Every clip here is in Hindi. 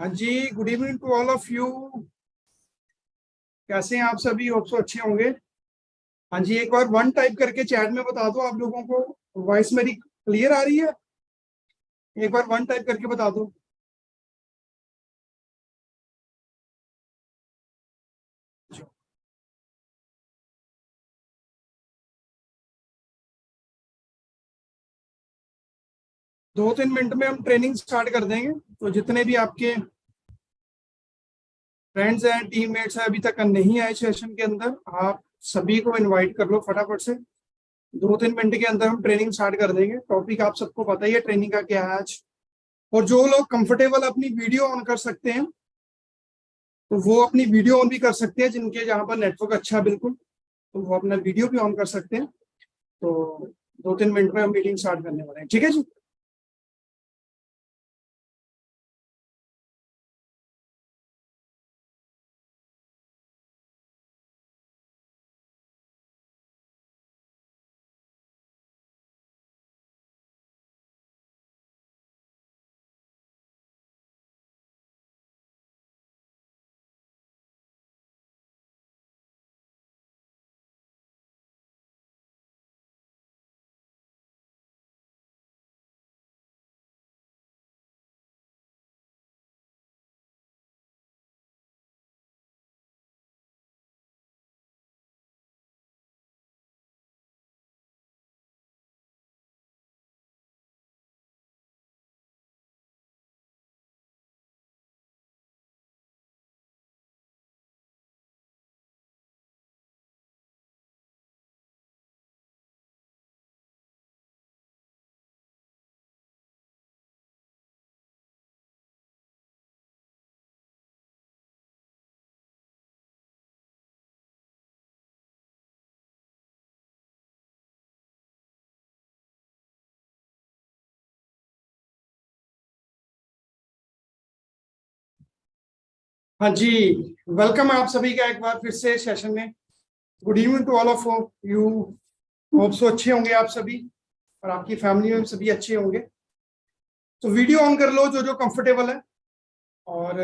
हाँ जी, good evening to all of you. कैसे हैं आप सभी? होप सो अच्छे होंगे। हाँ जी, एक बार वन टाइप करके चैट में बता दो आप लोगों को वॉइस मेरी क्लियर आ रही है। एक बार वन टाइप करके बता दो। दो तीन मिनट में हम ट्रेनिंग स्टार्ट कर देंगे। तो जितने भी आपके फ्रेंड्स हैं, टीममेट्स हैं, अभी तक नहीं आए सेशन के अंदर, आप सभी को इनवाइट कर लो फटाफट से। दो तीन मिनट के अंदर हम ट्रेनिंग स्टार्ट कर देंगे। टॉपिक आप सबको पता ही है ट्रेनिंग का क्या है आज। और जो लोग कंफर्टेबल अपनी वीडियो ऑन कर सकते हैं, तो वो अपनी वीडियो ऑन भी कर सकते हैं। जिनके जहाँ पर नेटवर्क अच्छा है बिल्कुल, तो वो अपना वीडियो भी ऑन कर सकते हैं। तो दो तीन मिनट में हम मीटिंग स्टार्ट करने वाले हैं, ठीक है जी। हाँ जी, वेलकम है आप सभी का एक बार फिर से सेशन में। Good evening to all of you. Hope so अच्छे होंगे आप सभी, और आपकी फैमिली में सभी अच्छे होंगे। तो वीडियो ऑन कर लो जो जो कंफर्टेबल है, और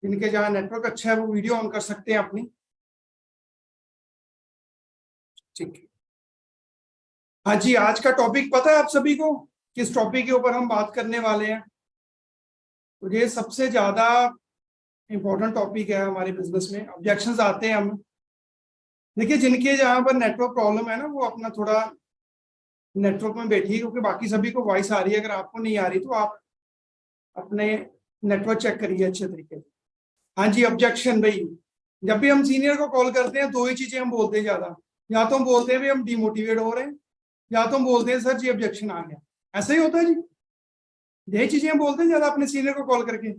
जिनके जहाँ नेटवर्क अच्छा है वो वीडियो ऑन कर सकते हैं अपनी। ठीक है। हाँ जी, आज का टॉपिक पता है आप सभी को? किस टॉपिक के ऊपर हम बात करने वाले हैं? तो ये सबसे ज्यादा इंपॉर्टेंट टॉपिक है हमारे बिजनेस में। ऑब्जेक्शंस आते हैं हम, देखिए जिनके जहाँ पर नेटवर्क प्रॉब्लम है ना, वो अपना थोड़ा नेटवर्क में बैठिए, क्योंकि बाकी सभी को वॉइस आ रही है। अगर आपको नहीं आ रही तो आप अपने नेटवर्क चेक करिए अच्छे तरीके से। हाँ जी, ऑब्जेक्शन भाई, जब भी हम सीनियर को कॉल करते हैं दो ही चीजें हम बोलते हैं ज्यादा। या तो हम बोलते हैं भाई हम डिमोटिवेट हो रहे हैं, या तो हम बोलते हैं सर जी ऑब्जेक्शन आ गया। ऐसा ही होता है जी, यही चीजें हम बोलते हैं ज्यादा अपने सीनियर को कॉल करके।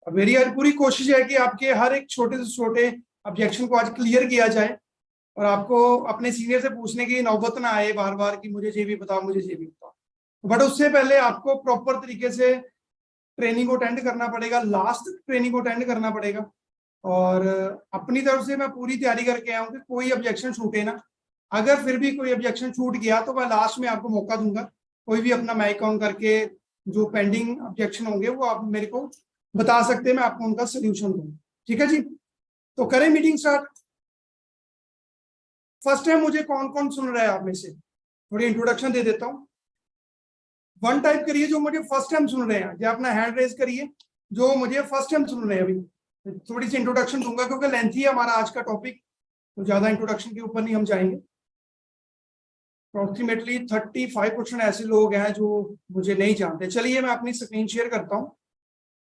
और मेरी यार पूरी कोशिश है कि आपके हर एक छोटे से छोटे ऑब्जेक्शन को आज क्लियर किया जाए, और आपको अपने सीनियर से पूछने की नौबत ना आए बार बार कि मुझे ये भी बताओ, मुझे ये भी बताओ। बट उससे पहले आपको प्रॉपर तरीके से ट्रेनिंग को अटेंड करना पड़ेगा, लास्ट ट्रेनिंग को अटेंड करना पड़ेगा। और अपनी तरफ से मैं पूरी तैयारी करके आया हूँ कि कोई ऑब्जेक्शन छूटे ना। अगर फिर भी कोई ऑब्जेक्शन छूट गया तो मैं लास्ट में आपको मौका दूंगा। कोई भी अपना माइक ऑन करके जो पेंडिंग ऑब्जेक्शन होंगे वो आप मेरे को बता सकते हैं, मैं आपको उनका सोल्यूशन दूंगा। ठीक है जी, तो करें मीटिंग स्टार्ट। फर्स्ट टाइम मुझे कौन कौन सुन रहा है आप में से? थोड़ी इंट्रोडक्शन दे देता हूँ। वन टाइप करिए जो मुझे फर्स्ट टाइम सुन रहे हैं, या अपना हैंड रेज करिए जो मुझे फर्स्ट टाइम सुन रहे हैं। अभी थोड़ी सी इंट्रोडक्शन दूंगा क्योंकि लेंथी है हमारा आज का टॉपिक, तो ज्यादा इंट्रोडक्शन के ऊपर नहीं हम जाएंगे। अप्रोक्सीमेटली 35% ऐसे लोग हैं जो मुझे नहीं जानते। चलिए मैं अपनी स्क्रीन शेयर करता हूँ,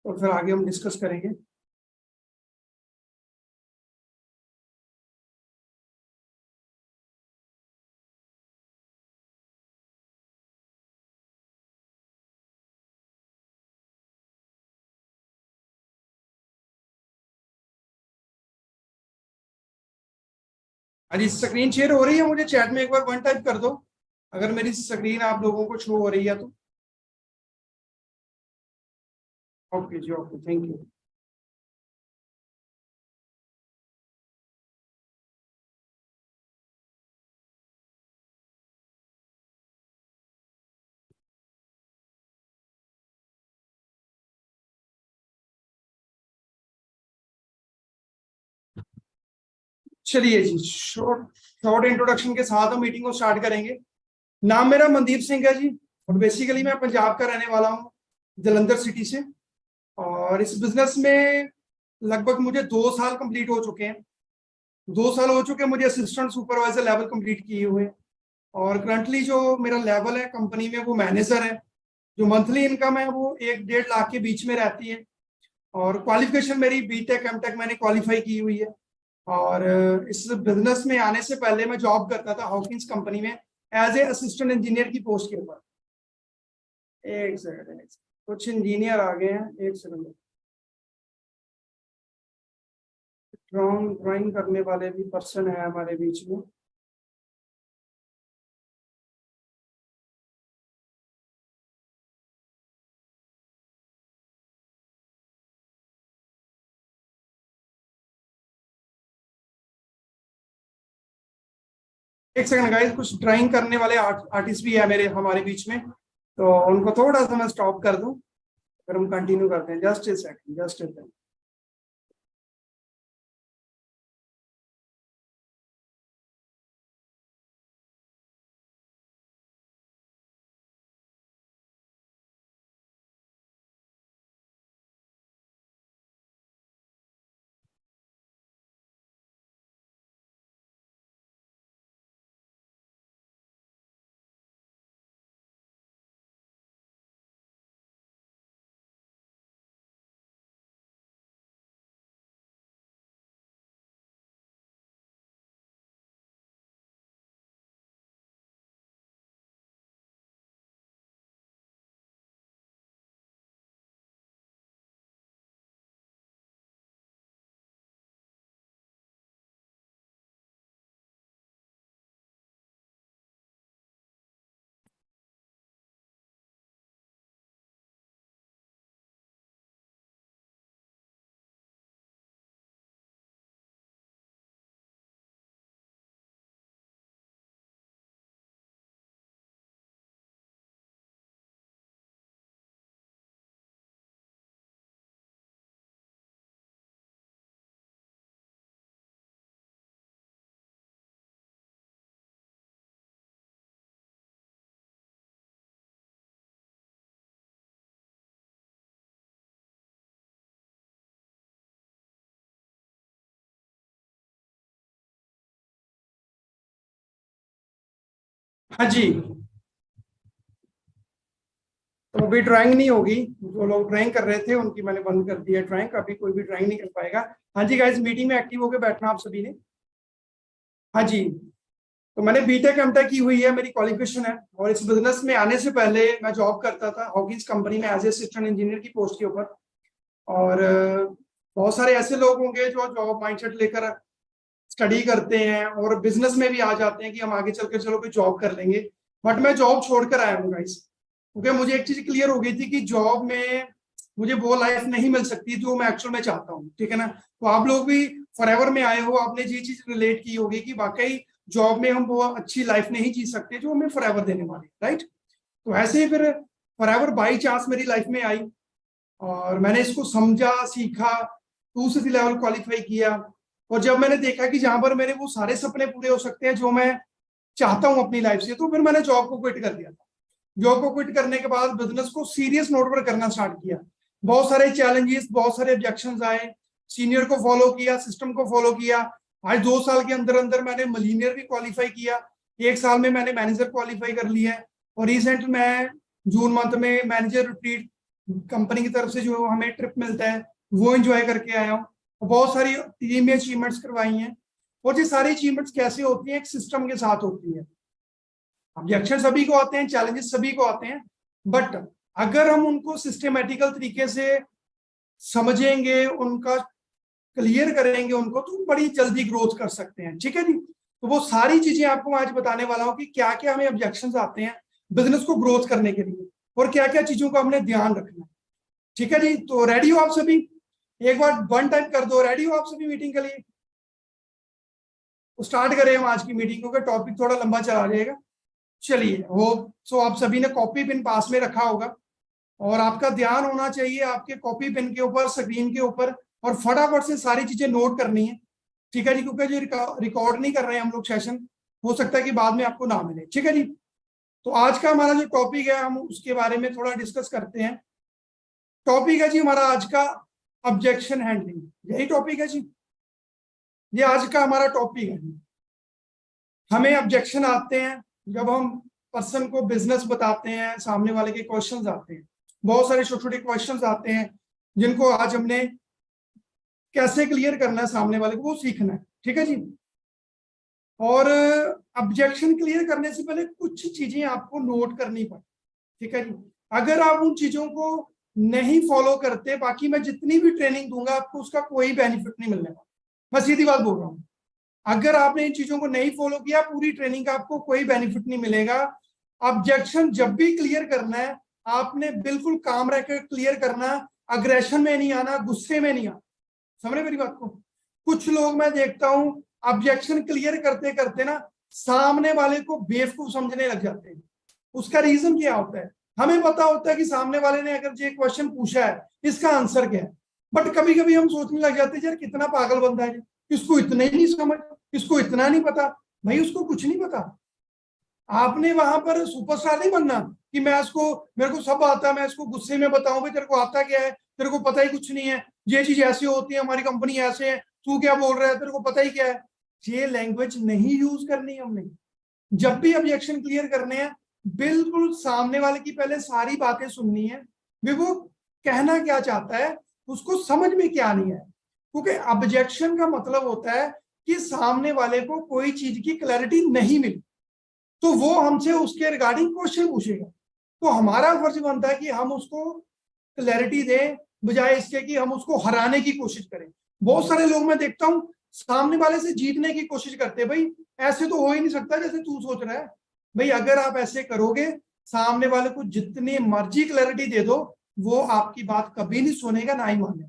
और फिर आगे हम डिस्कस करेंगे। अरे स्क्रीन शेयर हो रही है? मुझे चैट में एक बार वन टाइप कर दो अगर मेरी स्क्रीन आप लोगों को शो हो रही है तो। ओके जी, ओके, थैंक यू। चलिए जी, शॉर्ट इंट्रोडक्शन के साथ हम मीटिंग को स्टार्ट करेंगे। नाम मेरा मनदीप सिंह है जी, और बेसिकली मैं पंजाब का रहने वाला हूँ, जलंधर सिटी से। और इस बिजनेस में लगभग मुझे 2 साल कंप्लीट हो चुके हैं। 2 साल हो चुके हैं मुझे असिस्टेंट सुपरवाइजर लेवल कंप्लीट किए हुए। और करंटली जो मेरा लेवल है कंपनी में वो मैनेजर है। जो मंथली इनकम है वो 1-1.5 लाख के बीच में रहती है। और क्वालिफिकेशन मेरी बीटेक एमटेक मैंने क्वालिफाई की हुई है। और इस बिजनेस में आने से पहले मैं जॉब करता था हॉकिंस कंपनी में एज ए असिस्टेंट इंजीनियर की पोस्ट के ऊपर। एक सेकंड, कुछ इंजीनियर आ गए हैं, एक सेकंड। ड्राइंग करने वाले भी पर्सन है हमारे बीच में। एक सेकंड गाइस, कुछ ड्राइंग करने वाले आर्टिस्ट भी है मेरे हमारे बीच में, तो उनको थोड़ा सा मैं स्टॉप कर दूं, फिर हम कंटिन्यू करते हैं। Just a second, just a second. हाँ जी, तो अभी ड्राइंग नहीं होगी। जो लोग ड्राइंग कर रहे थे उनकी मैंने बंद कर दिया ड्राइंग, अभी कोई भी ड्राइंग नहीं कर पाएगा। हाँ जी गाइस, मीटिंग में एक्टिव होकर बैठना आप सभी ने। हाँ जी, तो मैंने बीटेक एमटेक की हुई है, मेरी क्वालिफिकेशन है। और इस बिजनेस में आने से पहले मैं जॉब करता था हॉकिंस कंपनी में एज ए असिस्टेंट इंजीनियर की पोस्ट के ऊपर। और बहुत सारे ऐसे लोग होंगे जो जॉब माइंडसेट लेकर स्टडी करते हैं और बिजनेस में भी आ जाते हैं कि हम आगे चल कर चलो कोई जॉब कर लेंगे। बट मैं जॉब छोड़कर आया हूँ गाइस, क्योंकि मुझे एक चीज क्लियर हो गई थी कि जॉब में मुझे वो लाइफ नहीं मिल सकती जो मैं एक्चुअल में चाहता हूँ। ठीक है ना? तो आप लोग भी फॉरएवर में आए हो, आपने ये चीज रिलेट की होगी कि वाकई जॉब में हम वो अच्छी लाइफ नहीं जी सकते जो हमें फॉरएवर देने वाली, राइट? तो ऐसे ही फिर फॉरएवर बाई चांस मेरी लाइफ में आई और मैंने इसको समझा, सीखा, 2 से 3 लेवल क्वालिफाई किया। और जब मैंने देखा कि जहां पर मेरे वो सारे सपने पूरे हो सकते हैं जो मैं चाहता हूं अपनी लाइफ से, तो फिर मैंने जॉब को क्विट कर दिया था। जॉब को क्विट करने के बाद बिजनेस को सीरियस नोट पर करना स्टार्ट किया। बहुत सारे चैलेंजेस, बहुत सारे ऑब्जेक्शंस आए, सीनियर को फॉलो किया, सिस्टम को फॉलो किया। आज 2 साल के अंदर अंदर मैंने मिलीनियर भी क्वालिफाई किया, 1 साल में मैंने मैनेजर क्वालिफाई कर लिया है। और रिसेंट मैं जून मंथ में मैनेजर रिट्रीट कंपनी की तरफ से जो हमें ट्रिप मिलता है वो एंजॉय करके आया हूँ। बहुत सारी टीम में अचीवमेंट्स करवाई हैं। और ये सारी अचीवमेंट्स कैसे होती हैं? एक सिस्टम के साथ होती है। ऑब्जेक्शन सभी को आते हैं, चैलेंजेस सभी को आते हैं, बट अगर हम उनको सिस्टमेटिकल तरीके से समझेंगे, उनका क्लियर करेंगे उनको, तो बड़ी जल्दी ग्रोथ कर सकते हैं। ठीक है जी? तो वो सारी चीजें आपको आज बताने वाला हूं कि क्या क्या हमें ऑब्जेक्शंस आते हैं बिजनेस को ग्रोथ करने के लिए और क्या क्या चीजों का हमने ध्यान रखना है। ठीक है जी? तो रेडी हो आप सभी? एक बार 1 टाइप कर दो, रेडी हो आप सभी मीटिंग के लिए? तो स्टार्ट करें हम आज की मीटिंग को, टॉपिक थोड़ा लंबा चला जाएगा। चलिए, वो सो आप सभी ने कॉपी पेन पास में रखा होगा और आपका ध्यान होना चाहिए आपके कॉपी पेन के ऊपर, स्क्रीन के ऊपर, और फटाफट से सारी चीजें नोट करनी है। ठीक है जी, क्योंकि जो रिकॉर्ड नहीं कर रहे हैं हम लोग सेशन, हो सकता है कि बाद में आपको ना मिले। ठीक है जी, तो आज का हमारा जो टॉपिक है हम उसके बारे में थोड़ा डिस्कस करते हैं। टॉपिक है जी हमारा आज का ऑब्जेक्शन हैंडलिंग, यही टॉपिक है जी, ये आज का हमारा टॉपिक है। हमें ऑब्जेक्शन आते हैं जब हम पर्सन को बिजनेस बताते हैं, सामने वाले के क्वेश्चंस आते हैं, बहुत सारे छोटे छोटे क्वेश्चंस आते हैं जिनको आज हमने कैसे क्लियर करना है सामने वाले को, वो सीखना है। ठीक है जी, और ऑब्जेक्शन क्लियर करने से पहले कुछ चीजें आपको नोट करनी पड़े। ठीक है जी, अगर आप उन चीजों को नहीं फॉलो करते, बाकी मैं जितनी भी ट्रेनिंग दूंगा आपको उसका कोई बेनिफिट नहीं मिलने वाला, मैं सीधी बात बोल रहा हूँ। अगर आपने इन चीजों को नहीं फॉलो किया, पूरी ट्रेनिंग का आपको कोई बेनिफिट नहीं मिलेगा। ऑब्जेक्शन जब भी क्लियर करना है, आपने बिल्कुल काम रह कर क्लियर करना, अग्रेशन में नहीं आना, गुस्से में नहीं आना। समझ रहे मेरी बात को? कुछ लोग मैं देखता हूं ऑब्जेक्शन क्लियर करते करते ना सामने वाले को बेवकूफ समझने लग जाते हैं। उसका रीजन क्या होता है? हमें पता होता है कि सामने वाले ने अगर ये क्वेश्चन पूछा है इसका आंसर क्या है, बट कभी कभी हम सोचने लग जाते हैं यार कितना पागल बंदा है, इसको इतना ही नहीं समझ, इसको इतना नहीं पता। भाई उसको कुछ नहीं पता। आपने वहां पर सुपरस्टार नहीं बनना कि मैं इसको, मेरे को सब आता है, मैं इसको गुस्से में बताऊं भाई तेरे को आता क्या है, तेरे को पता ही कुछ नहीं है, ये चीज ऐसी होती है, हमारी कंपनी ऐसे है, तू क्या बोल रहा है, तेरे को पता ही क्या है। ये लैंग्वेज नहीं यूज करनी हमने। जब भी ऑब्जेक्शन क्लियर करने हैं, बिल्कुल सामने वाले की पहले सारी बातें सुननी है, वे वो कहना क्या चाहता है, उसको समझ में क्या नहीं है। क्योंकि ऑब्जेक्शन का मतलब होता है कि सामने वाले को कोई चीज की क्लैरिटी नहीं मिली, तो वो हमसे उसके रिगार्डिंग क्वेश्चन पूछेगा। तो हमारा फर्ज बनता है कि हम उसको क्लैरिटी दें, बजाय इसके कि हम उसको हराने की कोशिश करें। बहुत सारे लोग मैं देखता हूं सामने वाले से जीतने की कोशिश करते हैं। भाई ऐसे तो हो ही नहीं सकता जैसे तू सोच रहा है। भाई अगर आप ऐसे करोगे, सामने वाले को जितनी मर्जी क्लैरिटी दे दो, वो आपकी बात कभी नहीं सुनेगा, ना ही मानेगा।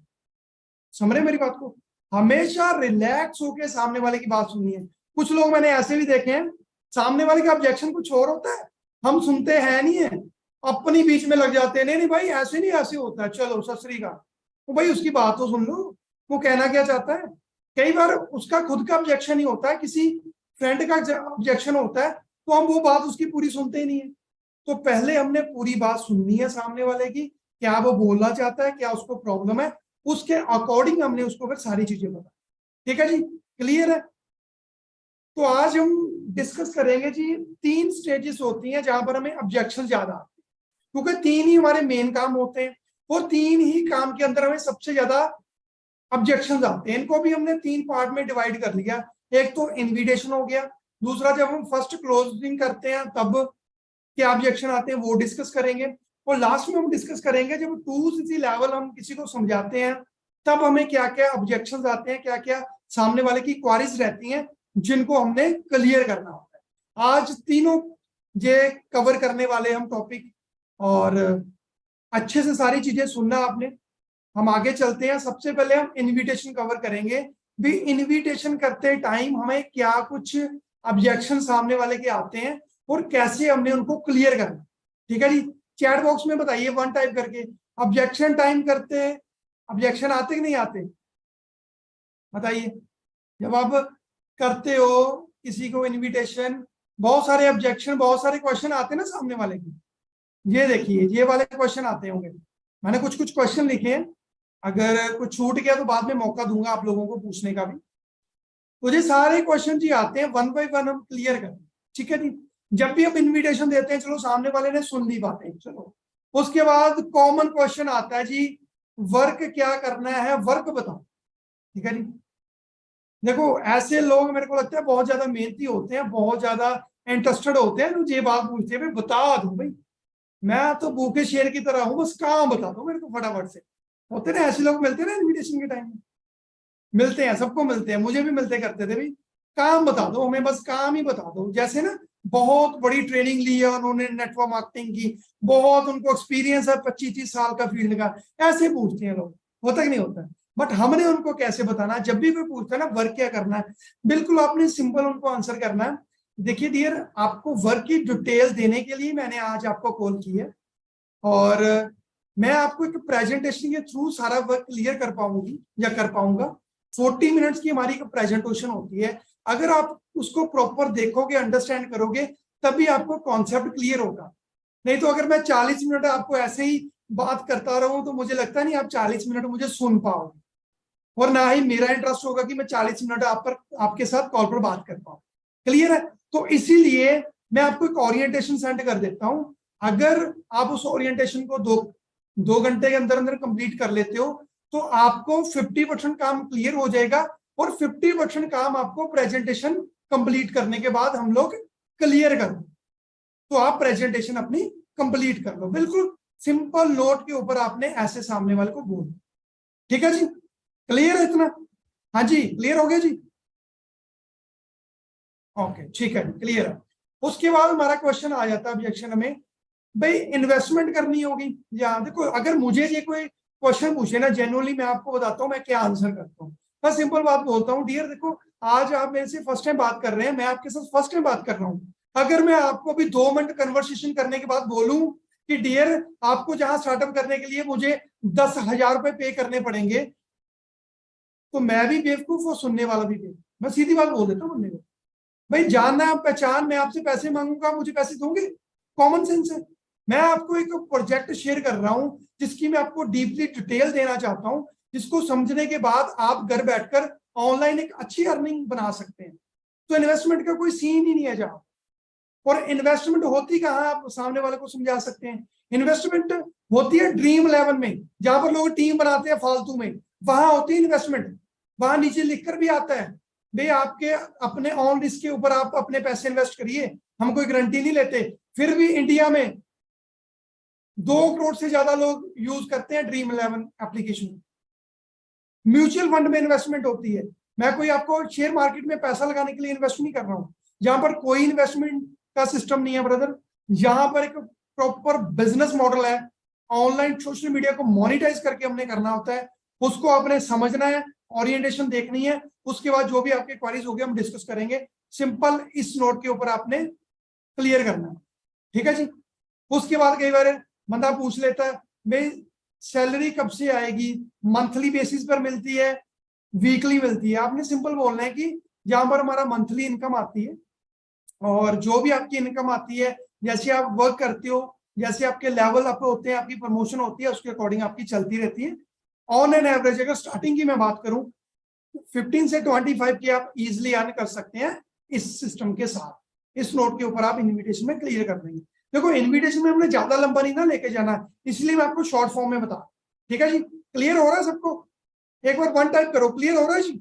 समझ रहे मेरी बात को? हमेशा रिलैक्स होकर सामने वाले की बात सुननी है। कुछ लोग मैंने ऐसे भी देखे हैं, सामने वाले का ऑब्जेक्शन कुछ और होता है, हम सुनते हैं नहीं है, अपनी बीच में लग जाते हैं, नहीं नहीं भाई ऐसे नहीं, ऐसे होता है, चलो सत श्री अकाल। तो भाई उसकी बात तो सुन लो, वो कहना क्या चाहता है। कई बार उसका खुद का ऑब्जेक्शन ही होता है, किसी फ्रेंड का ऑब्जेक्शन होता है, तो हम वो बात उसकी पूरी सुनते ही नहीं है। तो पहले हमने पूरी बात सुननी है सामने वाले की, क्या वो बोलना चाहता है, क्या उसको प्रॉब्लम है, उसके अकॉर्डिंग हमने उसको फिर सारी चीजें बता। ठीक है जी, क्लियर है? तो आज हम डिस्कस करेंगे जी, 3 स्टेजेस होती हैं जहां पर हमें ऑब्जेक्शन ज्यादा आते हैं, क्योंकि 3 ही हमारे मेन काम होते हैं, और 3 ही काम के अंदर हमें सबसे ज्यादा ऑब्जेक्शन आते हैं। इनको भी हमने 3 पार्ट में डिवाइड कर लिया। एक तो इन्विटेशन हो गया, दूसरा जब हम फर्स्ट क्लोजिंग करते हैं तब क्या ऑब्जेक्शन आते हैं वो डिस्कस करेंगे, और लास्ट में हम डिस्कस करेंगे जब 2 लेवल हम किसी को समझाते हैं तब हमें क्या क्या ऑब्जेक्शन आते हैं, क्या क्या सामने वाले की क्वारीज रहती हैं जिनको हमने क्लियर करना होता है। आज तीनों ये कवर करने वाले हम टॉपिक, और अच्छे से सारी चीजें सुनना आपने। हम आगे चलते हैं। सबसे पहले हम इनविटेशन कवर करेंगे। भी इनविटेशन करते टाइम हमें क्या कुछ ऑब्जेक्शन सामने वाले के आते हैं और कैसे हमने उनको क्लियर करना। ठीक है जी, चैट बॉक्स में बताइए 1 टाइप करके, ऑब्जेक्शन टाइम करते ऑब्जेक्शन आते कि नहीं आते, बताइए। जब आप करते हो किसी को इनविटेशन, बहुत सारे ऑब्जेक्शन, बहुत सारे क्वेश्चन आते हैं ना सामने वाले के। ये देखिए ये वाले क्वेश्चन आते होंगे, मैंने कुछ कुछ क्वेश्चन लिखे हैं, अगर कुछ छूट गया तो बाद में मौका दूंगा आप लोगों को पूछने का भी। तो ये सारे क्वेश्चन जी आते हैं, 1 बाय 1 हम क्लियर करें। ठीक है जी, जब भी हम इनविटेशन देते हैं, चलो सामने वाले ने सुन ली बातें, चलो उसके बाद कॉमन क्वेश्चन आता है जी, वर्क क्या करना है, वर्क बताओ। ठीक है जी, देखो ऐसे लोग मेरे को लगता है बहुत ज्यादा मेहनती होते हैं, बहुत ज्यादा इंटरेस्टेड होते हैं, जो ये बात पूछते हैं भाई बता दो, भाई मैं तो भूखे शेर की तरह हूं, बस काम बता दो मेरे को फटाफट से। होते ना ऐसे लोग, मिलते ना इनविटेशन के टाइम में, मिलते हैं, सबको मिलते हैं, मुझे भी मिलते करते थे भाई, काम बता दो हमें, बस काम ही बता दो। जैसे ना बहुत बड़ी ट्रेनिंग ली है उन्होंने नेटवर्क मार्केटिंग की, बहुत उनको एक्सपीरियंस है 25-30 साल का फील्ड का, ऐसे पूछते हैं लोग। होता कि नहीं होता? बट हमने उनको कैसे बताना, जब भी कोई पूछता है ना वर्क क्या करना है, बिल्कुल आपने सिंपल उनको आंसर करना है। देखिए डियर, आपको वर्क की डिटेल देने के लिए मैंने आज आपको कॉल की है, और मैं आपको एक प्रेजेंटेशन के थ्रू सारा वर्क क्लियर कर पाऊंगी या कर पाऊंगा। 40 मिनट्स की हमारी प्रेजेंटेशन होती है। अगर आप उसको प्रॉपर देखोगे, अंडरस्टैंड करोगे, तभी आपको कॉन्सेप्ट क्लियर होगा। नहीं तो अगर मैं 40 मिनट आपको ऐसे ही बात करता रहूं तो मुझे लगता नहीं आप 40 मिनट मुझे सुन पाओगे, और ना ही मेरा इंटरेस्ट होगा कि मैं 40 मिनट आपके साथ कॉल पर बात कर पाऊं। क्लियर है? तो इसीलिए मैं आपको एक ओरिएंटेशन सेंड कर देता हूं। अगर आप उस ओरिएंटेशन को दो घंटे के अंदर अंदर कंप्लीट कर लेते हो तो आपको 50% काम क्लियर हो जाएगा, और 50% काम आपको प्रेजेंटेशन कंप्लीट करने के बाद हम लोग क्लियर कर दें। तो आप प्रेजेंटेशन अपनी कंप्लीट कर लो, बिल्कुल सिंपल नोट के ऊपर आपने ऐसे सामने वाले को बोल। ठीक है जी, क्लियर है इतना? हाँ जी, क्लियर हो गया जी? ओके, ठीक है, क्लियर है। उसके बाद हमारा क्वेश्चन आ जाता है ऑब्जेक्शन में, भाई इन्वेस्टमेंट करनी होगी। या देखो, अगर मुझे ये कोई क्वेश्चन पूछे ना, जेन्युइनली मैं आपको बताता हूँ मैं क्या आंसर करता हूँ। मैं सिंपल बात बोलता हूँ, डियर देखो, आज आप मेरे से फर्स्ट टाइम बात कर रहे हैं, मैं आपके साथ फर्स्ट टाइम बात कर रहा हूँ। अगर मैं आपको भी 2 मिनट कन्वर्सेशन करने के बाद बोलूं कि डियर आपको जहां स्टार्टअप करने के लिए मुझे 10,000 रुपए पे करने पड़ेंगे, तो मैं भी बेवकूफ और सुनने वाला भी बेवकूफ। मैं सीधी बात बोल देता हूँ बंदे को, भाई जानना पहचान, मैं आपसे पैसे मांगूंगा, मुझे पैसे दोगे? कॉमन सेंस है। मैं आपको एक प्रोजेक्ट शेयर कर रहा हूं जिसकी मैं आपको डीपली डिटेल देना चाहता हूं, जिसको समझने के बाद आप घर बैठकर ऑनलाइन एक अच्छी अर्निंग बना सकते हैं। तो इन्वेस्टमेंट का कोई सीन ही नहीं है जहां, और इन्वेस्टमेंट होती कहाँ आप सामने वाले को समझा सकते हैं। इन्वेस्टमेंट होती है ड्रीम 11 में, जहां पर लोग टीम बनाते हैं फालतू में, वहां होती है इन्वेस्टमेंट। वहां नीचे लिखकर भी आता है, भाई आपके अपने ऑन रिस्क के ऊपर आप अपने पैसे इन्वेस्ट करिए, हम कोई गारंटी नहीं लेते। फिर भी इंडिया में 2 करोड़ से ज्यादा लोग यूज करते हैं ड्रीम 11 एप्लीकेशन। म्यूचुअल फंड में इन्वेस्टमेंट होती है। मैं कोई आपको शेयर मार्केट में पैसा लगाने के लिए इन्वेस्ट नहीं कर रहा हूं, जहां पर कोई इन्वेस्टमेंट का सिस्टम नहीं है ब्रदर। यहां पर एक प्रॉपर बिजनेस मॉडल है। ऑनलाइन सोशल मीडिया को मोनिटाइज करके हमने करना होता है, उसको आपने समझना है, ओरिएंटेशन देखनी है। उसके बाद जो भी आपके क्वेरीज होगी हम डिस्कस करेंगे। सिंपल इस नोट के ऊपर आपने क्लियर करना है, ठीक है जी। उसके बाद कई बार बंदा पूछ लेता है, भाई सैलरी कब से आएगी, मंथली बेसिस पर मिलती है, वीकली मिलती है? आपने सिंपल बोलना है कि जहां पर हमारा मंथली इनकम आती है, और जो भी आपकी इनकम आती है, जैसे आप वर्क करते हो, जैसे आपके लेवल अप होते हैं, आपकी प्रमोशन होती है, उसके अकॉर्डिंग आपकी चलती रहती है। ऑन एन एवरेज अगर स्टार्टिंग की मैं बात करूं, 15 से 25 की आप इजिली अर्न कर सकते हैं इस सिस्टम के साथ। इस नोट के ऊपर आप इन्विटेशन में क्लियर कर देंगे। देखो, इन्विटेशन में हमने ज्यादा लंबा नहीं ना लेके जाना, इसलिए मैं आपको शॉर्ट फॉर्म में बता। ठीक है जी, क्लियर हो रहा है सबको? एक बार 1 टाइप करो, क्लियर हो रहा है जी?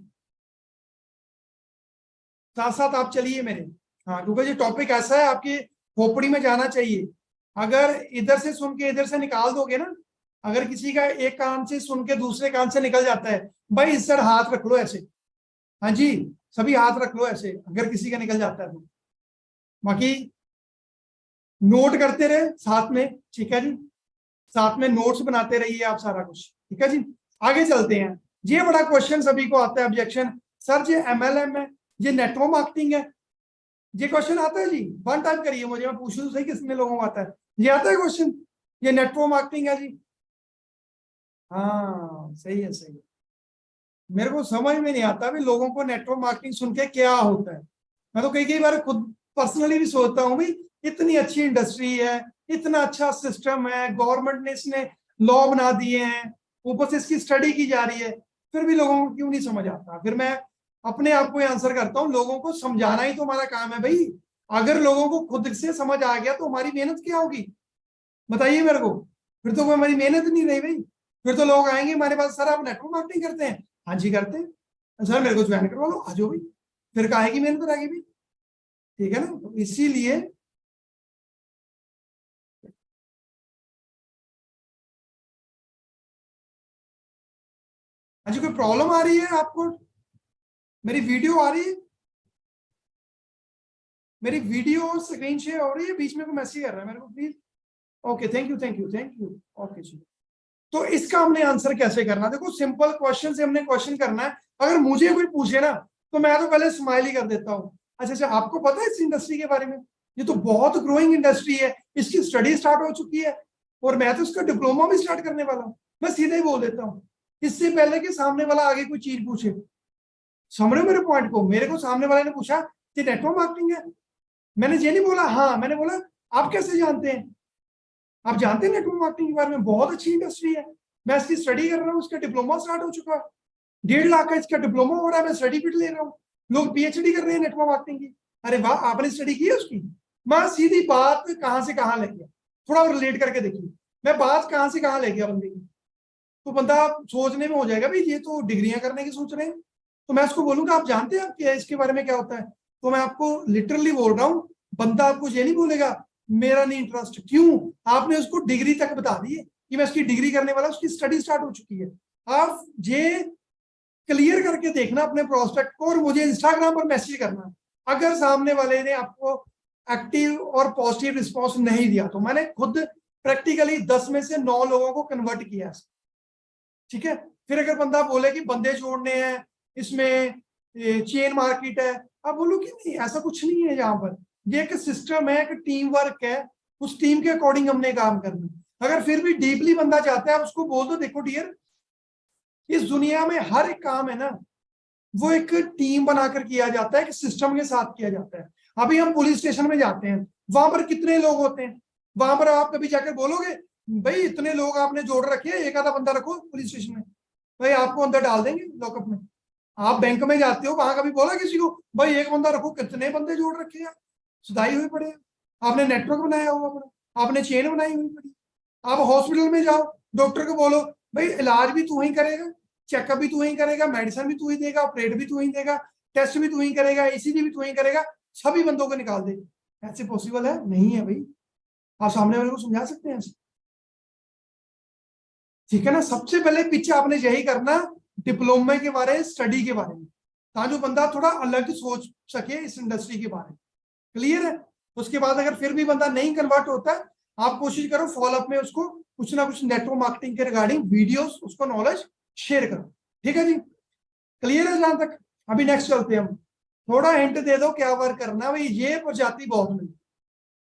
साथ साथ आप चलिए मेरे। हाँ, क्योंकि ये टॉपिक ऐसा है आपकी खोपड़ी में जाना चाहिए। अगर इधर से सुन के इधर से निकाल दोगे ना, अगर किसी का एक कान से सुन के दूसरे कान से निकल जाता है, भाई इस सर हाथ रख लो ऐसे। हाँ जी, सभी हाथ रख लो ऐसे, अगर किसी का निकल जाता है तो। बाकी नोट करते रहे साथ में, ठीक है जी, साथ में नोट्स बनाते रहिए आप सारा कुछ, ठीक है जी। आगे चलते हैं। ये बड़ा क्वेश्चन सभी को आता है, ऑब्जेक्शन, सर ये MLM है, ये नेटवर्क मार्केटिंग है, ये क्वेश्चन आता है जी? 1 टाइप करिए, मुझे मैं पूछूं तो सही कितने लोगों को आता है। ये आता है क्वेश्चन, ये नेटवर्क मार्केटिंग है जी? हाँ, सही है, सही है। मेरे को समझ में नहीं आता भी लोगों को नेटवर्क मार्केटिंग सुन के क्या होता है। मैं तो कई कई बार खुद पर्सनली भी सोचता हूँ, भाई इतनी अच्छी इंडस्ट्री है, इतना अच्छा सिस्टम है, गवर्नमेंट ने इसने लॉ बना दिए हैं, ऊपर से इसकी स्टडी की जा रही है, फिर भी लोगों को क्यों नहीं समझ आता? फिर मैं अपने आप को आंसर करता हूँ, लोगों को समझाना ही तो हमारा काम है भाई। अगर लोगों को खुद से समझ आ गया तो हमारी मेहनत क्या होगी, बताइए मेरे को? फिर तो कोई हमारी मेहनत नहीं रही भाई। फिर तो लोग आएंगे हमारे पास, सर आप नेटवर्क मार्केटिंग करते हैं? हाँ जी करते हैं। सर मेरे को ज्वाइन करवा लो, आ जाओ भाई। फिर काहे की मेहनत रहेगी भाई, ठीक है ना? तो इसीलिए अच्छा, कोई प्रॉब्लम आ रही है आपको? मेरी वीडियो आ रही है? मेरी वीडियो स्क्रीन शेयर हो रही है? बीच में कोई मैसेज कर रहा है मेरे को, please. Okay, thank you, thank you, thank you. Okay जी, तो इसका हमने आंसर कैसे करना? देखो, सिंपल क्वेश्चन से हमने क्वेश्चन करना है। अगर मुझे कोई पूछे ना, तो मैं तो पहले स्माइल ही कर देता हूँ। अच्छा अच्छा, आपको पता है इस इंडस्ट्री के बारे में? ये तो बहुत ग्रोइंग इंडस्ट्री है, इसकी स्टडी स्टार्ट हो चुकी है, और मैं तो इसका डिप्लोमा भी स्टार्ट करने वाला हूँ। मैं सीधे ही बोल देता हूँ, इससे पहले कि सामने वाला आगे कोई चीज पूछे। समझ रहे हो मेरे पॉइंट को? मेरे को सामने वाले ने पूछा कि नेटवर्क मार्केटिंग है, मैंने ये नहीं बोला हाँ, मैंने बोला आप कैसे जानते हैं? आप जानते हैं नेटवर्क मार्केटिंग के बारे में? बहुत अच्छी इंडस्ट्री है, मैं इसकी स्टडी कर रहा हूँ, उसका डिप्लोमा स्टार्ट हो चुका है, 1.5 लाख का इसका डिप्लोमा हो रहा है, मैं सर्टिफिकेट ले रहा हूँ, लोग पीएचडी कर रहे हैं नेटवर्क मार्केटिंग की। अरे वाह, आपने स्टडी की है उसकी? मैं सीधी बात कहां से कहां ले गया, थोड़ा रिलेट करके देखिए, मैं बात कहां से कहां ले गया बंदे की। तो बंदा सोचने में हो जाएगा भाई ये तो डिग्रियां करने की सोच रहे हैं। तो मैं उसको बोलूंगा आप जानते हैं आप क्या इसके बारे में क्या होता है? तो मैं आपको लिटरली बोल रहा हूँ, बंदा आपको ये नहीं बोलेगा मेरा नहीं इंटरेस्ट। क्यों? आपने उसको डिग्री तक बता दी है कि मैं उसकी डिग्री करने वाला, उसकी स्टडी स्टार्ट हो चुकी है। आप ये क्लियर करके देखना अपने प्रोस्पेक्ट को और मुझे इंस्टाग्राम पर मैसेज करना। अगर सामने वाले ने आपको एक्टिव और पॉजिटिव रिस्पॉन्स नहीं दिया तो मैंने खुद प्रैक्टिकली 10 में से 9 लोगों को कन्वर्ट किया, ठीक है। फिर अगर बंदा बोले कि बंदे जोड़ने हैं, इसमें चेन मार्केट है, आप बोलो कि नहीं ऐसा कुछ नहीं है, यहाँ पर ये एक सिस्टम है, एक टीम वर्क है, उस टीम के अकॉर्डिंग हमने काम करना। अगर फिर भी डीपली बंदा चाहता है, उसको बोल दो देखो डियर, इस दुनिया में हर एक काम है ना वो एक टीम बनाकर किया जाता है, एक सिस्टम के साथ किया जाता है। अभी हम पुलिस स्टेशन में जाते हैं, वहां पर कितने लोग होते हैं? वहां पर आप कभी जाकर बोलोगे भाई इतने लोग आपने जोड़ रखे हैं, एक आधा बंदा रखो पुलिस स्टेशन में, भाई आपको अंदर डाल देंगे लॉकअप में। आप बैंक में जाते हो, वहां कभी बोला किसी को भाई एक बंदा रखो, कितने बंदे जोड़ रखे हैं? सुधाई हुई पड़े, आपने नेटवर्क बनाया हुआ पड़ा, आपने चेन बनाई हुई पड़ी। आप हॉस्पिटल में जाओ, डॉक्टर को बोलो भाई इलाज भी तू ही करेगा, चेकअप भी तू ही करेगा, मेडिसिन भी तू ही देगा, ऑपरेट भी तू ही देगा, टेस्ट भी तू ही करेगा, ईसीजी भी तू ही करेगा, सभी बंदों को निकाल दे। ऐसे पॉसिबल है? नहीं है भाई। आप सामने वाले को समझा सकते हैं ऐसे? ठीक है ना। सबसे पहले पीछे आपने यही करना, डिप्लोमा के बारे में, स्टडी के बारे में, ताकि जो बंदा थोड़ा अलग सोच सके इस इंडस्ट्री के बारे में। क्लियर है? उसके बाद अगर फिर भी बंदा नहीं कन्वर्ट होता है, आप कोशिश करो फॉलोअप में उसको कुछ ना कुछ नेटवर्क मार्केटिंग के रिगार्डिंग वीडियोस, उसको नॉलेज शेयर करो। ठीक है जी, क्लियर है जहां तक? अभी नेक्स्ट चलते हैं हम। थोड़ा हिंट दे दो क्या वर्क करना भाई। ये प्रजाति बहुत मिली,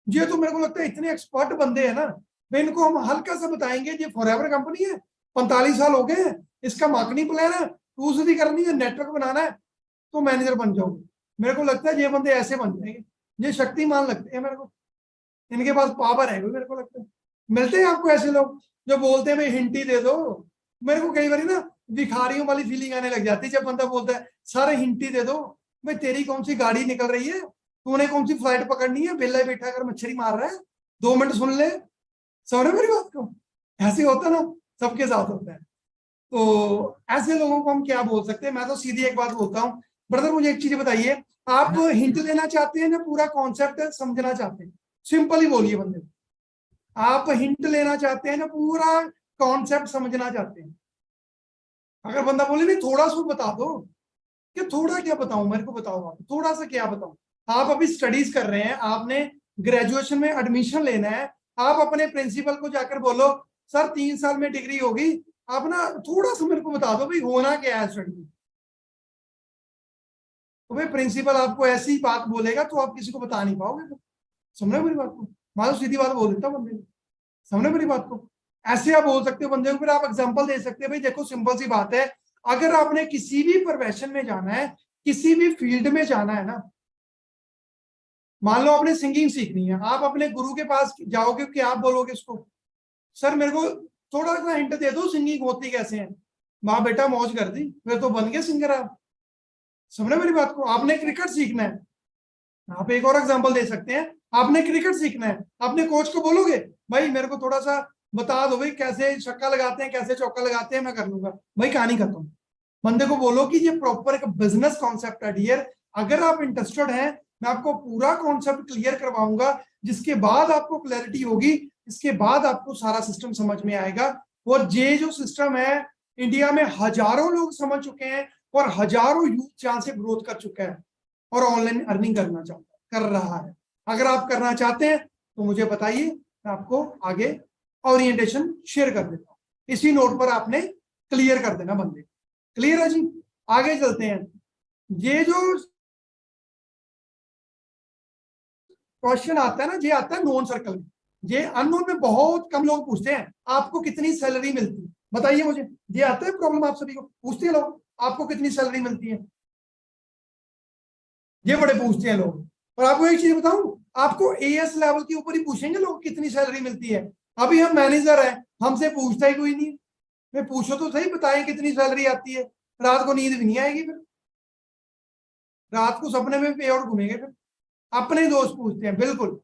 ये तो मेरे को लगता है इतने एक्सपर्ट बंदे हैं ना, मैं इनको हम हल्का सा बताएंगे। ये फॉरएवर कंपनी है, 45 साल हो गए हैं, इसका मार्केटिंग प्लान है, टूल्स भी करनी है, नेटवर्क बनाना है, तो मैनेजर बन जाओगे। मेरे को लगता है ये बंदे ऐसे बन जाएंगे, ये शक्तिमान लगते हैं मेरे को, इनके पास पावर है मेरे को लगता है। मिलते हैं आपको ऐसे लोग जो बोलते हैं भाई हिंट ही दे दो। मेरे को कई बार ना भिखारियों वाली फीलिंग आने लग जाती है जब बंदा बोलता है सारे हिंट ही दे दो। भाई तेरी कौन सी गाड़ी निकल रही है, तूने कौन सी फ्लाइट पकड़नी है, बेला बैठा कर मच्छरी मार रहा है, 2 मिनट सुन ले। समझ मेरी बात को? ऐसे होता ना, सबके साथ होता है। तो ऐसे लोगों को हम क्या बोल सकते हैं? मैं तो सीधी एक बात बोलता हूँ, ब्रदर मुझे एक चीज बताइए, आप हिंट लेना चाहते हैं या पूरा कॉन्सेप्ट समझना चाहते हैं? सिंपल ही बोलिए बंदे, आप हिंट लेना चाहते हैं ना पूरा कॉन्सेप्ट समझना चाहते हैं? अगर बंदा बोले नहीं थोड़ा सा बता दो, कि थोड़ा क्या बताऊं, मेरे को बताओ आप थोड़ा सा क्या बताऊं। आप अभी स्टडीज कर रहे हैं, आपने ग्रेजुएशन में एडमिशन लेना है, आप अपने प्रिंसिपल को जाकर बोलो सर 3 साल में डिग्री होगी, आप ना थोड़ा सा मेरे को बता दो भाई होना क्या है स्टडी। तो भाई प्रिंसिपल आपको ऐसी बात बोलेगा तो आप किसी को बता नहीं पाओगे। समझ मेरी बात को? मान लो सीधी बात बोल देता हूँ बंदे को, समझ मेरी बात को? ऐसे आप बोल सकते हो बंदे को, फिर आप एग्जांपल दे सकते हैं भाई देखो सिंपल सी बात है, अगर आपने किसी भी प्रोफेशन में जाना है, किसी भी फील्ड में जाना है ना, मान लो आपने सिंगिंग सीखनी है, आप अपने गुरु के पास जाओगे कि आप बोलोगे उसको सर मेरे को थोड़ा सा हिंट दे दो सिंगिंग होती कैसे है, माँ बेटा मौज कर दी, फिर तो बन गए सिंगर आप। समझे मेरी बात को? आपने क्रिकेट सीखना है, आप एक और एग्जांपल दे सकते हैं, आपने क्रिकेट सीखना है, अपने कोच को बोलोगे भाई मेरे को थोड़ा सा बता दो भाई कैसे छक्का लगाते हैं, कैसे चौका लगाते हैं, मैं कर लूंगा, भाई कहानी खत्म। बंदे को बोलो कि ये प्रॉपर एक बिजनेस कॉन्सेप्ट है डियर, अगर आप इंटरेस्टेड हैं मैं आपको पूरा कॉन्सेप्ट क्लियर करवाऊंगा, जिसके बाद आपको क्लैरिटी होगी, इसके बाद आपको सारा सिस्टम समझ में आएगा। और ये जो सिस्टम है इंडिया में हजारों लोग समझ चुके हैं और हजारों यूथ यहाँ से ग्रोथ कर चुका है और ऑनलाइन अर्निंग करना चाहता कर रहा है। अगर आप करना चाहते हैं तो मुझे बताइए, मैं आपको आगे ओरिएंटेशन शेयर कर देता हूँ। इसी नोट पर आपने क्लियर कर देना बंदे। क्लियर है जी? आगे चलते हैं। ये जो क्वेश्चन आता है ना, ये आता है नॉन सर्कल में, ये अननोन में बहुत कम लोग पूछते हैं आपको कितनी सैलरी मिलती है, बताइए मुझे। ये आता है प्रॉब्लम, आप सभी को पूछते हैं लोग आपको कितनी सैलरी मिलती है, ये बड़े पूछते हैं लोग। और आपको एक चीज बताऊं, आपको एएस लेवल के ऊपर ही पूछेंगे लोग कितनी सैलरी मिलती है। अभी हम मैनेजर हैं, हमसे पूछता ही कोई नहीं। मैं पूछो तो सही, बताएं कितनी सैलरी आती है। रात को नींद भी नहीं आएगी, फिर रात को सपने में पे आउट घूमेंगे। फिर अपने दोस्त पूछते हैं, बिल्कुल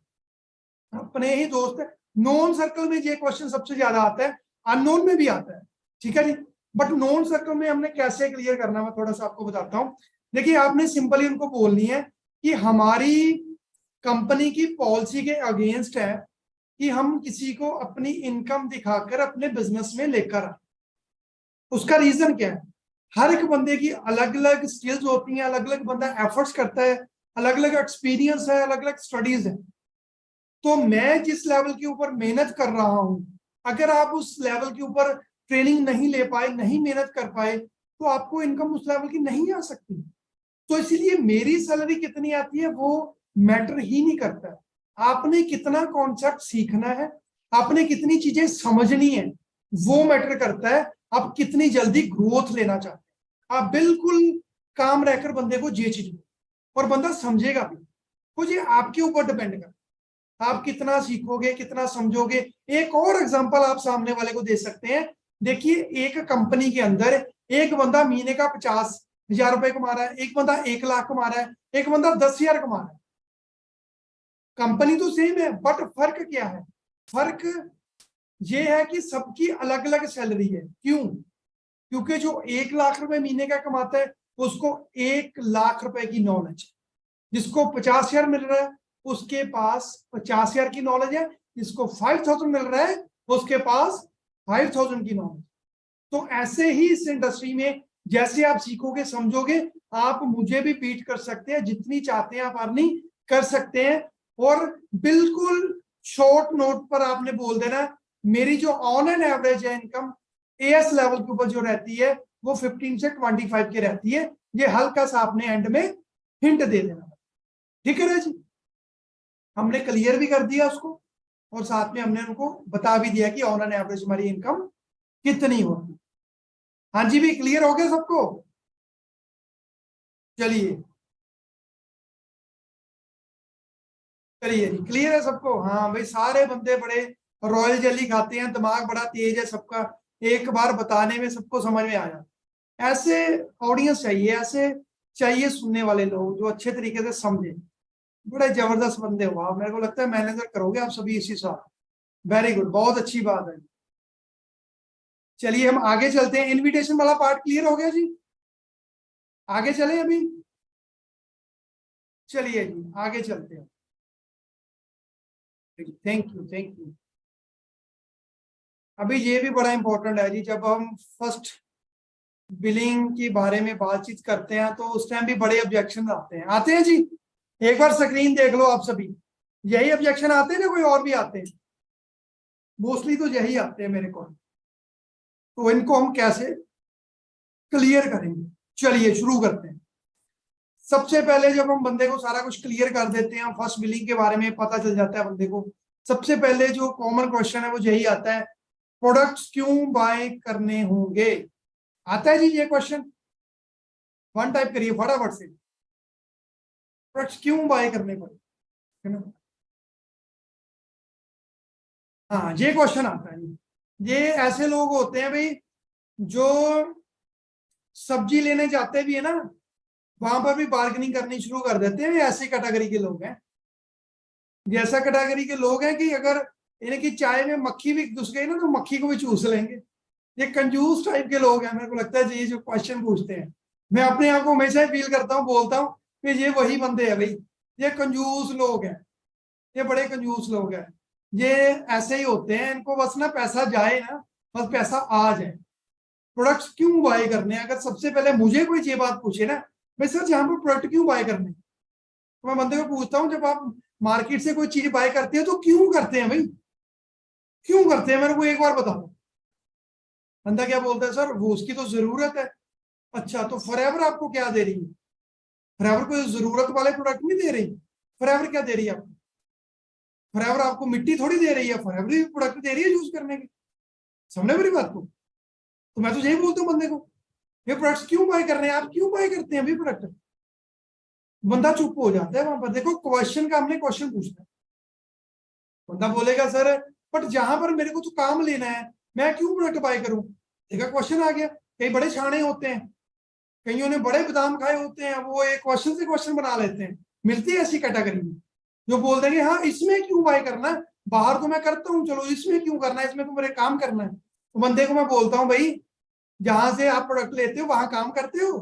अपने ही दोस्त है। नॉन सर्कल में ये क्वेश्चन सबसे ज्यादा आता है, अननोन में भी आता है, ठीक है जी। बट नॉन सर्कल में हमने कैसे क्लियर करना, मैं थोड़ा सा आपको बताता हूँ। देखिए, आपने सिंपली उनको बोलनी है कि हमारी कंपनी की पॉलिसी के अगेंस्ट है कि हम किसी को अपनी इनकम दिखाकर अपने बिजनेस में लेकर आए। उसका रीजन क्या है? हर एक बंदे की अलग अलग स्किल्स होती हैं, अलग अलग बंदा एफर्ट्स करता है, अलग अलग एक्सपीरियंस है, अलग अलग स्टडीज है। तो मैं जिस लेवल के ऊपर मेहनत कर रहा हूं, अगर आप उस लेवल के ऊपर ट्रेनिंग नहीं ले पाए, नहीं मेहनत कर पाए, तो आपको इनकम उस लेवल की नहीं आ सकती। तो इसीलिए मेरी सैलरी कितनी आती है वो मैटर ही नहीं करता। आपने कितना कॉन्सेप्ट सीखना है, आपने कितनी चीजें समझनी है, वो मैटर करता है। आप कितनी जल्दी ग्रोथ लेना चाहते हैं। आप बिल्कुल काम रहकर बंदे को ये चीज, और बंदा समझेगा भी। तो ये आपके ऊपर डिपेंड करता है, आप कितना सीखोगे, कितना समझोगे। एक और एग्जांपल आप सामने वाले को दे सकते हैं। देखिए, एक कंपनी के अंदर एक बंदा महीने का 50,000 रुपए कमा रहा है, एक बंदा 1 लाख कमा रहा है, एक बंदा 10,000 कमा रहा है। कंपनी तो सेम है, बट फर्क क्या है? फर्क ये है कि सबकी अलग अलग सैलरी है। क्यों? क्योंकि जो 1 लाख रुपए महीने का कमाता है, उसको 1 लाख रुपए की नॉलेज, जिसको 50,000 मिल रहा है उसके पास 50,000 की नॉलेज है, जिसको 5,000 मिल रहा है उसके पास 5,000 की नॉलेज। तो ऐसे ही इस इंडस्ट्री में जैसे आप सीखोगे, समझोगे, आप मुझे भी बीट कर सकते हैं, जितनी चाहते हैं आप अर्निंग कर सकते हैं। और बिल्कुल शॉर्ट नोट पर आपने बोल देना, मेरी जो ऑन एन एवरेज है इनकम एएस लेवल के ऊपर जो रहती है वो 15 से 25 की रहती है। ये हल्का सा आपने एंड में हिंट दे देना, ठीक है ना जी। हमने क्लियर भी कर दिया उसको, और साथ में हमने उनको बता भी दिया कि ऑन एन एवरेज हमारी इनकम कितनी होगी। हाँ जी, भी क्लियर हो गया सबको? चलिए चलिए जी, क्लियर है सबको? हाँ भाई, सारे बंदे बड़े रॉयल जेली खाते हैं, दिमाग बड़ा तेज है सबका, एक बार बताने में सबको समझ में आ जाता। ऐसे ऑडियंस चाहिए, ऐसे चाहिए सुनने वाले लोग जो अच्छे तरीके से समझे। बड़े जबरदस्त बंदे हो आप, मेरे को लगता है मैनेजर करोगे आप सभी इसी साथ। वेरी गुड, बहुत अच्छी बात है। चलिए हम आगे चलते हैं। इनविटेशन वाला पार्ट क्लियर हो गया जी? आगे चले अभी? चलिए जी आगे चलते हैं। Thank you, thank you. अभी ये भी बड़ा इंपॉर्टेंट है जी, जब हम फर्स्ट बिलिंग के बारे में बातचीत करते हैं तो उस टाइम भी बड़े ऑब्जेक्शन आते हैं जी। एक बार स्क्रीन देख लो आप सभी, यही ऑब्जेक्शन आते हैं ना, कोई और भी आते हैं? मोस्टली तो यही आते हैं मेरे को। तो इनको हम कैसे क्लियर करेंगे? चलिए शुरू करते हैं। सबसे पहले जब हम बंदे को सारा कुछ क्लियर कर देते हैं, फर्स्ट बिलिंग के बारे में पता चल जाता है बंदे को, सबसे पहले जो कॉमन क्वेश्चन है वो यही आता है, प्रोडक्ट्स क्यों बाय करने होंगे? आता है जी ये क्वेश्चन? वन टाइप करिए फटाफट से, प्रोडक्ट्स क्यों बाय करने पड़े, है ना? हाँ, ये क्वेश्चन आता है। ये ऐसे लोग होते हैं भाई जो सब्जी लेने जाते भी है ना, वहां पर भी बार्गेनिंग करनी शुरू कर देते हैं। ऐसी कैटेगरी के लोग हैं, जैसा कैटेगरी के लोग हैं कि अगर इनकी चाय में मक्खी भी घुस गई ना तो मक्खी को भी चूस लेंगे। ये कंजूस टाइप के लोग हैं, मेरे को लगता है ये जो क्वेश्चन पूछते हैं। मैं अपने आप को हमेशा फील करता हूँ, बोलता हूँ कि ये वही बंदे हैं भाई, ये कंजूस लोग हैं, ये बड़े कंजूस लोग हैं। ये ऐसे ही होते हैं, इनको बस ना पैसा जाए ना, बस पैसा आ जाए। प्रोडक्ट्स क्यों बाय करने हैं? अगर सबसे पहले मुझे कोई ये बात पूछे ना, भाई सर यहाँ पर प्रोडक्ट क्यों बाय करने, तो मैं बंदे को पूछता हूँ, जब आप मार्केट से कोई चीज बाय करते हो तो क्यों करते हैं भाई, क्यों करते हैं? मेरे को एक बार बताओ। बंदा क्या बोलता है, सर वो उसकी तो जरूरत है। अच्छा, तो फॉरएवर आपको क्या दे रही है? फॉरएवर कोई जरूरत वाले प्रोडक्ट नहीं दे रही। फॉरएवर क्या दे रही है आपको? फॉरएवर आपको मिट्टी थोड़ी दे रही है, फॉरएवर भी प्रोडक्ट दे रही है यूज करने की। समझे मेरी बात को? तो मैं तो यही बोलता हूँ बंदे को, ये प्रोडक्ट्स क्यों बाय कर रहे हैं आप, क्यों बाय करते हैं भाई प्रोडक्ट? बंदा चुप हो जाता है वहां पर। देखो क्वेश्चन का हमने क्वेश्चन पूछना है, बंदा बोलेगा सर बट जहां पर मेरे को तो काम लेना है, मैं क्यों प्रोडक्ट बाय करूं। देखा क्वेश्चन आ गया। कई बड़े छाने होते हैं, कईयों ने बड़े बादाम खाए होते हैं, वो एक क्वेश्चन से क्वेश्चन बना लेते हैं। मिलती है ऐसी कैटेगरी में जो बोल देंगे हाँ इसमें क्यों बाय करना है, बाहर तो मैं करता हूँ, चलो इसमें क्यों करना है, इसमें तो मेरे काम करना है। तो बंदे को मैं बोलता हूँ भाई जहां से आप प्रोडक्ट लेते हो वहां काम करते हो,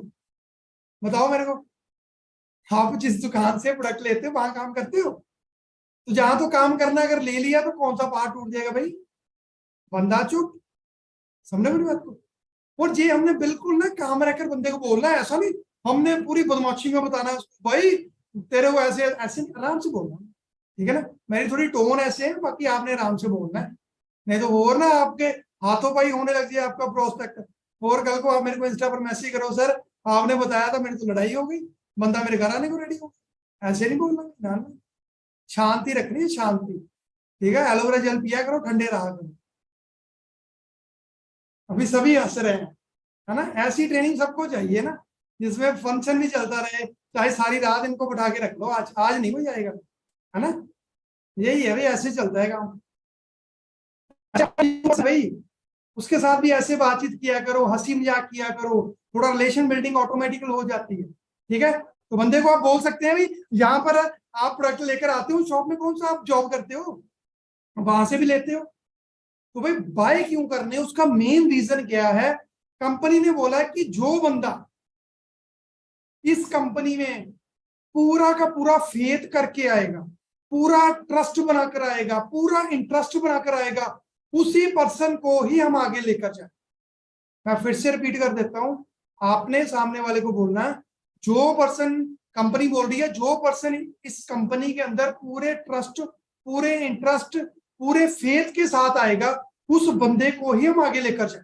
बताओ मेरे को। आप जिस दुकान से प्रोडक्ट लेते हो वहां काम करते हो, तो जहां तो काम करना अगर ले लिया तो कौन सा पार्ट टूट जाएगा भाई। बंदा चुप। समझे मेरी बात को। और ये हमने बिल्कुल ना काम रखकर बंदे को बोलना है, ऐसा नहीं हमने पूरी बदमाशी में बताना है उसको भाई तेरे को ऐसे ऐसे आराम से बोलना, ठीक है ना। मेरी थोड़ी टोन ऐसे है, बाकी आपने आराम से बोलना है, नहीं तो वो ना आपके हाथों पाई होने लग जाए आपका प्रोस्पेक्ट। और कल को आप मेरे को इंस्टा पर मैसेज करो सर आपने बताया था, मेरी तो लड़ाई हो गई, बंदा मेरे घर आने को रेडी हो गया। ऐसे नहीं बोलना, ध्यान में शांति रखनी है, शांति। ठीक है, एलोवेरा जेल पिया करो, ठंडे रहा करो। अभी सभी हंस रहे हैं, है ना। ऐसी ट्रेनिंग सबको चाहिए ना, जिसमें फंक्शन भी चलता रहे, चाहे सारी रात इनको बैठा के रख लो, आज आज नहीं हो जाएगा, है ना। यही है भाई, ऐसे चलता है काम। अच्छा भाई उसके साथ भी ऐसे बातचीत किया करो, हंसी मजाक किया करो, थोड़ा रिलेशन बिल्डिंग ऑटोमेटिकल हो जाती है। ठीक है, तो बंदे को आप बोल सकते हैं भाई यहाँ पर आप प्रोडक्ट लेकर आते हो शॉप में, कौन सा आप जॉब करते हो, वहां से भी लेते हो, तो भाई बाय क्यों करने, उसका मेन रीजन क्या है। कंपनी ने बोला कि जो बंदा इस कंपनी में पूरा का पूरा फेथ करके आएगा, पूरा ट्रस्ट बनाकर आएगा, पूरा इंटरेस्ट बनाकर आएगा, उसी पर्सन को ही हम आगे लेकर जाए। मैं फिर से रिपीट कर देता हूं, आपने सामने वाले को बोलना है जो पर्सन, कंपनी बोल रही है जो पर्सन इस कंपनी के अंदर पूरे ट्रस्ट, पूरे इंटरेस्ट, पूरे फेथ के साथ आएगा, उस बंदे को ही हम आगे लेकर जाए।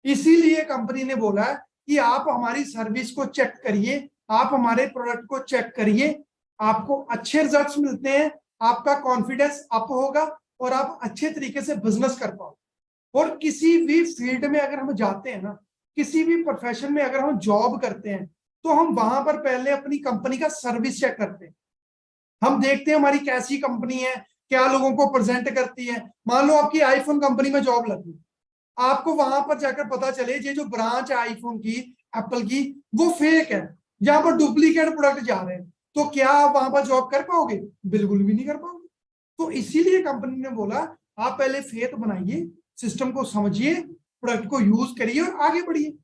इसीलिए कंपनी ने बोला है कि आप हमारी सर्विस को चेक करिए, आप हमारे प्रोडक्ट को चेक करिए, आपको अच्छे रिजल्ट्स मिलते हैं, आपका कॉन्फिडेंस अप होगा और आप अच्छे तरीके से बिजनेस कर पाओ। और किसी भी फील्ड में अगर हम जाते हैं ना, किसी भी प्रोफेशन में अगर हम जॉब करते हैं, तो हम वहां पर पहले अपनी कंपनी का सर्विस चेक करते हैं। हम देखते हैं हमारी कैसी कंपनी है, क्या लोगों को प्रेजेंट करती है। मान लो आपकी आईफोन कंपनी में जॉब लगी, आपको वहां पर जाकर पता चले ये जो ब्रांच है आईफोन की, एप्पल की, वो फेक है, जहां पर डुप्लीकेट प्रोडक्ट जा रहे हैं, तो क्या आप वहां पर जॉब कर पाओगे, बिल्कुल भी नहीं कर पाओगे। तो इसीलिए कंपनी ने बोला आप पहले फेथ बनाइए, सिस्टम को समझिए, प्रोडक्ट को यूज करिए और आगे बढ़िए।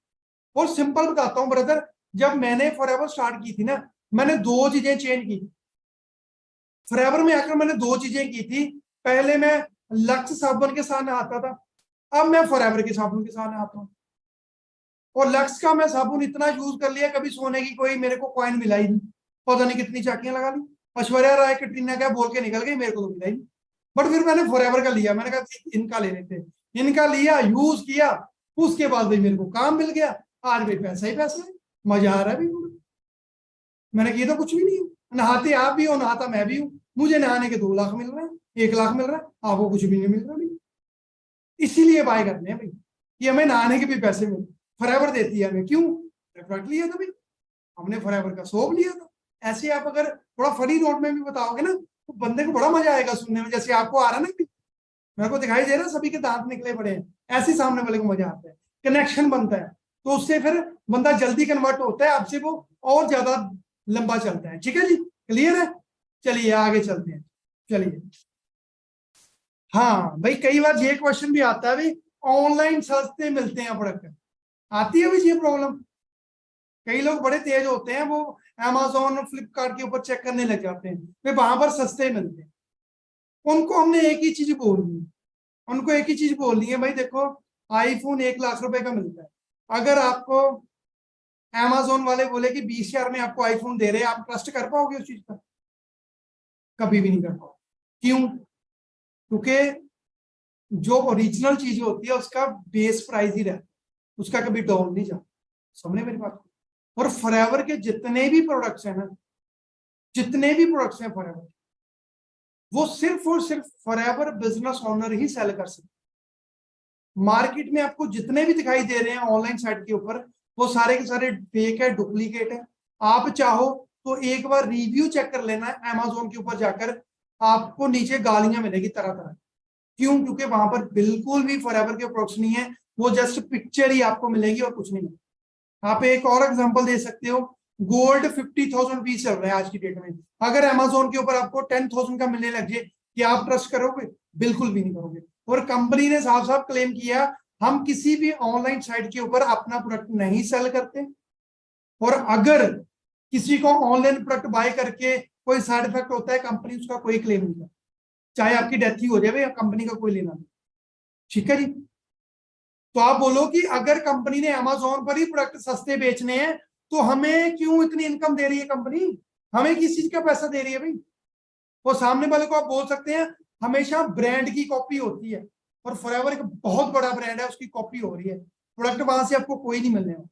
और सिंपल बताता हूं ब्रदर, जब मैंने फॉरएवर स्टार्ट की थी ना, मैंने दो चीजें चेंज की। फॉरएवर में आकर मैंने दो चीजें की थी। पहले मैं लक्स साबुन के साथ नहाता था, अब मैं फॉरएवर के साबुन के साथ नहाता हूँ। और लक्स का मैं साबुन इतना यूज कर लिया, कभी सोने की कोई मेरे को कॉइन मिला ही नहीं, पता नहीं कितनी चाकियां लगा ली। ऐश्वर्या राय कटरीना क्या बोल के निकल गई, मेरे को तो मिला ही नहीं। बट फिर मैंने फॉरएवर का लिया, मैंने कहा इनका ले लेते, इनका लिया, यूज किया, उसके बाद भाई मेरे को काम मिल गया। आज भाई पैसा ही पैसा है, मजा आ रहा है भाई। मैंने किया तो कुछ भी नहीं, नहाते आप भी हो, नहाता मैं भी हूँ, मुझे नहाने के 2 लाख मिल रहे हैं, 1 लाख मिल रहा है, आपको कुछ भी नहीं मिल रहा भाई। इसीलिए बाय करने हैं भाई, कि हमें नहाने के भी पैसे मिले। फॉरएवर देती है हमें, क्यों, प्रोडक्ट लिया था भाई, हमने फॉरएवर का सोप लिया था। ऐसे आप अगर थोड़ा फनी नोट में भी बताओगे ना, तो बंदे को बड़ा मजा आएगा सुनने में, जैसे आपको आ रहा है ना, मेरे को दिखाई दे रहा है सभी के दांत निकले पड़े हैं, ऐसे सामने वाले को मजा आता है, कनेक्शन बनता है, तो उससे फिर बंदा जल्दी कन्वर्ट होता है आपसे, वो और ज्यादा लंबा चलता है। ठीक है जी, क्लियर है, चलिए आगे चलते हैं। चलिए, हाँ भाई कई बार ये क्वेश्चन भी आता है भाई, ऑनलाइन सस्ते मिलते हैं प्रोडक्ट, आती है भाई ये प्रॉब्लम। कई लोग बड़े तेज होते हैं, वो अमेजोन फ्लिपकार्ट के ऊपर चेक करने लग जाते हैं, वे वहां पर सस्ते मिलते हैं। उनको हमने एक ही चीज बोलनी है, उनको एक ही चीज बोलनी है भाई, देखो आईफोन 1 लाख रुपए का मिलता है, अगर आपको अमेजोन वाले बोले कि 20,000 में आपको आईफोन दे रहे हैं, आप ट्रस्ट कर पाओगे उस चीज पर, कभी भी नहीं कर पाओगे। क्यों, क्योंकि जो ओरिजिनल चीज होती है उसका बेस प्राइस ही रहता है, उसका कभी डाउन नहीं जाता। समझे मेरी बात को। और फॉरएवर के जितने भी प्रोडक्ट्स हैं ना, जितने भी प्रोडक्ट्स हैं फॉरएवर, वो सिर्फ और सिर्फ फॉरएवर बिजनेस ओनर ही सेल कर सकते। मार्केट में आपको जितने भी दिखाई दे रहे हैं ऑनलाइन साइट के ऊपर, वो सारे के सारे फेक है, डुप्लीकेट है। आप चाहो तो एक बार रिव्यू चेक कर लेना है Amazon के ऊपर जाकर, आपको नीचे गालियां मिलेगी तरह तरह। क्यों? क्योंकि वहां पर बिल्कुल भी फॉरएवर के प्रोडक्ट्स नहीं है, वो जस्ट पिक्चर ही आपको मिलेगी और कुछ नहीं। आप एक और एग्जांपल दे सकते हो, गोल्ड 50,000 रुपीज चल रहा है आज की डेट में, अगर अमेजोन के ऊपर आपको 10,000 का मिलने लग जाए, क्या आप ट्रस्ट करोगे? बिल्कुल भी नहीं करोगे। और कंपनी ने साफ साफ क्लेम किया, हम किसी भी ऑनलाइन साइट के ऊपर अपना प्रोडक्ट नहीं सेल करते, और अगर किसी को ऑनलाइन प्रोडक्ट बाय करके कोई साइड इफेक्ट होता है, कंपनी उसका कोई क्लेम नहीं करती, चाहे आपकी डेथ ही हो जाए या कंपनी का कोई लेना नहीं। ठीक है जी। तो आप बोलो कि अगर कंपनी ने अमेजोन पर ही प्रोडक्ट सस्ते बेचने हैं, तो हमें क्यों इतनी इनकम दे रही है कंपनी? हमें किस चीज का पैसा दे रही है भाई? वो सामने वाले को आप बोल सकते हैं हमेशा ब्रांड की कॉपी होती है, और फॉरएवर एक बहुत बड़ा ब्रांड है, उसकी कॉपी हो रही है, प्रोडक्ट वहां से आपको कोई नहीं मिलने वाला।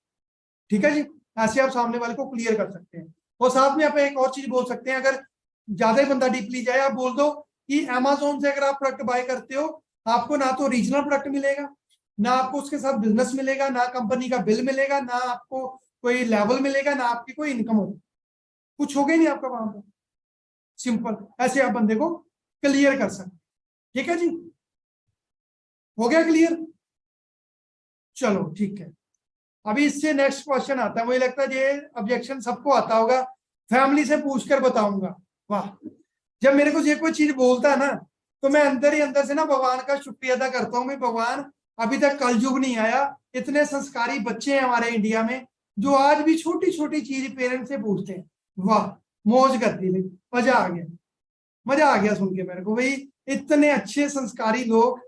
ठीक है जी। ऐसे आप सामने वाले को क्लियर कर सकते हैं। और साथ में आप एक और चीज बोल सकते हैं, अगर ज्यादा ही बंदा डीपली जाए, आप बोल दो कि अमेजोन से अगर आप प्रोडक्ट बाय करते हो, आपको ना तो रीजनल प्रोडक्ट मिलेगा, ना आपको उसके साथ बिजनेस मिलेगा, ना कंपनी का बिल मिलेगा, ना आपको कोई लेवल मिलेगा, ना आपकी कोई इनकम होगी, कुछ होगा ही नहीं आपका वहां पर। सिंपल, ऐसे आप बंदे को क्लियर कर सकते। ठीक है जी, हो गया क्लियर? चलो ठीक है। अभी इससे नेक्स्ट क्वेश्चन आता है, मुझे लगता है ये ऑब्जेक्शन सबको आता होगा, फैमिली से पूछकर बताऊंगा। वाह, जब मेरे को ये कोई चीज बोलता है ना, तो मैं अंदर ही अंदर से ना भगवान का शुक्रिया अदा करता हूँ। भगवान, अभी तक कलयुग नहीं आया, इतने संस्कारी बच्चे हैं हमारे इंडिया में, जो आज भी छोटी छोटी चीज पेरेंट्स से पूछते हैं। वाह, मौज कर दी भाई, मजा आ गया, मजा आ गया सुन के मेरे को भाई, इतने अच्छे संस्कारी लोग।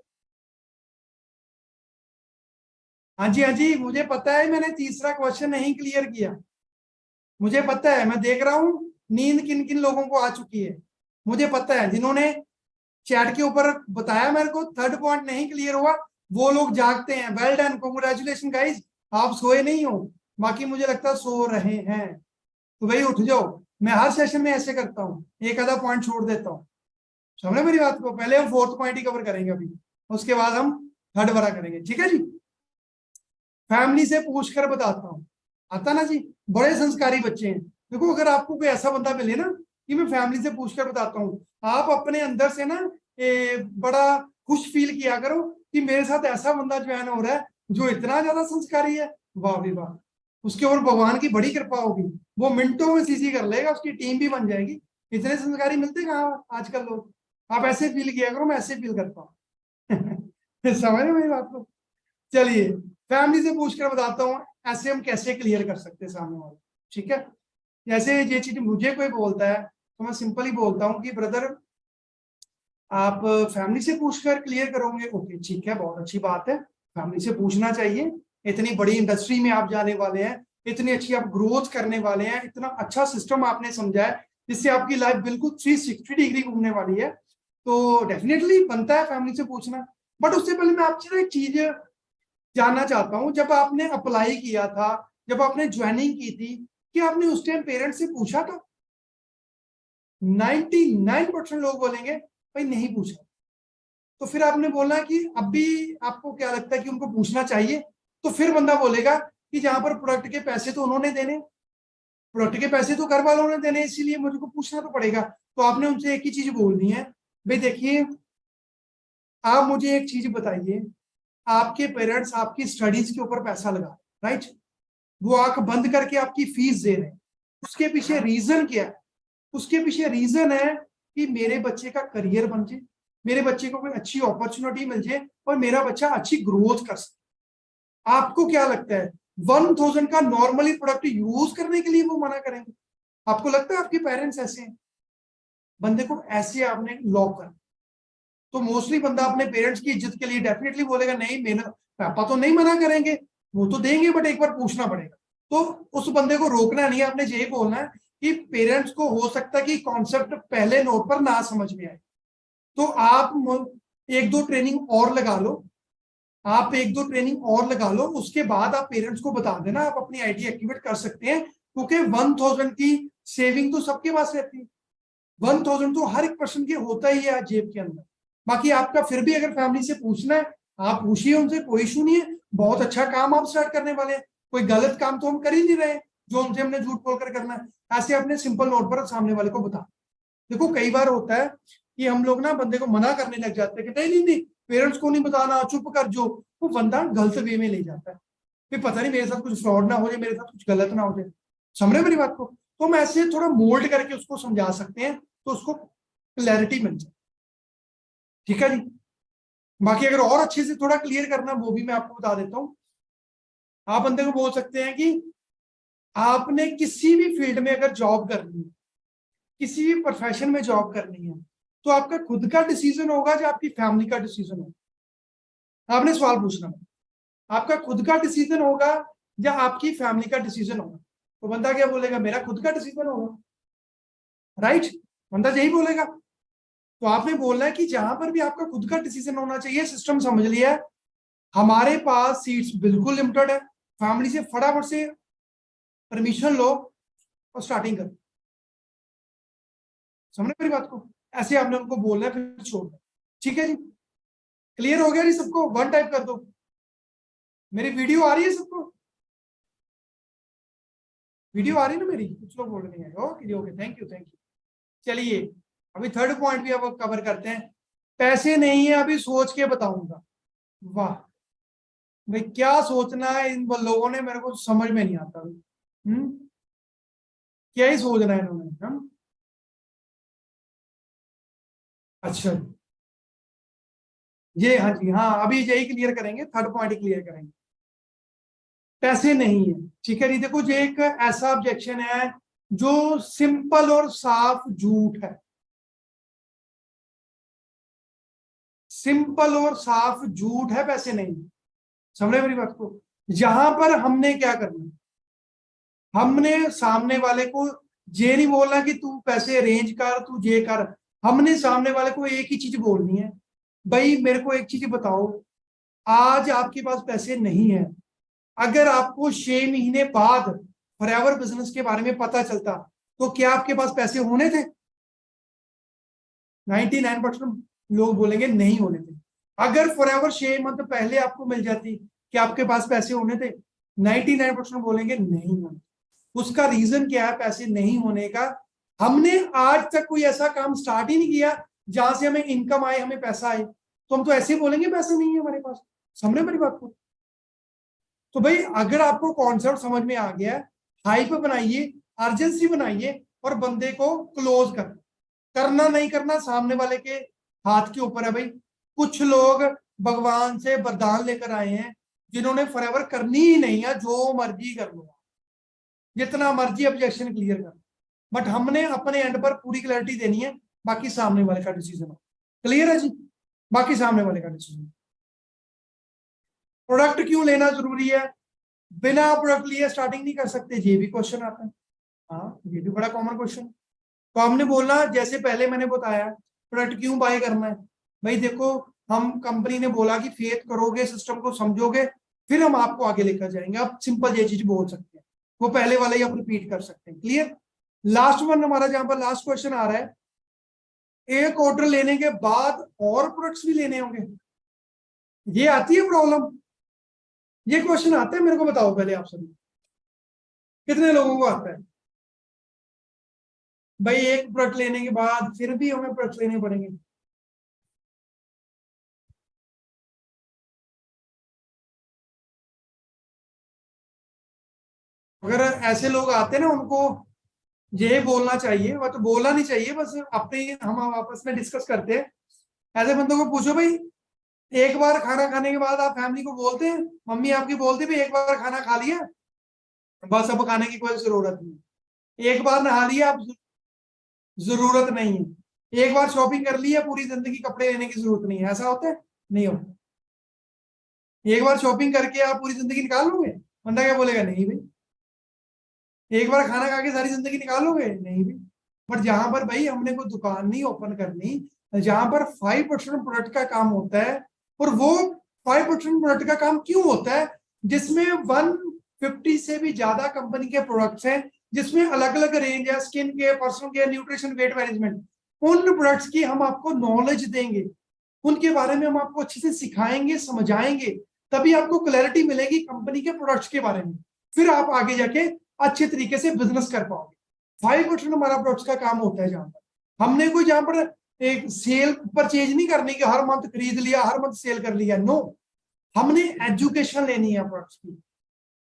हाँ जी, हाँ जी, मुझे पता है, मैंने तीसरा क्वेश्चन नहीं क्लियर किया, मुझे पता है, मैं देख रहा हूँ नींद किन किन लोगों को आ चुकी है। मुझे पता है, जिन्होंने चैट के ऊपर बताया मेरे को थर्ड पॉइंट नहीं क्लियर हुआ, वो लोग जागते हैं। वेल डन, कांग्रेचुलेशन गाइस, आप सोए नहीं हो, बाकी मुझे लगता है सो रहे हैं, तो भाई उठ जाओ। मैं हर सेशन में ऐसे करता हूँ, एक आधा पॉइंट छोड़ देता हूँ। समझे मेरी बात को? पहले हम फोर्थ पॉइंट ही कवर करेंगे अभी, उसके बाद हम थर्ड वाला करेंगे। ठीक है जी। फैमिली से पूछकर बताता हूँ, आता ना जी, बड़े संस्कारी बच्चे हैं। देखो, अगर आपको कोई ऐसा बंदा मिले ना कि मैं फैमिली से पूछकर बताता हूँ, आप अपने अंदर से ना बड़ा खुश फील किया करो कि मेरे साथ ऐसा बंदा ज्वाइन हो रहा है जो इतना ज्यादा संस्कारी है। वाह भी वाह, उसके ऊपर भगवान की बड़ी कृपा होगी, वो मिनटों में सीसी कर लेगा, उसकी टीम भी बन जाएगी। इतने संस्कारी मिलते कहाँ आजकल लोग। आप ऐसे फील किया करो, मैं ऐसे फील करता हूँ। समझ रहे मेरी बात को? चलिए, फैमिली से पूछकर बताता हूँ ऐसे हम कैसे क्लियर कर सकते हैं सामने वाले। ठीक है, जैसे ये चीज मुझे कोई बोलता है, तो मैं सिंपली बोलता हूँ कि ब्रदर, आप फैमिली से पूछकर क्लियर करोगे? ओके ठीक है, बहुत अच्छी बात है, फैमिली से पूछना चाहिए। इतनी बड़ी इंडस्ट्री में आप जाने वाले हैं, इतनी अच्छी आप ग्रोथ करने वाले हैं, इतना अच्छा सिस्टम आपने समझा है जिससे आपकी लाइफ बिल्कुल 360 डिग्री घूमने वाली है, तो डेफिनेटली बनता है फैमिली से पूछना। बट उससे पहले मैं आपसे ना एक चीज जानना चाहता हूं, जब आपने अप्लाई किया था, जब आपने ज्वाइनिंग की थी, कि आपने उस टाइम पेरेंट्स से पूछा था? 99% लोग बोलेंगे भाई नहीं पूछा। तो फिर आपने बोला कि अभी आपको क्या लगता है कि उनको पूछना चाहिए? तो फिर बंदा बोलेगा कि जहां पर प्रोडक्ट के पैसे तो उन्होंने देने, प्रोडक्ट के पैसे तो घर वालों ने देने, इसीलिए मुझको पूछना तो पड़ेगा। तो आपने उनसे एक ही चीज बोलनी है, भाई देखिए, आप मुझे एक चीज बताइए, आपके पेरेंट्स आपकी स्टडीज के ऊपर पैसा लगा, राइट, वो आंख बंद करके आपकी फीस दे रहे हैं, उसके पीछे रीजन क्या है? उसके पीछे रीजन है कि मेरे बच्चे का करियर बन जाए, मेरे बच्चे को कोई अच्छी अपॉर्चुनिटी मिल जाए और मेरा बच्चा अच्छी ग्रोथ कर सके। आपको क्या लगता है 1000 का नॉर्मली प्रोडक्ट यूज करने के लिए वो मना करेंगे? आपको लगता है आपके पेरेंट्स ऐसे हैं? बंदे को ऐसे आपने लॉक कर, तो मोस्टली बंदा अपने पेरेंट्स की इज्जत के लिए डेफिनेटली बोलेगा नहीं, मेरे पापा तो नहीं मना करेंगे, वो तो देंगे, बट एक बार पूछना पड़ेगा। तो उस बंदे को रोकना नहीं है, आपने यही बोलना है कि पेरेंट्स को हो सकता है कि कॉन्सेप्ट पहले नोट पर ना समझ में आए, तो आप एक दो ट्रेनिंग और लगा लो, आप एक दो ट्रेनिंग और लगा लो, उसके बाद आप पेरेंट्स को बता देना, आप अपनी आईडी एक्टिवेट कर सकते हैं, क्योंकि 1000 की सेविंग तो सबके पास रहती है, 1000 तो हर एक पर्सन के होता ही है जेब के अंदर। बाकी आपका फिर भी अगर फैमिली से पूछना है, आप पूछिए उनसे, कोई इशू नहीं है, बहुत अच्छा काम आप स्टार्ट करने वाले हैं, कोई गलत काम तो हम कर ही नहीं रहे, जो उनसे हमने झूठ बोलकर करना है, ऐसे अपने सिंपल नोट पर सामने वाले को बता। देखो कई बार होता है कि हम लोग ना बंदे को मना करने लग जाते हैं कि नहीं नहीं नहीं पेरेंट्स को नहीं बताना, चुप कर, जो वो बंदा गलत वे में ले जाता है, फिर पता नहीं मेरे साथ कुछ फ्रॉड ना हो जाए, मेरे साथ कुछ गलत ना हो जाए। समझ रहे मेरी बात को? तो हम ऐसे थोड़ा मोल्ड करके उसको समझा सकते हैं तो उसको क्लैरिटी मिल जाए। ठीक है जी। बाकी अगर और अच्छे से थोड़ा क्लियर करना वो भी मैं आपको बता देता हूँ। आप बंदे को बोल सकते हैं कि आपने किसी भी फील्ड में अगर जॉब करनी है, किसी भी प्रोफेशन में जॉब करनी है, तो आपका खुद का डिसीजन होगा या आपकी फैमिली का डिसीजन होगा? आपने सवाल पूछना, आपका खुद का डिसीजन होगा या आपकी फैमिली का डिसीजन होगा? तो बंदा क्या बोलेगा? मेरा खुद का डिसीजन होगा, राइट? बंदा यही बोलेगा। तो आपने बोलना है कि जहां पर भी आपका खुद का डिसीजन होना चाहिए, सिस्टम समझ लिया है, हमारे पास सीट्स बिल्कुल लिमिटेड है, फैमिली से फटाफट से परमिशन लो और स्टार्टिंग करो। समझ मेरी बात को? ऐसे आपने उनको बोलना है, फिर छोड़ दो। ठीक है जी, क्लियर हो गया जी सबको? वन टाइप कर दो। मेरी वीडियो आ रही है सबको? वीडियो आ रही है ना मेरी? कुछ लोग बोल रहे हैं okay okay, thank you thank you. चलिए अभी थर्ड पॉइंट भी अब कवर करते हैं। पैसे नहीं है अभी सोच के बताऊंगा। वाह भाई, क्या सोचना है इन लोगों ने, मेरे को समझ में नहीं आता भाई। क्या ही सोचना है इन्होंने। हम अच्छा ये, हाँ जी हाँ, अभी यही क्लियर करेंगे, थर्ड पॉइंट क्लियर करेंगे। पैसे नहीं है, ठीक है जी। देखो ये एक ऐसा ऑब्जेक्शन है जो सिंपल और साफ झूठ है। सिंपल और साफ झूठ है, पैसे नहीं। समझे मेरी बात को? यहां पर हमने क्या करना, हमने सामने वाले को ये नहीं बोलना कि तू पैसे अरेंज कर, तू ये कर। हमने सामने वाले को एक ही चीज बोलनी है, भाई मेरे को एक चीज बताओ, आज आपके पास पैसे नहीं है, अगर आपको 6 महीने बाद फॉरएवर बिजनेस के बारे में पता चलता तो क्या आपके पास पैसे होने थे? 99% लोग बोलेंगे नहीं होने थे। अगर फॉरएवर 6 मंथ पहले आपको मिल जाती, क्या आपके पास पैसे होने थे? 99% बोलेंगे नहीं होने। उसका रीजन क्या है पैसे नहीं होने का? हमने आज तक कोई ऐसा काम स्टार्ट ही नहीं किया जहां से हमें इनकम आए, हमें पैसा आए, तो हम तो ऐसे ही बोलेंगे पैसे नहीं है हमारे पास। समझ मेरी बात को? तो भाई अगर आपको कॉन्सेप्ट समझ में आ गया, हाइप बनाइए, अर्जेंसी बनाइए और बंदे को क्लोज कर। करना नहीं करना सामने वाले के हाथ के ऊपर है भाई। कुछ लोग भगवान से वरदान लेकर आए हैं जिन्होंने फॉरएवर करनी ही नहीं है, जो मर्जी कर लो, जितना मर्जी ऑब्जेक्शन क्लियर कर, बट हमने अपने एंड पर पूरी क्लैरिटी देनी है, बाकी सामने वाले का डिसीजन हो। क्लियर है जी? बाकी सामने वाले का डिसीजन। प्रोडक्ट क्यों लेना जरूरी है? बिना प्रोडक्ट लिए स्टार्टिंग नहीं कर सकते, ये भी क्वेश्चन आता है। हाँ ये भी बड़ा कॉमन क्वेश्चन। तो हमने बोलना जैसे पहले मैंने बताया, प्रोडक्ट क्यों बाय करना है? भाई देखो, हम कंपनी ने बोला कि फेथ करोगे, सिस्टम को समझोगे, फिर हम आपको आगे लेकर जाएंगे। आप सिंपल ये चीज बोल सकते हैं, वो पहले वाला ही आप रिपीट कर सकते हैं। क्लियर? लास्ट वन हमारा जहां पर लास्ट क्वेश्चन आ रहा है, एक ऑर्डर लेने के बाद और प्रोडक्ट्स भी लेने होंगे, ये आती है प्रॉब्लम? ये क्वेश्चन आता है? मेरे को बताओ पहले आप सभी, कितने लोगों को आता है भाई एक प्रोडक्ट लेने के बाद फिर भी हमें प्रोडक्ट लेने पड़ेंगे? अगर ऐसे लोग आते हैं ना, उनको ये बोलना चाहिए, वो तो बोलना नहीं चाहिए, बस अपने हम आपस में डिस्कस करते हैं। ऐसे बंदों को पूछो भाई, एक बार खाना खाने के बाद आप फैमिली को बोलते हैं, मम्मी आपकी बोलती है एक बार खाना खा लिया बस अब खाने की कोई जरूरत नहीं, एक बार नहा लिया अब जरूरत नहीं है, एक बार शॉपिंग कर ली है पूरी जिंदगी कपड़े लेने की जरूरत नहीं है? ऐसा होता है? नहीं होता। एक बार शॉपिंग करके आप पूरी जिंदगी निकाल लोगे? बंदा क्या बोलेगा? नहीं भाई। एक बार खाना खा के सारी जिंदगी निकालोगे? नहीं भी। बट जहां पर भाई हमने कोई दुकान नहीं ओपन करनी, जहां पर 5% प्रोडक्ट का काम होता है, और वो 5% प्रोडक्ट का काम क्यों होता है, जिसमें 150 से भी ज्यादा कंपनी के प्रोडक्ट्स हैं, जिसमें अलग अलग रेंज है, skin care, personal care, nutrition, weight management. उन प्रोडक्ट्स की हम आपको नॉलेज देंगे, उनके बारे में हम आपको अच्छे से सिखाएंगे, समझाएंगे, तभी आपको क्लैरिटी मिलेगी कंपनी के प्रोडक्ट्स के बारे में। फिर आप आगे जाके अच्छे तरीके से बिजनेस कर पाओगे। 5% हमारा प्रोडक्ट्स का काम होता है। जहां पर हमने कोई जहां पर एक सेल परचेज नहीं करनी कि हर मंथ खरीद लिया, हर मंथ सेल कर लिया, नो, हमने एजुकेशन लेनी है प्रोडक्ट्स की।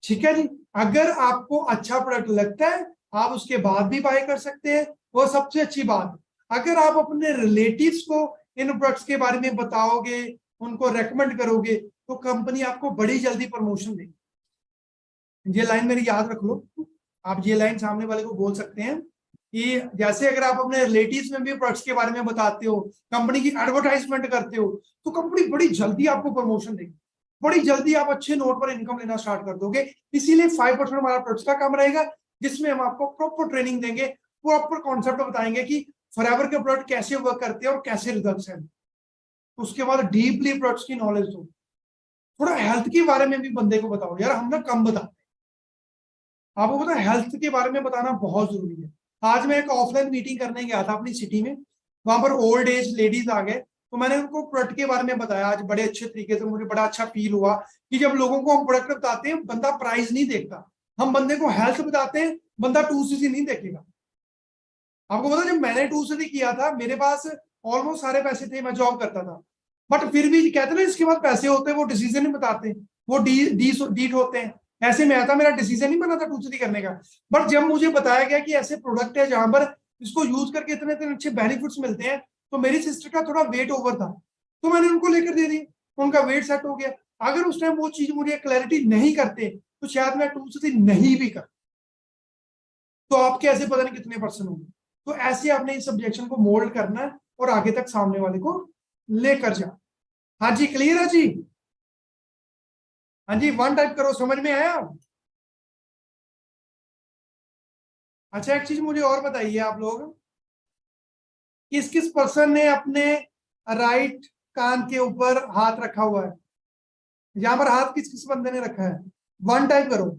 ठीक है जी। अगर आपको अच्छा प्रोडक्ट लगता है आप उसके बाद भी बाय कर सकते हैं, वो सबसे अच्छी बात है। अगर आप अपने रिलेटिव्स को इन प्रोडक्ट्स के बारे में बताओगे, उनको रेकमेंड करोगे, तो कंपनी आपको बड़ी जल्दी प्रमोशन देगी। ये लाइन मेरी याद रख लो। आप ये लाइन सामने वाले को बोल सकते हैं कि जैसे अगर आप अपने रिलेटिव्स में भी प्रोडक्ट्स के बारे में बताते हो, कंपनी की एडवर्टाइजमेंट करते हो, तो कंपनी बड़ी जल्दी आपको प्रमोशन देगी, बड़ी जल्दी आप अच्छे नोट पर इनकम लेना स्टार्ट कर दोगे। इसीलिए 5% हमारा प्रोडक्ट्स का काम रहेगा, जिसमें हम आपको प्रॉपर ट्रेनिंग देंगे, प्रॉपर कॉन्सेप्ट बताएंगे कि फॉरएवर के प्रोडक्ट कैसे वर्क करते हैं और कैसे रिजल्ट्स हैं। उसके बाद डीपली प्रोडक्ट्स की नॉलेज दो, थोड़ा हेल्थ के बारे में भी बंदे को बताओ। यार हम ना कम बताते, आपको पता है हेल्थ के बारे में बताना बहुत जरूरी है। आज मैं एक ऑफलाइन मीटिंग करने गया था अपनी सिटी में, वहां पर ओल्ड एज लेडीज आ गए, तो मैंने उनको प्रोडक्ट के बारे में बताया आज बड़े अच्छे तरीके से। मुझे बड़ा अच्छा फील हुआ कि जब लोगों को हम प्रोडक्ट बताते हैं, बंदा प्राइस नहीं देखता, हम बंदे को हेल्थ बताते हैं, बंदा 2cc नहीं देखेगा। आपको पता जब मैंने 2cc किया था, मेरे पास ऑलमोस्ट सारे पैसे थे, मैं जॉब करता था, बट फिर भी कहते ना इसके बाद पैसे होते हैं वो डिसीजन नहीं बताते, वो डीट होते हैं। ऐसे में था, मेरा डिसीजन नहीं बना था 2cc करने का, बट जब मुझे बताया गया कि ऐसे प्रोडक्ट है जहां पर इसको यूज करके इतने इतने अच्छे बेनिफिट्स मिलते हैं, तो मेरी सिस्टर का थोड़ा वेट ओवर था, तो मैंने उनको लेकर दे दी, उनका वेट सेट हो गया। अगर उस टाइम वो चीज मुझे क्लैरिटी नहीं करते, तो शायद मैं 2cc नहीं भी कर, तो आपके ऐसे पता नहीं कितने पर्सन होंगे। तो ऐसे आपने इस सब्जेक्शन को मोल्ड करना है और आगे तक सामने वाले को लेकर जा। हाँ जी, क्लियर है जी? हाँ जी, 1 टाइप करो, समझ में आया? अच्छा, एक चीज मुझे और बताइए, आप लोग किस किस पर्सन ने अपने राइट कान के ऊपर हाथ रखा हुआ है? यहां पर हाथ किस किस बंदे ने रखा है? 1 टाइप करो,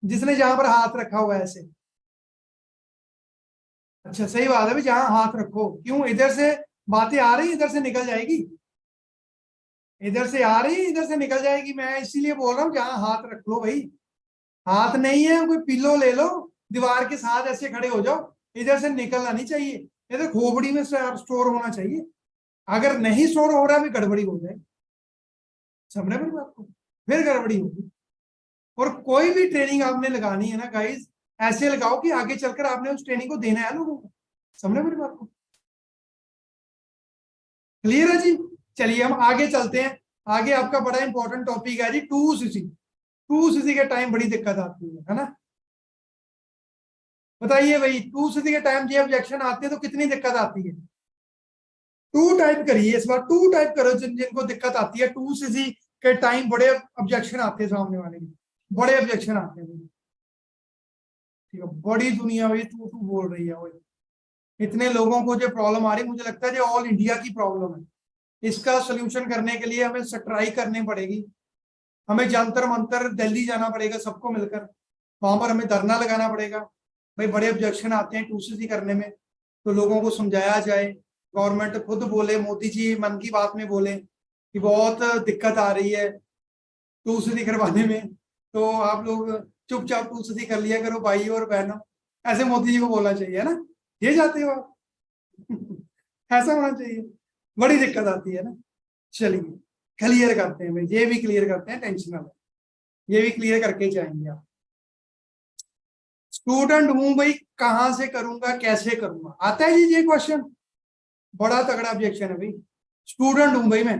जिसने जहां पर हाथ रखा हुआ है ऐसे। अच्छा, सही बात है भाई, जहां हाथ रखो। क्यों? इधर से बातें आ रही, इधर से निकल जाएगी, इधर से आ रही इधर से निकल जाएगी। मैं इसीलिए बोल रहा हूँ जहां हाथ रख लो भाई। हाथ नहीं है, कोई पिल्लो ले लो, दीवार के साथ ऐसे खड़े हो जाओ, इधर से निकलना नहीं चाहिए, इधर खोपड़ी में स्टोर होना चाहिए। अगर नहीं स्टोर हो रहा है, गड़बड़ी हो जाए, समझ रहे मेरी बात को? फिर गड़बड़ी होगी। और कोई भी ट्रेनिंग आपने लगानी है ना गाइस, ऐसे लगाओ कि आगे चलकर आपने उस ट्रेनिंग को देना है लोगों को। समझ रहे मेरी बात को? क्लियर है जी? चलिए हम आगे चलते हैं। आगे आपका बड़ा इंपॉर्टेंट टॉपिक है जी 2cc। 2cc के टाइम बड़ी दिक्कत आती है ना? बताइए भाई, 2cc के टाइम ये ऑब्जेक्शन आते हैं तो कितनी दिक्कत आती है? 2 टाइप करिए इस बार, 2 टाइप करो जिनको दिक्कत आती है 2cc के टाइम। बड़े ऑब्जेक्शन आते हैं सामने वाले के, बड़े ऑब्जेक्शन आते हैं। ठीक है, बड़ी दुनिया भाई तू तू बोल रही है वो, इतने लोगों को जो प्रॉब्लम आ रही है, मुझे लगता है जो ऑल इंडिया की प्रॉब्लम है। इसका सोल्यूशन करने के लिए हमें स्ट्राइक करनी पड़ेगी, हमें जंतर मंतर दिल्ली जाना पड़ेगा सबको मिलकर, वहां पर हमें धरना लगाना पड़ेगा। भाई बड़े ऑब्जेक्शन आते हैं 2cc करने में, तो लोगों को समझाया जाए, गवर्नमेंट खुद बोले, मोदी जी मन की बात में बोले कि बहुत दिक्कत आ रही है 2cc करवाने में, तो आप लोग चुपचाप 2cc कर लिया करो भाई और बहनों। ऐसे मोदी जी को बोलना चाहिए ना, ये जाते हो आप? ऐसा होना चाहिए, बड़ी दिक्कत आती है ना। चलिए क्लियर करते हैं भाई, ये भी क्लियर करते हैं, टेंशन ना, ये भी क्लियर करके जाएंगे आप। स्टूडेंट हूं भाई, कहां से करूंगा, कैसे करूंगा, आता है जी ये क्वेश्चन? बड़ा तगड़ा ऑब्जेक्शन है भाई। स्टूडेंट हूं भाई मैं,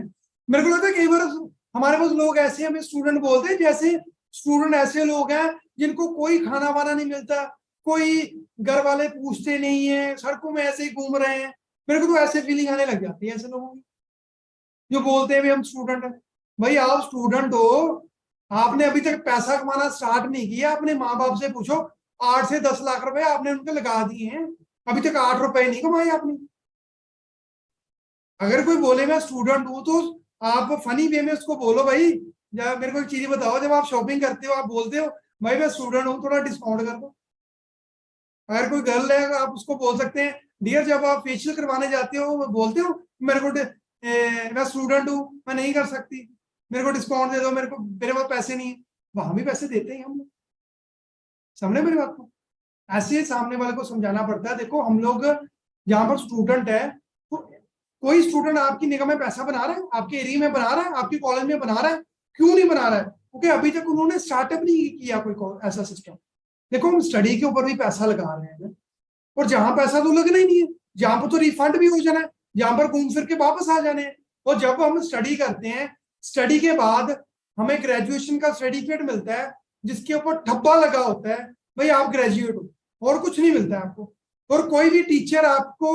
मेरे को लगता है कई बार हमारे पास लोग ऐसे हमें स्टूडेंट बोलते हैं, जैसे स्टूडेंट ऐसे लोग हैं जिनको कोई खाना वाना नहीं मिलता, कोई घर वाले पूछते नहीं है, सड़कों में ऐसे ही घूम रहे हैं। मेरे को तो ऐसे फीलिंग आने लग जाती है ऐसे लोगों की, जो बोलते हैं भाई हम स्टूडेंट हैं। भाई आप स्टूडेंट हो, आपने अभी तक पैसा कमाना स्टार्ट नहीं किया, अपने माँ बाप से पूछो, 8 से 10 लाख रुपए आपने उनके लगा दिए हैं, अभी तक 8 रुपए नहीं कमाए आपने। अगर कोई बोले मैं स्टूडेंट हूं, तो आप फनी वे में उसको बोलो भाई, या मेरे को एक चीज बताओ, जब आप शॉपिंग करते हो आप बोलते हो भाई मैं स्टूडेंट हूँ थोड़ा डिस्काउंट कर दो? अगर कोई गर्ल है आप उसको बोल सकते हैं डियर, जब आप फेशियल करवाने जाते हो बोलते हो मेरे को मैं स्टूडेंट हूँ मैं नहीं कर सकती, मेरे को डिस्काउंट दे दो, मेरे पास पैसे नहीं है? वहां भी पैसे देते हैं हम लोग। समझे मेरी बात को? ऐसे सामने वाले को समझाना पड़ता है। देखो हम लोग यहाँ पर स्टूडेंट है, तो कोई स्टूडेंट आपकी निगाह में पैसा बना रहा है, आपके एरिया में बना रहा है, आपके कॉलेज में बना रहा है? क्यों नहीं बना रहा है? क्योंकि अभी तक उन्होंने स्टार्टअप नहीं किया कोई ऐसा सिस्टम। देखो हम स्टडी के ऊपर भी पैसा लगा रहे हैं, और जहां पैसा तो लगना ही नहीं है, जहां पर तो रिफंड भी हो जाना है, जहां पर घूम फिर के वापस आ जाने हैं। और जब हम स्टडी करते हैं, स्टडी के बाद हमें ग्रेजुएशन का सर्टिफिकेट मिलता है जिसके ऊपर ठप्पा लगा होता है, भाई आप ग्रेजुएट हो, और कुछ नहीं मिलता है आपको। और कोई भी टीचर आपको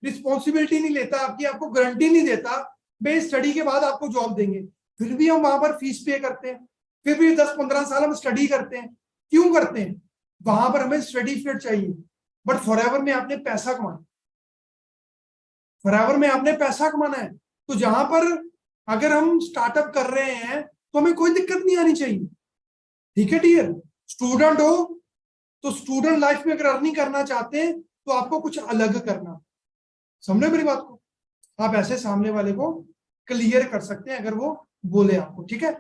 रिस्पॉन्सिबिलिटी नहीं लेता, आपको गारंटी नहीं देता भाई स्टडी के बाद आपको जॉब देंगे। फिर भी हम वहां पर फीस पे करते हैं, फिर भी 10-15 साल हम स्टडी करते हैं। क्यों करते हैं? वहां पर हमें सर्टिफिकेट चाहिए, बट फॉरएवर में आपने पैसा कमाना, फॉरएवर में आपने पैसा कमाना है। तो जहां पर अगर हम स्टार्टअप कर रहे हैं तो हमें कोई दिक्कत नहीं आनी चाहिए। ठीक है डियर, स्टूडेंट हो तो स्टूडेंट लाइफ में अगर अर्निंग करना चाहते हैं तो आपको कुछ अलग करना। समझे मेरी बात को? आप ऐसे सामने वाले को क्लियर कर सकते हैं अगर वो बोले आपको। ठीक है,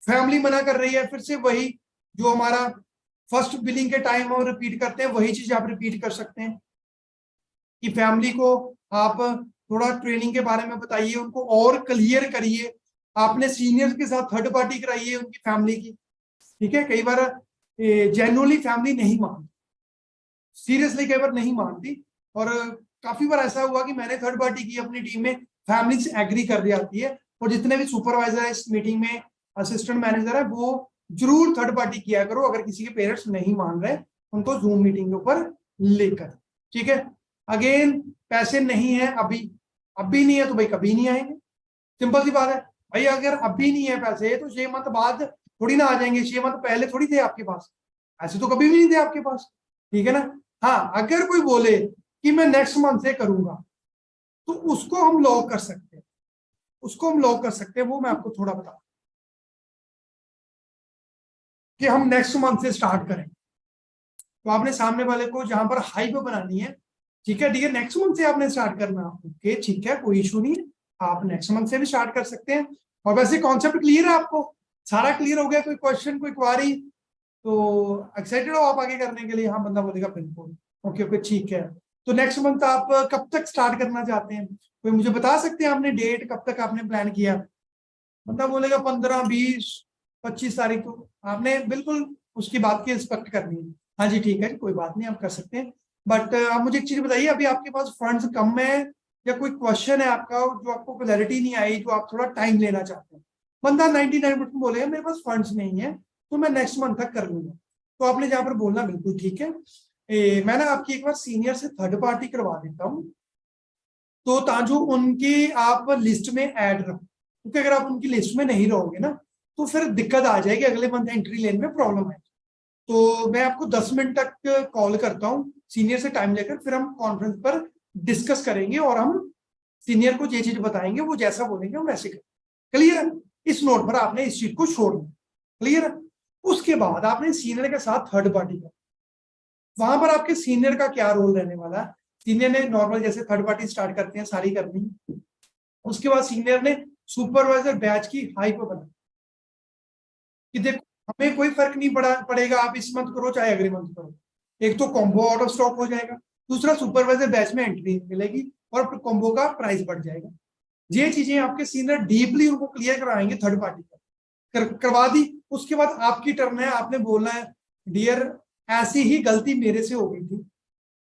फैमिली मना कर रही है, फिर से वही जो हमारा फर्स्ट बिलिंग के टाइम हम रिपीट करते हैं वही चीज आप रिपीट कर सकते हैं कि फैमिली को आप थोड़ा ट्रेनिंग के बारे में बताइए, उनको और क्लियर करिए। आपने सीनियर्स के साथ थर्ड पार्टी कराइए उनकी फैमिली की। ठीक है, कई बार जेन्युइनली फैमिली नहीं मानती, सीरियसली कई बार नहीं मानती, और काफी बार ऐसा हुआ कि मैंने थर्ड पार्टी की अपनी टीम में, फैमिली से एग्री कर जाती है। और जितने भी सुपरवाइजर है इस मीटिंग में, असिस्टेंट मैनेजर है, वो जरूर थर्ड पार्टी किया करो अगर किसी के पेरेंट्स नहीं मान रहे, उनको जूम मीटिंग के ऊपर लेकर। ठीक है, अगेन पैसे नहीं है अभी नहीं है तो भाई कभी नहीं आएंगे, सिंपल सी बात है। भाई अगर अभी नहीं है पैसे तो 6 मंथ बाद थोड़ी ना आ जाएंगे, 6 मंथ पहले थोड़ी थे आपके पास, ऐसे तो कभी भी नहीं थे आपके पास। ठीक है ना? हाँ, अगर कोई बोले कि मैं नेक्स्ट मंथ से करूंगा तो उसको हम लॉक कर सकते हैं, उसको हम लॉक कर सकते हैं। वो मैं आपको थोड़ा बता कि हम नेक्स्ट मंथ से स्टार्ट करें, तो आपने सामने वाले को जहां पर हाइप बनानी है, ठीक है डियर, नेक्स्ट मंथ से आपने स्टार्ट करना। ओके ठीक है, कोई इशू नहीं है, आप नेक्स्ट मंथ से भी स्टार्ट कर सकते हैं। और वैसे कॉन्सेप्ट क्लियर है आपको, सारा क्लियर हो गया? कोई क्वेश्चन, कोई क्वारी? तो एक्साइटेड हो आप आगे करने के लिए? हाँ, बंदा बोलेगा बिल्कुल। ओके ओके ठीक है, तो नेक्स्ट मंथ आप कब तक स्टार्ट करना चाहते हैं? कोई मुझे बता सकते हैं आपने डेट कब तक आपने प्लान किया? बंदा बोलेगा 15, 20, 25 तारीख को। आपने बिल्कुल उसकी बात की रिस्पेक्ट करनी है। हाँ जी ठीक है, कोई बात नहीं, आप कर सकते हैं। बट आप मुझे एक चीज बताइए, अभी आपके पास फंड्स कम है या कोई क्वेश्चन है आपका जो आपको क्लैरिटी नहीं आई, जो आप थोड़ा टाइम लेना चाहते हैं? बंदा 99% बोलेगा मेरे पास फंड्स नहीं है तो मैं नेक्स्ट मंथ तक कर लूंगा। तो आपने जहाँ पर बोलना बिल्कुल ठीक है। मैं ना आपकी एक बार सीनियर से थर्ड पार्टी करवा देता हूँ, तो ताजू उनकी आप लिस्ट में ऐड रहो, क्योंकि अगर आप उनकी लिस्ट में नहीं रहोगे ना तो फिर दिक्कत आ जाएगी, अगले मंथ एंट्री लेने में प्रॉब्लम आएगी। तो मैं आपको 10 मिनट तक कॉल करता हूँ सीनियर से टाइम लेकर, फिर हम कॉन्फ्रेंस पर डिस्कस करेंगे और हम सीनियर को ये चीज बताएंगे, वो जैसा बोलेंगे हम वैसे करेंगे। क्लियर है? इस नोट पर आपने इस चीज को छोड़ना। क्लियर है? उसके बाद आपने सीनियर के साथ थर्ड पार्टी का, वहां पर आपके सीनियर का क्या रोल रहने वाला है? सीनियर ने नॉर्मल जैसे थर्ड पार्टी स्टार्ट करते हैं सारी करनी, उसके बाद सीनियर ने सुपरवाइजर बैच की हाइप बना कि देखो हमें कोई फर्क नहीं पड़ेगा, आप इस मंथ करो चाहे अगले मंथ करो, एक तो कॉम्बो आउट ऑफ स्टॉक हो जाएगा, दूसरा सुपरवाइजर बैच में एंट्री मिलेगी और कॉम्बो का प्राइस बढ़ जाएगा। ये चीजें आपके सीनियर डीपली उनको क्लियर कराएंगे, थर्ड पार्टी करवा दी। उसके बाद आपकी टर्न है, आपने बोलना है डियर ऐसी ही गलती मेरे से हो गई थी,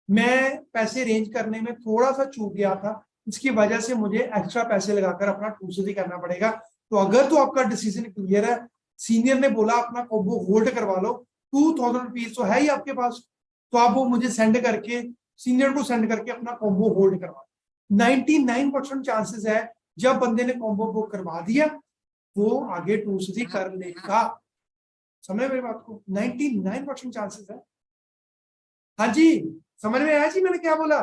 मैं पैसे रेंज करने में थोड़ा सा चूक गया था, इसकी वजह से मुझे एक्स्ट्रा पैसे लगाकर अपना टूसदी करना पड़ेगा। तो अगर तो आपका डिसीजन क्लियर है, सीनियर ने बोला अपना कॉम्बो होल्ड करवा लो, 2000 रुपीज तो है ही आपके पास, तो आप वो मुझे सेंड करके, सीनियर को सेंड करके अपना कॉम्बो होल्ड करवा। 99% चांसेस है जब बंदे ने कॉम्बो बुक करवा दिया वो आगे टूसदी कर लेगा। समझ मेरी बात को? 99% चांसेस है। हाँ जी, समझ में आया जी मैंने क्या बोला?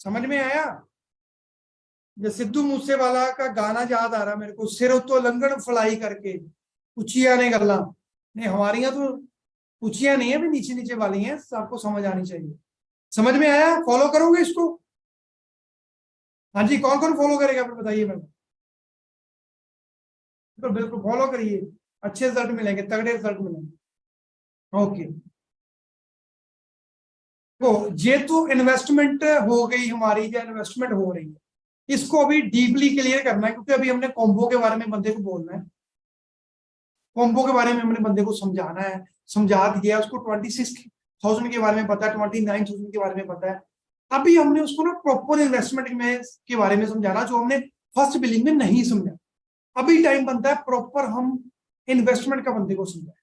समझ में आया? ये सिद्धू मूसेवाला का गाना याद आ रहा मेरे को, सिर तो लंगड़ फलाई करके उचिया ने गल्ला। नहीं, हमारियां तो उचिया नहीं है, भी नीचे नीचे वाली हैं, सबको समझ आनी चाहिए। समझ में आया? फॉलो करोगे इसको? हाँ जी, कौन कौन फॉलो करेगा फिर बताइए मेरे को? तो बिल्कुल फॉलो करिए, अच्छे रिजल्ट मिलेंगे, तगड़े रिजल्ट मिलेंगे। ओके, तो ये तो इन्वेस्टमेंट हो गई हमारी, या इन्वेस्टमेंट हो रही है, इसको अभी डीपली क्लियर करना है, क्योंकि अभी हमने कॉम्बो के बारे में बंदे को बोलना है, कॉम्बो के बारे में हमने बंदे को समझाना है, समझा दिया उसको, 26,000 के बारे में पता है, 29,000 के बारे में पता है। अभी हमने उसको ना प्रॉपर इन्वेस्टमेंट में के बारे में समझाना, जो हमने फर्स्ट बिलिंग में नहीं समझा। अभी टाइम बनता है प्रॉपर हम इन्वेस्टमेंट का बंदे को समझाए।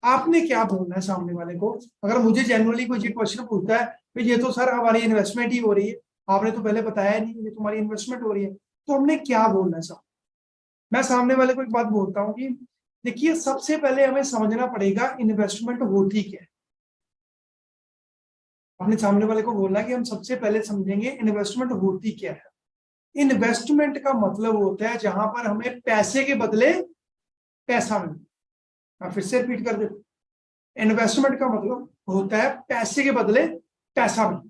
आपने क्या बोलना है सामने वाले को? अगर मुझे जनरली कोई ये क्वेश्चन पूछता है कि ये तो सर हमारी इन्वेस्टमेंट ही हो रही है, आपने तो पहले बताया नहीं, ये तुम्हारी इन्वेस्टमेंट हो रही है, तो हमने क्या बोलना है साहब? मैं सामने वाले को एक बात बोलता हूँ कि देखिए, सबसे पहले हमें समझना पड़ेगा इन्वेस्टमेंट होती क्या है। अपने सामने वाले को बोलना कि हम सबसे पहले समझेंगे इन्वेस्टमेंट होती क्या है। इन्वेस्टमेंट का मतलब होता है जहां पर हमें पैसे के बदले पैसा मिले। मैं फिर से रिपीट कर देता हूं, इन्वेस्टमेंट का मतलब होता है पैसे के बदले पैसा मिले।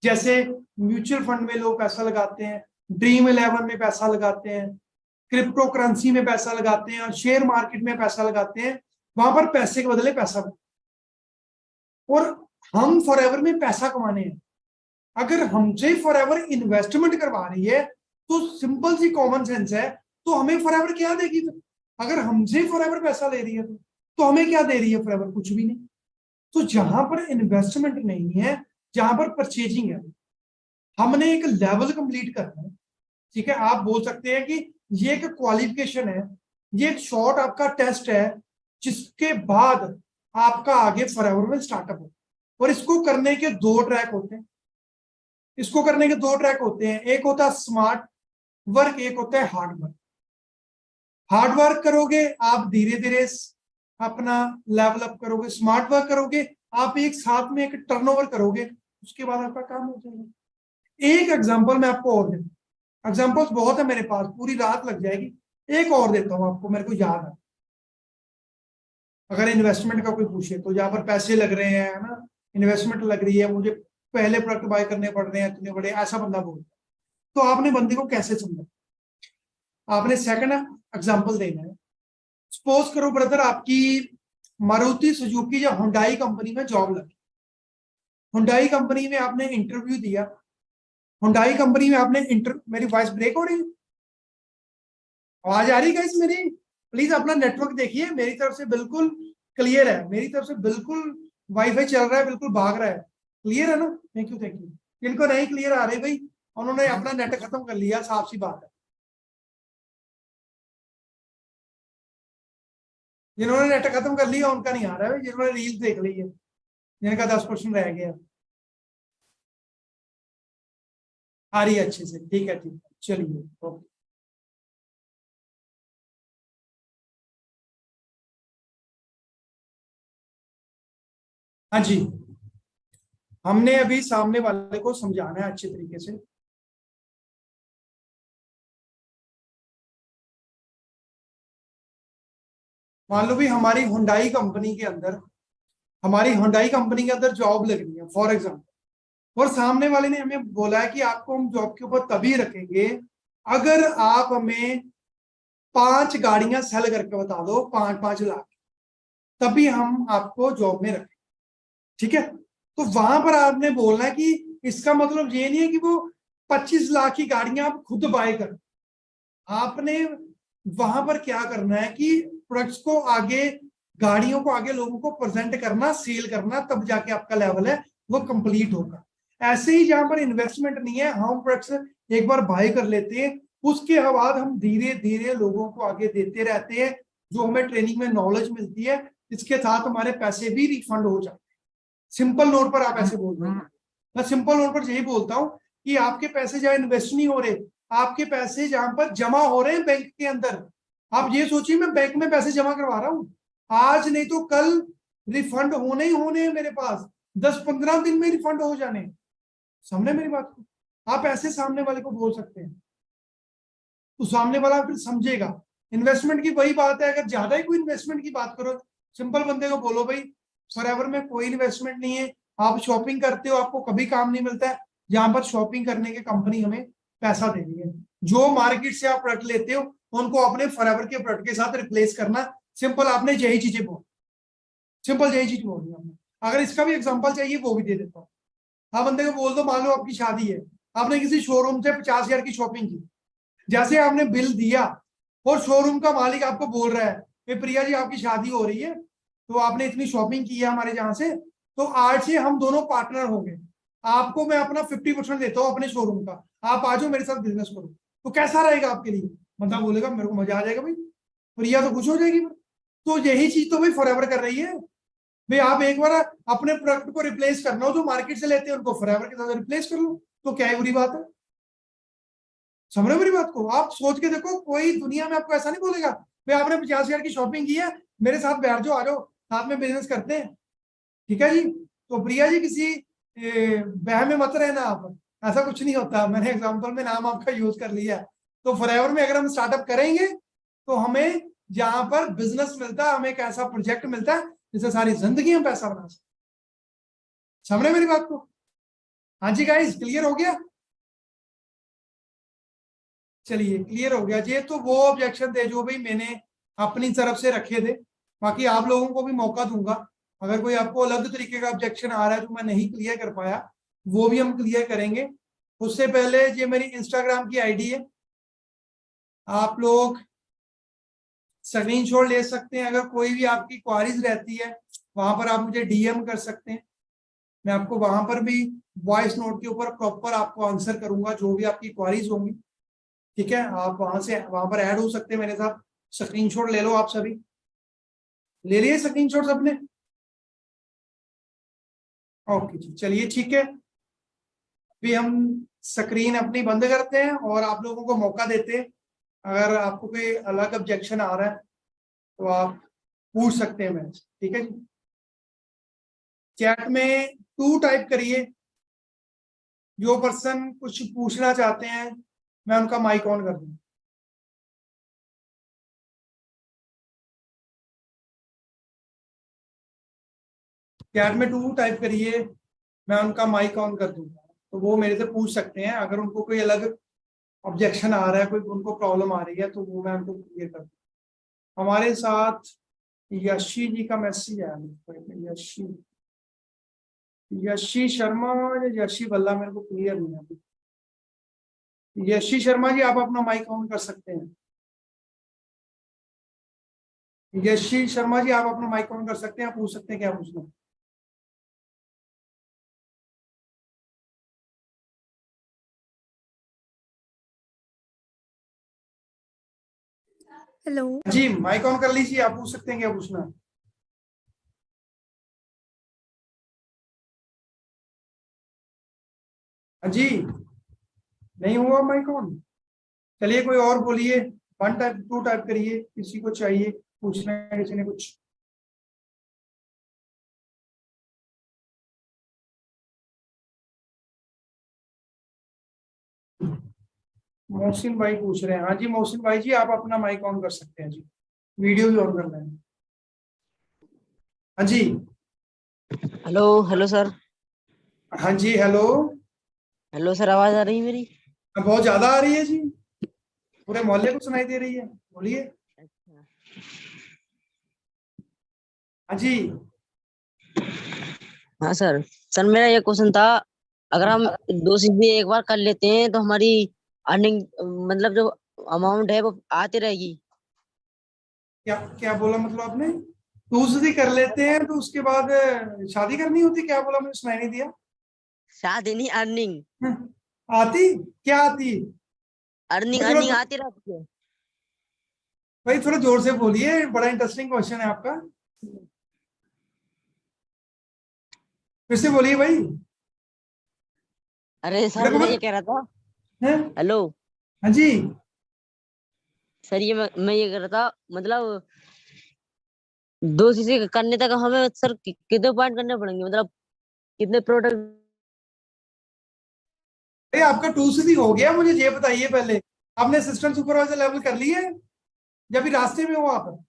जैसे म्यूचुअल फंड में लोग पैसा लगाते हैं, ड्रीम 11 में पैसा लगाते हैं, क्रिप्टो करेंसी में पैसा लगाते हैं, और शेयर मार्केट में पैसा लगाते हैं, वहां पर पैसे के बदले पैसा मिले। और हम फॉरएवर में पैसा कमाने हैं, अगर हमसे फॉरएवर इन्वेस्टमेंट करवा रही है तो सिंपल सी कॉमन सेंस है, तो हमें फॉरएवर क्या देगी? अगर हमसे फॉरएवर पैसा ले रही है तो हमें क्या दे रही है फॉरएवर? कुछ भी नहीं। तो जहां पर इन्वेस्टमेंट नहीं है, जहां पर परचेजिंग है, हमने एक लेवल कंप्लीट करना है। ठीक है, आप बोल सकते हैं कि ये एक क्वालिफिकेशन है, ये एक शॉर्ट आपका टेस्ट है, जिसके बाद आपका आगे फॉरएवर में स्टार्टअप हो। और इसको करने के दो ट्रैक होते हैं, इसको करने के दो ट्रैक होते हैं, एक होता है स्मार्ट वर्क, एक होता है हार्ड वर्क। हार्ड वर्क करोगे आप धीरे धीरे अपना लेवल अप करोगे, स्मार्ट वर्क करोगे आप एक साथ में एक टर्नओवर करोगे, उसके बाद आपका काम हो जाएगा। एक एग्जांपल मैं आपको और देता हूं, एग्जांपल्स बहुत है मेरे पास, पूरी रात लग जाएगी, एक और देता हूं आपको, मेरे को याद है। अगर इन्वेस्टमेंट का कोई पूछे तो यहाँ पर पैसे लग रहे हैं, है ना, इन्वेस्टमेंट लग रही है, मुझे पहले प्रोडक्ट बाय करने पड़ रहे हैं इतने बड़े, ऐसा बंदा बोलता है, तो आपने बंदे को कैसे समझा? आपने सेकंड एग्जांपल देना है। सपोज करो ब्रदर, आपकी मारुति सुजुकी या हुंडई कंपनी में जॉब लगी, हुंडई कंपनी में आपने इंटरव्यू दिया, हुंडई कंपनी में आपने मेरी वॉइस ब्रेक हो रही है? आवाज आ रही है गाइस मेरी? प्लीज अपना नेटवर्क देखिए, मेरी तरफ से बिल्कुल क्लियर है, मेरी तरफ से बिल्कुल वाईफाई चल रहा है, बिल्कुल भाग रहा है, क्लियर है ना? Thank you, thank you. जिनको नहीं क्लियर आ रही भाई, उन्होंने अपना नेट खत्म कर लिया, साफ सी बात है। जिन्होंने नेट खत्म कर लिया उनका नहीं आ रहा है, जिन्होंने रील देख ली है, जिनका 10% रह गया। आ रही है अच्छे से? ठीक है, ठीक है, चलिए, ओके। हाँ जी, हमने अभी सामने वाले को समझाना है अच्छे तरीके से। मान लो भी हमारी हुंडई कंपनी के अंदर, हमारी हुंडई कंपनी के अंदर जॉब लगनी है फॉर एग्जाम्पल, और सामने वाले ने हमें बोला है कि आपको हम जॉब के ऊपर तभी रखेंगे अगर आप हमें 5 गाड़ियां सेल करके बता दो, 5-5 लाख, तभी हम आपको जॉब में रखें। ठीक है, तो वहां पर आपने बोलना है कि इसका मतलब ये नहीं है कि वो 25 लाख की गाड़ियां आप खुद बाय कर, आपने वहां पर क्या करना है कि प्रोडक्ट्स को आगे, गाड़ियों को आगे लोगों को प्रेजेंट करना, सेल करना, तब जाके आपका लेवल है वो कंप्लीट होगा। ऐसे ही जहां पर इन्वेस्टमेंट नहीं है, हम प्रोडक्ट्स एक बार बाय कर लेते हैं, उसके बाद हम धीरे धीरे लोगों को आगे देते रहते हैं, जो हमें ट्रेनिंग में नॉलेज मिलती है, इसके साथ हमारे पैसे भी रिफंड हो जाते हैं। सिंपल नोट पर आप ऐसे बोल रहे हैं, मैं सिंपल नोट पर यही बोलता हूं कि आपके पैसे जहां इन्वेस्ट नहीं हो रहे, आपके पैसे जहां पर जमा हो रहे हैं बैंक के अंदर, आप ये सोचिए मैं बैंक में पैसे जमा करवा रहा हूं, आज नहीं तो कल रिफंड होने ही होने हैं मेरे पास, 10-15 दिन में रिफंड हो जाने। समझे मेरी बात को? आप ऐसे सामने वाले को बोल सकते हैं, तो सामने वाला फिर समझेगा। इन्वेस्टमेंट की वही बात है, अगर ज्यादा ही कोई इन्वेस्टमेंट की बात करो, सिंपल बंदे को बोलो भाई फॉरएवर में कोई इन्वेस्टमेंट नहीं है, आप शॉपिंग करते हो, आपको कभी काम नहीं मिलता है, जहां पर शॉपिंग करने की कंपनी हमें पैसा दे रही है, जो मार्केट से आप प्रोडक्ट लेते हो उनको अपने फॉरएवर के प्रोडक्ट के साथ रिप्लेस करना, सिंपल, आपने यही चीजें बोल। सिंपल यही चीज बोल रही हूँ हमने। अगर इसका भी एग्जांपल चाहिए वो भी दे देता हूँ। हाँ, बंदे को बोल दो, मान लो आपकी शादी है, आपने किसी शोरूम से 50,000 की शॉपिंग की, जैसे आपने बिल दिया और शोरूम का मालिक आपको बोल रहा है कि प्रिया जी आपकी शादी हो रही है, तो आपने इतनी शॉपिंग की है हमारे यहाँ से, तो आज से हम दोनों पार्टनर होंगे, आपको मैं अपना 50% देता हूँ अपने शोरूम का, आप आ जाओ मेरे साथ बिजनेस करो। तो कैसा रहेगा आपके लिए? बंदा बोलेगा मेरे को मजा आ जाएगा भाई, प्रिया तो खुश हो जाएगी। तो यही चीज तो भाई फॉरएवर कर रही है भाई। आप एक बार अपने प्रोडक्ट को रिप्लेस करना हो जो मार्केट से लेते हैं उनको फॉरएवर के साथ रिप्लेस कर लो, तो क्या है बुरी बात है? समझ रहे मेरी बात को? आप सोच के देखो, कोई दुनिया में आपको ऐसा नहीं बोलेगा भाई आपने 50,000 की शॉपिंग की है, मेरे साथ बैठ जाओ, आ जाओ साथ में बिजनेस करते हैं। ठीक है जी। तो प्रिया जी किसी बहम में मत रहना आप, ऐसा कुछ नहीं होता। मैंने एग्जांपल में नाम आपका यूज कर लिया। तो फॉरएवर में अगर हम स्टार्टअप करेंगे तो हमें जहां पर बिजनेस मिलता है, हमें एक ऐसा प्रोजेक्ट मिलता है जिससे सारी जिंदगी हम पैसा बना सकते। समझ रहे मेरी बात को? हाँ जी गाइस, क्लियर हो गया? चलिए क्लियर हो गया जी। तो वो ऑब्जेक्शन थे जो भाई मैंने अपनी तरफ से रखे थे, बाकी आप लोगों को भी मौका दूंगा। अगर कोई आपको अलग तरीके का ऑब्जेक्शन आ रहा है जो मैं नहीं क्लियर कर पाया, वो भी हम क्लियर करेंगे। उससे पहले ये मेरी इंस्टाग्राम की आईडी है, आप लोग स्क्रीनशॉट ले सकते हैं। अगर कोई भी आपकी क्वारीज रहती है वहां पर आप मुझे डीएम कर सकते हैं, मैं आपको वहां पर भी वॉइस नोट के ऊपर प्रॉपर आपको आंसर करूंगा जो भी आपकी क्वारीज होंगी। ठीक है, आप वहां पर ऐड हो सकते हैं मेरे साथ। स्क्रीनशॉट ले लो आप सभी, ले लिए स्क्रीनशॉट अपने? ओके जी, चलिए ठीक है। अभी हम स्क्रीन अपनी बंद करते हैं और आप लोगों को मौका देते हैं। अगर आपको कोई अलग ऑब्जेक्शन आ रहा है तो आप पूछ सकते हैं मेरे से। ठीक है जी। चैट में टू टाइप करिए, जो पर्सन कुछ पूछना चाहते हैं मैं उनका माइक ऑन कर दूंगा। चैट में टू टाइप करिए, मैं उनका माइक ऑन कर दूंगा, तो वो मेरे से पूछ सकते हैं। अगर उनको कोई अलग ऑब्जेक्शन आ रहा है, कोई उनको प्रॉब्लम आ रही है, तो वो मैं उनको क्लियर कर दूंगा। हमारे साथ यशी जी का मैसेज आया। यशी यशी शर्मा या यशी बल्ला, मेरे को क्लियर नहीं है अभी। यशी शर्मा जी आप अपना माइक ऑन कर सकते हैं। यशी शर्मा जी आप अपना माइक ऑन कर सकते हैं, आप पूछ सकते हैं क्या पूछना। हेलो जी, माइक ऑन कर लीजिए, आप पूछ सकते हैं क्या पूछना। जी, नहीं हुआ माइक ऑन? चलिए कोई और बोलिए, वन टाइप टू टाइप करिए, किसी को चाहिए पूछना है किसी ने कुछ। मोहसिन भाई पूछ रहे हैं। हाँ जी मोहसिन भाई जी, आप अपना माइक ऑन कर सकते हैं जी, वीडियो भी ऑन कर लें। हाँ जी। Hello hello sir. हाँ जी हेलो। हेलो सर, आवाज आ रही है मेरी? बहुत ज्यादा आ रही है जी, पूरे मोहल्ले को सुनाई दे रही है, बोलिए। हाँ जी। हाँ सर। सर मेरा ये क्वेश्चन था, अगर हम दो चीजें एक बार कर लेते हैं तो हमारी अर्निंग, मतलब जो अमाउंट है वो आती रहेगी? क्या क्या बोला मतलब आपने? दूसरी कर लेते हैं तो उसके बाद शादी करनी होती, क्या बोला? मुझे सुनाई नहीं दिया। शादी नहीं, अर्निंग। आती? क्या आती? अर्निंग भाई अर्निंग थोड़ा, आती रहती है। भाई थोड़ा जोर से बोलिए, बड़ा इंटरेस्टिंग क्वेश्चन है आपका, फिर से बोलिए भाई। अरे सर मेरे को मैं बस ये कह रहा था। है। हेलो हाँ जी। सर, ये मैं ये कह रहा था, मतलब दो चीजें करने तक हमें सर कितने पॉइंट करने पड़ेंगे, मतलब कितने प्रोडक्ट? अरे आपका टू सी हो गया, मुझे ये बताइए पहले, आपने असिस्टेंट सुपरवाइजर लेवल कर लिया है या भी रास्ते में हो आप?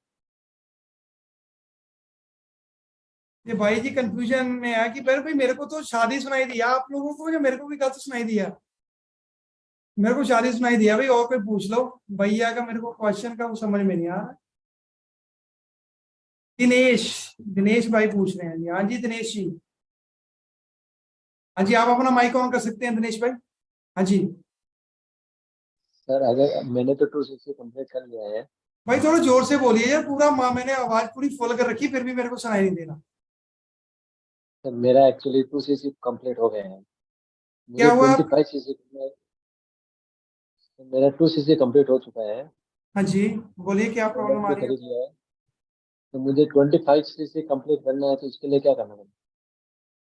ये भाई जी कंफ्यूजन में है कि भाई मेरे को तो शादी सुनाई दिया आप लोगों को, या मेरे को भी गलत सुनाई दिया? मेरे को शादी सुनाई दिया भाई, और कोई पूछ लो। भैया का मेरे को क्वेश्चन का वो समझ में नहीं आ रहा। दिनेश, दिनेश भाई पूछ रहे हैं जी। हाँ जी दिनेश जी, हाँ जी आप अपना माइक ऑन कर सकते हैं दिनेश भाई। हाँ जी सर अगर मैंने तो 260 कंप्लीट कर लिया है। भाई थोड़ा जोर से बोलिए यार, पूरा माँ मैंने आवाज पूरी फुल कर रखी फिर भी मेरे को सुनाई नहीं दे रहा। सर मेरा एक्चुअली 260 कंप्लीट हो गए हैं। क्या मुझे हुआ आप? 25 सीसी में मेरा 260 कंप्लीट हो चुका है। हाँ जी बोलिए क्या प्रॉब्लम प्रोडक्ट आ भी रही है? खरीद लिया है। तो मुझे 25 सीसी कंप्लीट करना है, तो इसके लिए क्या करना पड़ेगा?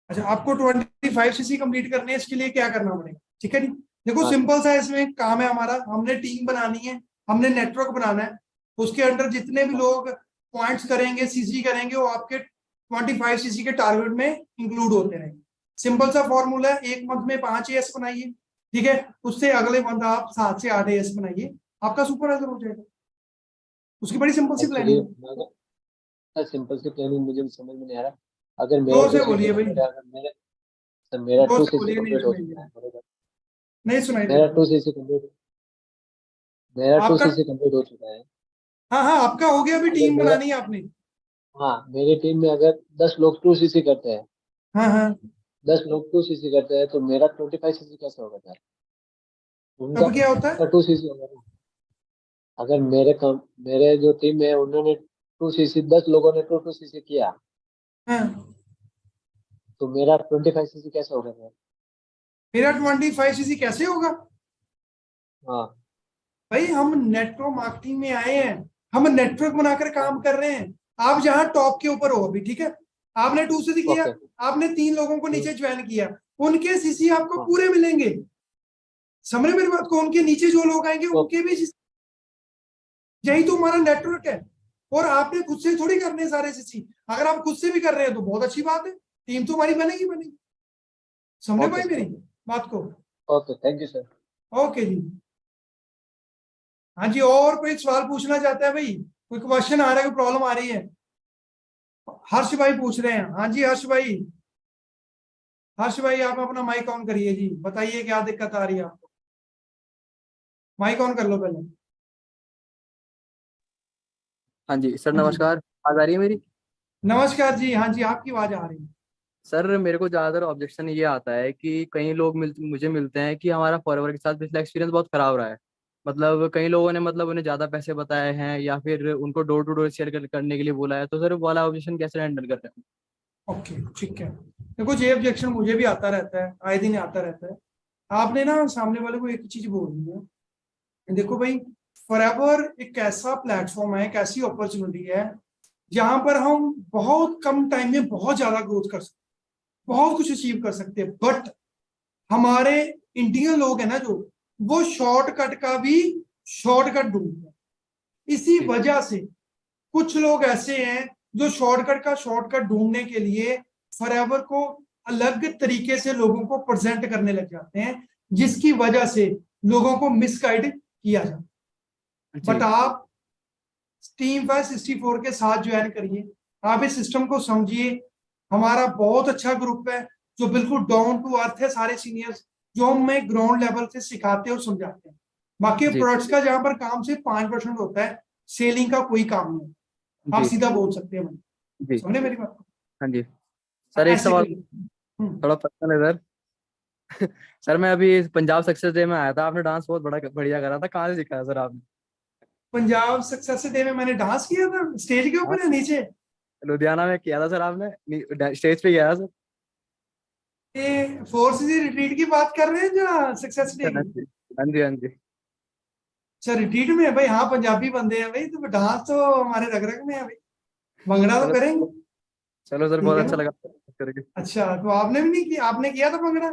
अच्छा आपको 25cc कंप्लीट करने हैं, इसके लिए क्या करना पड़ेगा? ठीक है जी, देखो हाँ सर। सिंपल सा इसमें काम है हमारा। हमने टीम बनानी है, हमने नेटवर्क बनाना है। उसके अंदर जितने भी हाँ लोग पॉइंट्स करेंगे, सीसी करेंगे, वो आपके 25cc के टारगेट में इंक्लूड होते रहेंगे। सिंपल सा फॉर्मूला है, एक मंथ में 5 एस बनाइए, ठीक है, उससे अगले मंथ आप 7 से 8 एस बनाइए, आपका सुपरवाइजर हो जाएगा। उसकी बड़ी सिंपल सी एक्चुअली प्लानिंग है। सर सिंपल सी प्लानिंग मुझे समझ में नहीं आ रहा। अगर मेरा जोर से 260 बोलिए भाई, कंप्लीट है, अगर मेरा सर मेरा जोर से 260 बोलिए, नहीं कंप्लीट हो सुनाई दे चुका रहा, है बरोबर। नहीं सुनाई दे मेरा रहा 260 कंप्लीट मेरा आपका। 260 कंप्लीट हो चुका है। हाँ हाँ आपका हो गया, अभी अगर टीम मेरा बनानी है आपने। हाँ, मेरी टीम में अगर 10 लोग 260 करते हैं, हाँ हाँ 10 लोग 260 करते हैं, तो मेरा 25cc कैसे होगा सर? उनका तब क्या होता है? उनका 2cc होगा ना। अगर मेरे जो टीम है उन्होंने 2cc 10 लोगों ने 2cc किया, हाँ तो मेरा 25cc कैसे होगा सर? मेरा 25cc कैसे होगा? हाँ भाई हम नेटवर्क मार्केटिंग में आए हैं, हम नेटवर्क बनाकर काम हाँ। कर रहे हैं। आप जहां टॉप के ऊपर हो अभी, ठीक है, आपने 2cc किया, ओके। आपने 3 लोगों को नीचे ज्वाइन किया, उनके सीसी आपको हाँ पूरे मिलेंगे। समझ रहे मेरी बात को? उनके नीचे जो लोग आएंगे ओके उनके भी यही तो हमारा नेटवर्क है। और आपने खुद से थोड़ी करने हैं सारे सीसी। अगर आप खुद से भी कर रहे हैं तो बहुत अच्छी बात है, टीम तो हमारी बनेगी बनेगी। समझे ओके भाई सर। मेरी बात को? Okay thank you sir. Okay जी। हाँ जी और कोई सवाल पूछना चाहता है भाई? कोई क्वेश्चन आ रहा है, कोई प्रॉब्लम आ रही है? हर्ष भाई पूछ रहे हैं। हाँ जी हर्ष भाई, हर्ष भाई आप अपना माइक ऑन करिए जी, बताइए क्या दिक्कत आ रही है आपको। माइक ऑन कर लो पहले। हाँ जी सर, हाँ जी नमस्कार। आवाज आ रही है मेरी? नमस्कार जी, हाँ जी आपकी आवाज आ रही है। सर मेरे को ज़्यादातर ऑब्जेक्शन ये आता है कि कई लोग मुझे मिलते हैं कि हमारा फॉरएवर के साथ पिछला एक्सपीरियंस बहुत खराब रहा है। मतलब कई लोगों ने मतलब उन्हें ज़्यादा पैसे बताए हैं या फिर उनको डोर टू डोर शेयर करने के लिए बोला है, तो सर वो वाला ऑब्जेक्शन कैसे हैंडल कर रहे हैं? ओके ठीक है, देखो ये ऑब्जेक्शन मुझे भी आता रहता है, आए दिन आता रहता है। आपने ना सामने वाले को एक चीज बोलनी है, देखो भाई, फॉरएवर एक ऐसा प्लेटफॉर्म है, एक ऐसी अपॉर्चुनिटी है जहां पर हम बहुत कम टाइम में बहुत ज्यादा ग्रोथ कर सकते हैं, बहुत कुछ अचीव कर सकते हैं। बट हमारे इंडियन लोग हैं ना जो, वो शॉर्टकट का भी शॉर्टकट ढूंढते हैं। इसी जी वजह से कुछ लोग ऐसे हैं जो शॉर्टकट का शॉर्टकट ढूंढने के लिए फॉरएवर को अलग तरीके से लोगों को प्रेजेंट करने लग जाते हैं, जिसकी वजह से लोगों को मिसगाइड किया जाता है। बट जी आप टीम 564 के साथ ज्वाइन करिए, आप इस सिस्टम को समझिए। हमारा बहुत अच्छा ग्रुप है जो बिल्कुल डाउन टू अर्थ है, सारे सीनियर्स जो हमें ग्राउंड लेवल से सिखाते और समझाते हैं। बाकी जी प्रोडक्ट्स का जहां पर काम सिर्फ 5% होता है, सेलिंग का कोई काम नहीं। आप जी सीधा बोल सकते हैं भाई, जी। समझे मेरी बात? हाँ जी सर, एक ऐसे सवाल करिए। थोड़ा पर्सनल है सर। सर मैं अभी पंजाब सक्सेस डे में आया था, आपने डांस बहुत बड़ा बढ़िया करा था, कहाँ से सीखा है सर आपने? पंजाब सक्सेस डे में मैंने डांस किया था, स्टेज के हाँ, ऊपर या नीचे? लुधियाना में किया था सर आपने, स्टेज पे किया था सर। ये फोर्स रिट्रीट की बात कर रहे हैं जो सक्सेस डे हाँ की? जी हाँ जी हाँ जी। अच्छा रिट्रीट में है भाई, हाँ पंजाबी बंदे हैं भाई, तो डांस तो हमारे रग रग में है भाई, भंगड़ा तो चलो करेंगे। चलो सर, ठीक बहुत है अच्छा ना? लगा करके। अच्छा तो आपने भी नहीं किया? आपने किया था भंगड़ा?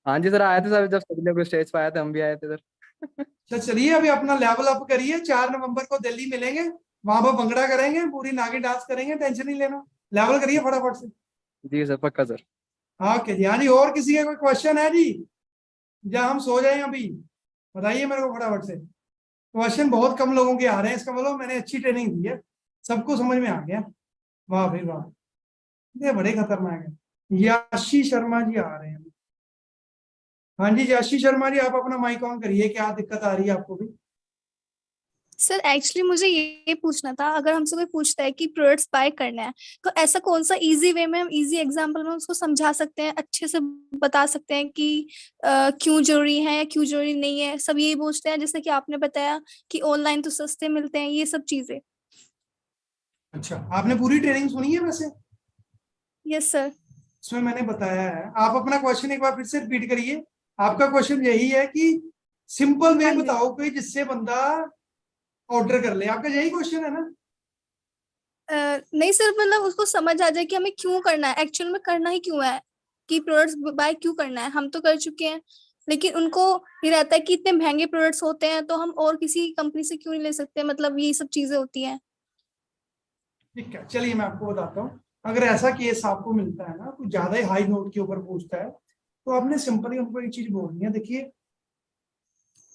हाँ जी सर, आए थे सर, जब सभी लोग स्टेज पे आए थे हम भी आए थे सर। तो चलिए अभी अपना लेवल अप करिए, 4 नवंबर को दिल्ली मिलेंगे, वहां पर भंगड़ा करेंगे, पूरी नागी डांस करेंगे, टेंशन नहीं लेना। लेवल करिए फटाफट से। जी सर, पक्का सर। हाँ ओके जी, हाँ जी और किसी का कोई क्वेश्चन है जी? या हम सो जाएं अभी? बताइए मेरे को फटाफट से। क्वेश्चन बहुत कम लोगों के आ रहे हैं, इसका मतलब मैंने अच्छी ट्रेनिंग दी है, सबको समझ में आ गया। वाह भाई वाह, ये बड़े खतरनाक है। याशी शर्मा जी आ रहे हैं। हाँ जी याशी शर्मा जी, आप अपना माइक ऑन करिए, क्या दिक्कत आ रही है आपको भी? सर एक्चुअली मुझे ये पूछना था, अगर हमसे कोई पूछता है कि प्रोडक्ट्स बाय करना है, तो ऐसा कौन सा इजी वे में, हम इजी एग्जांपल में उसको समझा सकते हैं, अच्छे से बता सकते हैं कि क्यों जरूरी है या क्यों जरूरी नहीं है। सब यही पूछते हैं, जैसे कि आपने बताया कि ऑनलाइन तो सस्ते मिलते हैं, ये सब चीजें। अच्छा, आपने पूरी ट्रेनिंग सुनी है वैसे? Yes sir. इसमें मैंने बताया है। आप अपना क्वेश्चन एक बार फिर से रिपीट करिए। आपका क्वेश्चन यही है कि सिंपल वे हाँ जी। बताओ कोई जिससे बंदा ऑर्डर कर ले, आपका यही क्वेश्चन है ना? नहीं सर, मतलब उसको समझ आ जाए कि हमें क्यों करना है, एक्चुअल में करना ही क्यों है, कि प्रोडक्ट्स बाय क्यों करना है। हम तो कर चुके हैं, लेकिन उनको ये रहता है कि इतने महंगे प्रोडक्ट्स होते हैं तो हम और किसी कंपनी से क्यों नहीं ले सकते, मतलब ये सब चीजें होती हैं। ठीक है, चलिए मैं आपको बताता हूँ। अगर ऐसा केस आपको मिलता है ना, कुछ ज्यादा ही हाई नोट के ऊपर पूछता है, तो आपने सिंपली उनको एक चीज बोलनी है। देखिए,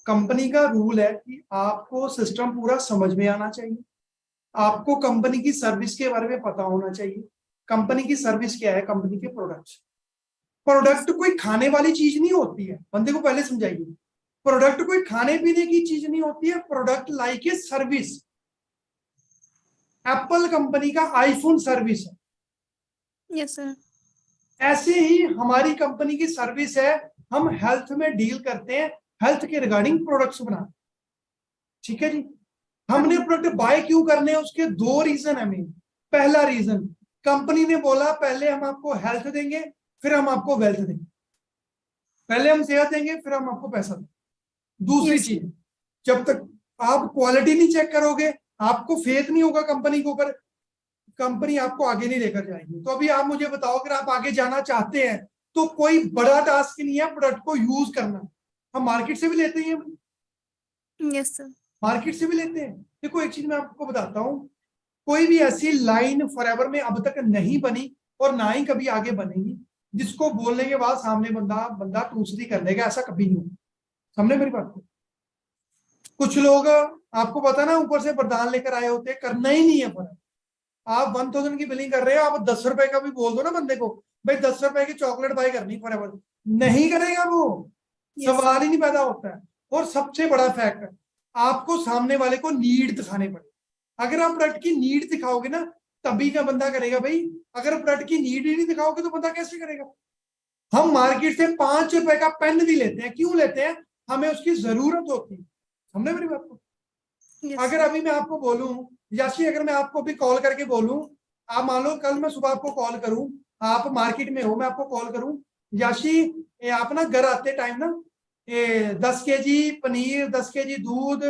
कंपनी का रूल है कि आपको सिस्टम पूरा समझ में आना चाहिए, आपको कंपनी की सर्विस के बारे में पता होना चाहिए। कंपनी की सर्विस क्या है? कंपनी के प्रोडक्ट्स। प्रोडक्ट कोई खाने वाली चीज नहीं होती है, बंदे को पहले समझाइए। प्रोडक्ट कोई खाने पीने की चीज नहीं होती है, product like a service. Apple company का आईफोन सर्विस है, यस सर। ऐसे ही हमारी कंपनी की सर्विस है। हम हेल्थ में डील करते हैं, हेल्थ के रिगार्डिंग प्रोडक्ट्स बनाते हैं। ठीक है जी। हमने प्रोडक्ट बाय क्यों करने हैं, उसके दो रीजन है मेन। पहला रीजन, कंपनी ने बोला पहले हम आपको हेल्थ देंगे, फिर हम आपको वेल्थ देंगे। पहले हम सेहत देंगे, फिर हम आपको पैसा देंगे। दूसरी Yes. चीज, जब तक आप क्वालिटी नहीं चेक करोगे, आपको फेथ नहीं होगा कंपनी के ऊपर, कंपनी आपको आगे नहीं लेकर जाएगी। तो अभी आप मुझे बताओ, अगर आप आगे जाना चाहते हैं तो कोई बड़ा टास्क नहीं है प्रोडक्ट को यूज करना। हम मार्केट से भी लेते हैं, यस सर। मार्केट से भी लेते हैं। देखो, एक चीज मैं आपको बताता हूँ, कोई भी ऐसी लाइन फॉरएवर में अब तक नहीं बनी और ना ही कभी आगे बनेगी जिसको बोलने के बाद सामने बंदा बंदा दूसरी कर देगा। ऐसा कभी नहीं होगा। समझे मेरी बात को? कुछ लोग, आपको पता ना, ऊपर से वरदान लेकर आए होते हैं, करना ही नहीं है फर्क। आप 1000 की बिलिंग कर रहे हो, आप 10 रुपए का भी बोल दो ना बंदे को, भाई 10 रुपए की चॉकलेट बाय करनी फॉरएवर, नहीं करेगा वो। सवाल ही नहीं पैदा होता है। और सबसे बड़ा फैक्ट, आपको सामने वाले को नीड दिखाने पड़े। अगर आप प्रोडक्ट की नीड दिखाओगे ना, तभी का बंदा करेगा भाई। अगर प्रोडक्ट की नीड ही नहीं दिखाओगे तो बंदा कैसे करेगा? हम मार्केट से 5 रुपए का पेन भी लेते हैं, क्यों लेते हैं? हमें उसकी जरूरत होती है। समझे मेरी बात को? अगर अभी मैं आपको बोलूं, याशी, अगर मैं आपको अभी कॉल करके बोलूं, आप मान लो कल मैं सुबह आपको कॉल करूं, आप मार्केट में हो, मैं आपको कॉल करूं, याशी आप ना घर आते टाइम ना 10 केजी पनीर, 10 केजी दूध,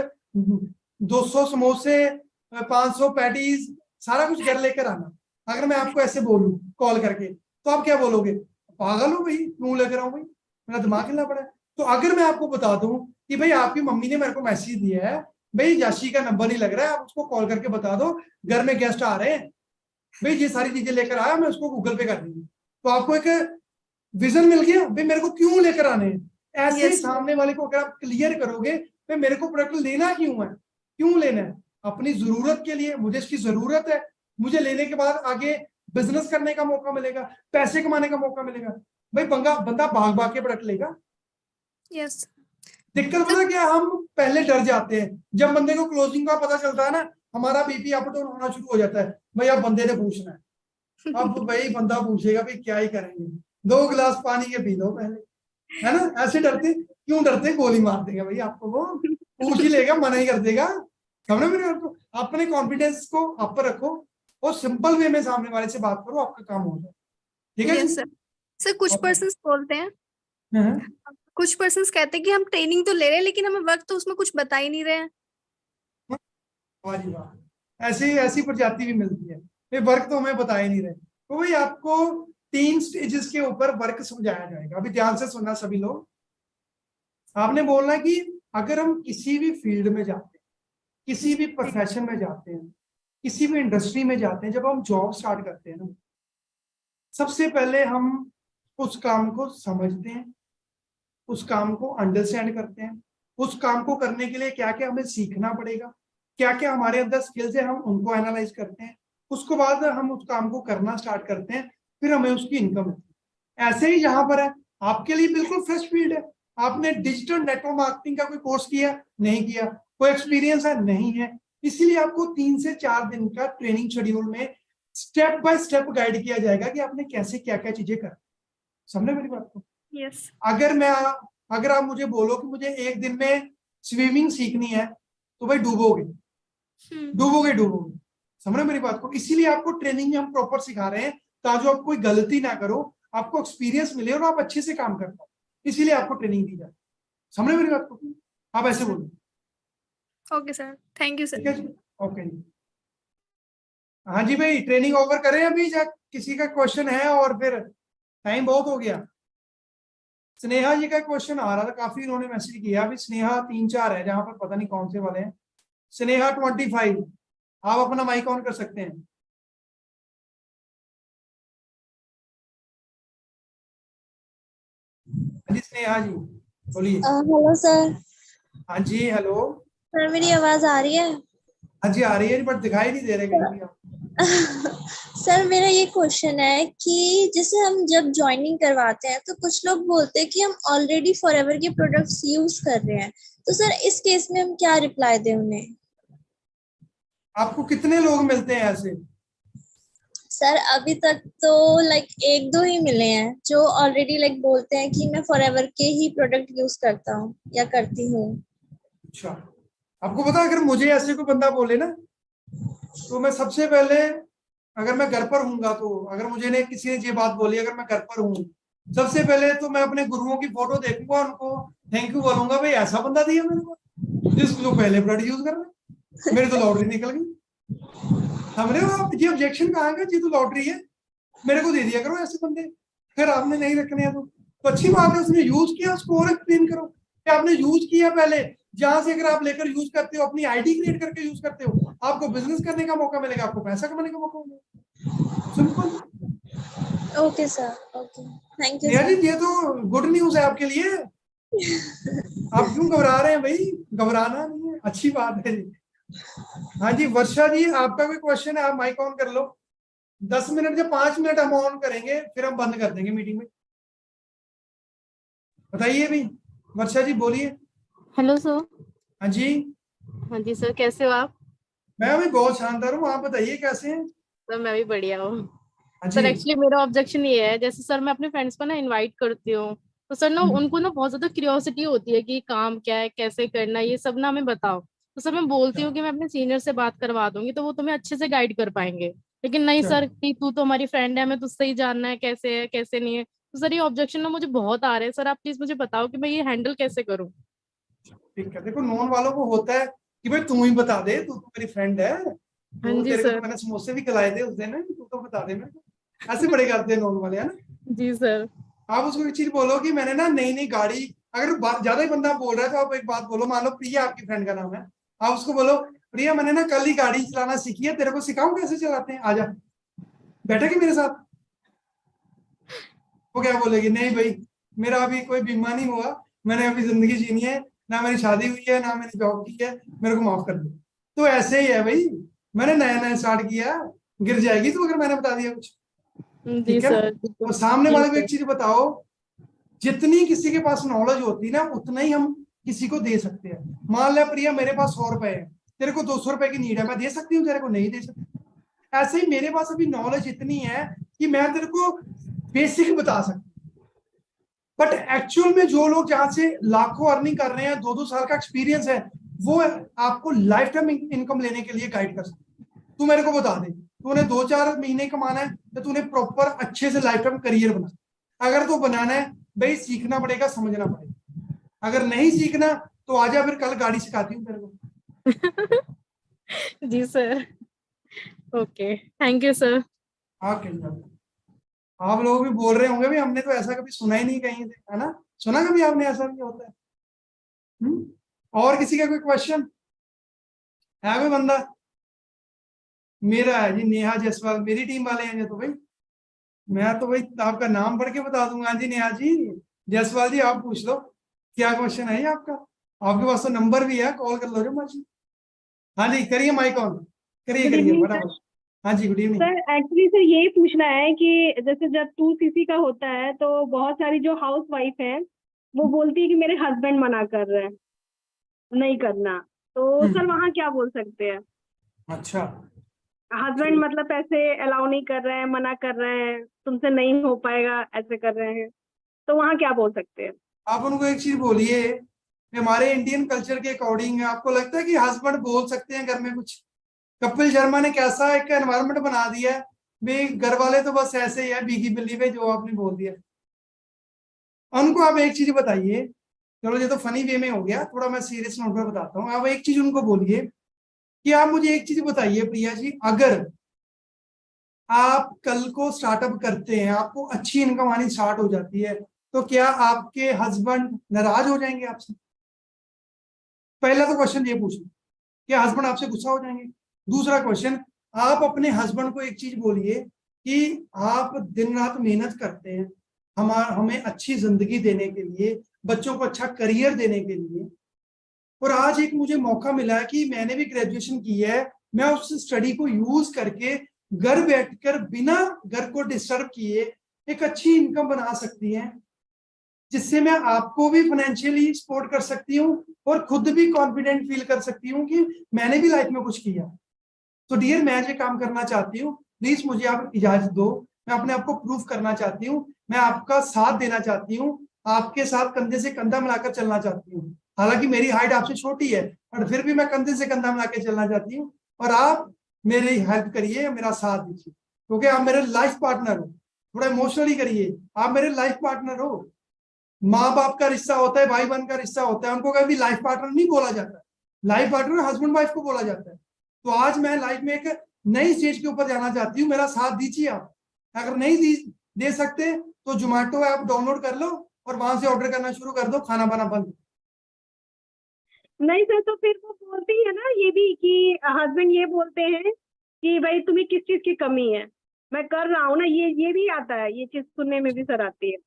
200 समोसे, 500 पैटीज, सारा कुछ घर लेकर आना। अगर मैं आपको ऐसे बोलूं कॉल करके, तो आप क्या बोलोगे? पागल हो भाई, क्यों लेकर आऊं भाई, मेरा दिमाग हिलना पड़ा है। तो अगर मैं आपको बता दूं कि भाई आपकी मम्मी ने मेरे को मैसेज दिया है, भाई याशी का नंबर नहीं लग रहा है, आप उसको कॉल करके बता दो घर में गेस्ट आ रहे हैं, भाई ये सारी चीजें लेकर आया, मैं उसको गूगल पे कर दूंगी। तो आपको एक विजन मिल गया भाई मेरे को क्यों लेकर आने हैं। ऐसे ही सामने वाले को अगर आप क्लियर करोगे, भाई मेरे को प्रोडक्ट लेना क्यों है, क्यों लेना है? अपनी जरूरत के लिए, मुझे इसकी जरूरत है, मुझे लेने के बाद आगे बिजनेस करने का मौका मिलेगा, पैसे कमाने का मौका मिलेगा। भाई बंदा भाग भाग के प्रोडक्ट लेगा। यस। दिक्कत पता क्या, हम पहले डर जाते हैं। जब बंदे को क्लोजिंग का पता चलता है ना, हमारा बीपी अप डाउन होना शुरू हो जाता है। भाई अब बंदे ने पूछना है, अब भाई बंदा पूछेगा भाई क्या ही करेंगे, 2 गिलास पानी के पी लो पहले, है ना? ऐसे डरते क्यों? डरते गोली मार देगा भाई आपको, वो पूछ ही लेगा, मना ही कर देगा। समझ मेरे आपको? अपने कॉन्फिडेंस को अप रखो और सिंपल वे में सामने वाले से बात करो, आपका काम हो जाए। ठीक है यस सर। सर कुछ पर्सन्स बोलते हैं, कुछ पर्सन्स कहते हैं कि हम ट्रेनिंग तो ले रहे हैं लेकिन हमें वर्क तो उसमें कुछ बता ही नहीं रहे हैं। वाह जी वाह, ऐसी ऐसी प्रजाति भी मिलती है। ये वर्क तो हमें बता ही नहीं रहे। तो भाई आपको 3 स्टेजेस के ऊपर वर्क समझाया जाएगा। अभी ध्यान से सुनना सभी लोग। आपने बोलना कि अगर हम किसी भी फील्ड में जाते हैं, किसी भी प्रोफेशन में जाते हैं, किसी भी इंडस्ट्री में जाते हैं, जब हम जॉब स्टार्ट करते हैं ना, सबसे पहले हम उस काम को समझते हैं, उस काम को अंडरस्टैंड करते हैं, उस काम को करने के लिए क्या क्या हमें सीखना पड़ेगा, क्या क्या हमारे अंदर स्किल्स है, हम उनको एनालाइज करते हैं। उसके बाद हम उस काम को करना स्टार्ट करते हैं, फिर हमें उसकी इनकम होती है। ऐसे ही यहाँ पर है, आपके लिए बिल्कुल फ्रेश फील्ड है। आपने डिजिटल नेटवर्क मार्केटिंग का कोई कोर्स किया नहीं किया, कोई एक्सपीरियंस है नहीं है, इसीलिए आपको 3 से 4 दिन का ट्रेनिंग शेड्यूल में स्टेप बाय स्टेप गाइड किया जाएगा कि आपने कैसे क्या क्या चीजें कर, समझे मेरी बात को। यस अगर आप मुझे बोलो कि मुझे एक दिन में स्विमिंग सीखनी है, तो भाई डूबोगे, समझ रहे मेरी बात को। इसीलिए आपको ट्रेनिंग में हम प्रॉपर सिखा रहे हैं ताकि आप कोई गलती ना करो, आपको एक्सपीरियंस मिले और आप अच्छे से काम कर पाओ, इसीलिए आपको ट्रेनिंग दी जाए, समझ रहे मेरी बात को। आप ऐसे बोलो। ओके सर, थैंक यू ठीक है सर। जी, ओके जी। हाँ जी भाई, ट्रेनिंग ओवर करें अभी, या किसी का क्वेश्चन है? और फिर टाइम बहुत हो गया। स्नेहा जी का क्वेश्चन आ रहा था, काफी इन्होंने मैसेज किया। अभी स्नेहा 3-4 है जहां पर पता नहीं कौन से वाले हैं। स्नेहा 25, आप अपना माइक ऑन कर सकते हैं। हाँ जी स्नेहा जी बोलिए। Hello sir. हाँ जी हेलो। सर मेरी आवाज आ रही है? हाँ जी आ रही है, बट दिखाई नहीं दे रहे कहीं भी आप। सर मेरा ये क्वेश्चन है कि जैसे हम जब ज्वाइनिंग करवाते हैं तो कुछ लोग बोलते हैं कि हम ऑलरेडी फॉरएवर के प्रोडक्ट्स यूज कर रहे हैं, तो सर इस केस में हम क्या रिप्लाई दें उन्हें? आपको कितने लोग मिलते हैं ऐसे? सर अभी तक तो लाइक 1-2 ही मिले हैं जो ऑलरेडी लाइक बोलते हैं कि मैं फॉरएवर के ही प्रोडक्ट यूज करता हूँ या करती हूँ। अच्छा, आपको पता है अगर मुझे ऐसे कोई बंदा बोले ना, तो मैं सबसे पहले, अगर मैं घर पर हूँगा, तो अगर मुझे ने किसी ने ये बात बोली, अगर मैं घर पर हूँ, सबसे पहले तो मैं अपने गुरुओं की फोटो देखूंगा, उनको थैंक यू बोलूंगा, भाई ऐसा बंदा दिया मेरे को जिसको पहले ब्लड यूज कर रहे हैं, मेरी तो लॉटरी निकल गई। समझ रहे हो आप? ये ऑब्जेक्शन कहाँ है? ये तो लॉटरी है, मेरे को दे दिया करो ऐसे बंदे। फिर आपने नहीं रखने हैं तो अच्छी बात है, उसने यूज किया, उसको और एक्सप्लेन करो कि आपने यूज किया पहले। जहां से अगर आप लेकर यूज करते हो, अपनी आईडी क्रिएट करके यूज करते हो, आपको बिजनेस करने का मौका मिलेगा, आपको पैसा कमाने का मौका मिलेगा। Simple. Okay sir, okay, thank you Neha ji sir. ये तो गुड न्यूज है आपके लिए। आप क्यों घबरा रहे हैं भाई? घबराना नहीं है, अच्छी बात है जी। हाँ जी वर्षा जी, आपका कोई क्वेश्चन है? आप माइक ऑन कर लो। 10 मिनट या 5 मिनट हम ऑन करेंगे, फिर हम बंद कर देंगे मीटिंग में। बताइए भी, वर्षा जी बोलिए। Hello sir. हाँ जी। हाँ जी सर, कैसे हो आप? मैं भी बहुत शानदार हूँ, आप बताइए कैसे हैं? सर मैं भी बढ़िया हूँ। हाँ सर जी। एक्चुअली मेरा ऑब्जेक्शन ये है, जैसे सर मैं अपने फ्रेंड्स को ना इनवाइट करती हूँ, तो सर ना उनको ना बहुत ज्यादा क्यूरियोसिटी होती है कि काम क्या है, कैसे करना है, ये सब ना हमें बताओ। तो सर मैं बोलती हूँ कि मैं अपने सीनियर से बात करवा दूंगी तो वो तुम्हें अच्छे से गाइड कर पाएंगे, लेकिन नहीं अच्छा सर कि तू तो हमारी फ्रेंड है, हमें तुझसे ही जानना है कैसे नहीं है। तो सर ये ऑब्जेक्शन ना मुझे बहुत आ रहे हैं सर, आप प्लीज मुझे बताओ कि मैं ये हैंडल कैसे करूँ। ठीक है, देखो नॉन वालों को होता है कि भाई तू ही बता दे, तू तो मेरी फ्रेंड है, हाँ तो जी तेरे को तो सर। मैंने समोसे भी खिलाए थे उस दिन, तू तो बता दे मेरे को। ऐसे बड़े करते हैं नॉन वाले, है ना। जी सर। आप उसको एक चीज बोलो कि मैंने ना नई नई गाड़ी, अगर ज्यादा ही बंदा बोल रहा है तो आप एक बात बोलो, मान लो प्रिया आपकी फ्रेंड का नाम है, आप उसको बोलो प्रिया मैंने ना कल ही गाड़ी चलाना सीखी है, तेरे को सिखाऊं कैसे चलाते हैं, आजा बैठा कि मेरे साथ। वो क्या बोलेगी, नहीं भाई मेरा अभी कोई बीमा नहीं हुआ, मैंने अभी जिंदगी जीनी है, ना मेरी शादी हुई है ना मैंने जॉब की है, मेरे को माफ कर दो। तो ऐसे ही है भाई, मैंने नया नया स्टार्ट किया, गिर जाएगी तो अगर मैंने बता दिया कुछ। जी ठीक है ना। सर। और सामने जी वाले को सर। एक चीज बताओ, जितनी किसी के पास नॉलेज होती है ना उतना ही हम किसी को दे सकते हैं। मान लिया प्रिया मेरे पास 100 रुपए है, तेरे को 200 रुपए की नीड है, मैं दे सकती हूँ, तेरे को नहीं दे सकती। ऐसे ही मेरे पास अभी नॉलेज इतनी है कि मैं तेरे को बेसिक बता सकता हूँ, बट एक्चुअल में जो लोग जहां से लाखों अर्निंग कर रहे हैं, 2-2 साल का एक्सपीरियंस है, वो आपको लाइफ टाइम इनकम लेने के लिए गाइड कर सकते। तू मेरे को बता दे, तूने 2-4 महीने कमाना है तो तूने प्रॉपर अच्छे से लाइफ टाइम करियर बना, अगर तो बनाना है भाई सीखना पड़ेगा, समझना पड़ेगा। अगर नहीं सीखना तो आजा, फिर कल गाड़ी सिखाती हूँ तेरे को। जी sir. Okay, thank you sir. हाँ आप लोग भी बोल रहे होंगे भी हमने तो ऐसा कभी सुना ही नहीं कहीं से, है ना। सुना कभी आपने ऐसा भी होता है? और किसी का कोई क्वेश्चन है? कोई बंदा? मेरा है जी नेहा जायसवाल, मेरी टीम वाले हैं ये तो भाई, मैं तो भाई आपका नाम पढ़ के बता दूंगा जी। नेहा जी जायसवाल जी, आप पूछ लो क्या क्वेश्चन है ये आपका, आपके पास तो नंबर भी है, कॉल कर लो जो मर्जी। हाँ जी करिए माइक ऑन, करिए गुड करिए इवनिंग सर। फटाफट। हाँ जी good evening. Sir actually sir यही पूछना है कि जैसे जब 2cc का होता है तो बहुत सारी जो हाउस वाइफ है वो बोलती है कि मेरे हस्बैंड मना कर रहे हैं नहीं करना, तो सर वहाँ क्या बोल सकते हैं? अच्छा, हस्बैंड मतलब पैसे अलाउ नहीं कर रहे हैं, मना कर रहे हैं, तुमसे नहीं हो पाएगा, ऐसे कर रहे हैं, तो वहाँ क्या बोल सकते हैं? आप उनको एक चीज बोलिए कि हमारे इंडियन कल्चर के अकॉर्डिंग आपको लगता है कि हस्बैंड बोल सकते हैं घर में कुछ? कपिल शर्मा ने कैसा एक एनवायरनमेंट बना दिया है, भाई घर वाले तो बस ऐसे ही है, बीगी बिल्ली पे, जो आपने बोल दिया। उनको आप एक चीज बताइए, चलो ये तो फनी वे में हो गया, थोड़ा मैं सीरियस नोट पे बताता हूँ। आप एक चीज उनको बोलिए कि आप मुझे एक चीज बताइए प्रिया जी, अगर आप कल को स्टार्टअप करते हैं, आपको अच्छी इनकम आनी स्टार्ट हो जाती है, तो क्या आपके हस्बैंड नाराज हो जाएंगे आपसे? पहला तो क्वेश्चन ये पूछिए, क्या हस्बैंड आपसे गुस्सा हो जाएंगे? दूसरा क्वेश्चन, आप अपने हस्बैंड को एक चीज बोलिए कि आप दिन रात मेहनत करते हैं हमें अच्छी जिंदगी देने के लिए, बच्चों को अच्छा करियर देने के लिए, और आज एक मुझे मौका मिला है कि मैंने भी ग्रेजुएशन की है, मैं उस स्टडी को यूज करके घर बैठकर बिना घर को डिस्टर्ब किए एक अच्छी इनकम बना सकती हैं, जिससे मैं आपको भी फाइनेंशियली सपोर्ट कर सकती हूँ और खुद भी कॉन्फिडेंट फील कर सकती हूँ कि मैंने भी लाइफ में कुछ किया। तो डियर, मैं जो काम करना चाहती हूँ, प्लीज मुझे आप इजाजत दो, मैं अपने आप को प्रूफ करना चाहती हूँ, मैं आपका साथ देना चाहती हूँ, आपके साथ कंधे से कंधा मिलाकर चलना चाहती हूँ। हालांकि मेरी हाइट आपसे छोटी है, पर फिर भी मैं कंधे से कंधा मिला के चलना चाहती हूँ, और आप मेरी हेल्प करिए, मेरा साथ दीजिए, क्योंकि आप मेरे लाइफ पार्टनर हो। थोड़ा इमोशनली करिए, आप मेरे लाइफ पार्टनर हो। माँ बाप का रिश्ता होता है, भाई बहन का रिश्ता होता है, उनको कभी लाइफ पार्टनर नहीं बोला जाता। लाइफ पार्टनर हस्बैंड वाइफ को बोला जाता है। तो आज मैं लाइफ में एक नई स्टेज के ऊपर जाना चाहती हूँ, मेरा साथ दीजिए आप। अगर नहीं दे सकते तो जोमेटो ऐप डाउनलोड कर लो और वहां से ऑर्डर करना शुरू कर दो, खाना बना बंद। नहीं सर, तो फिर वो बोलती है ना ये भी कि हस्बैंड ये बोलते हैं कि भाई तुम्हें किस चीज की कमी है, मैं कर रहा हूँ ना, ये भी आता है, ये चीज सुनने में भी सर आती है।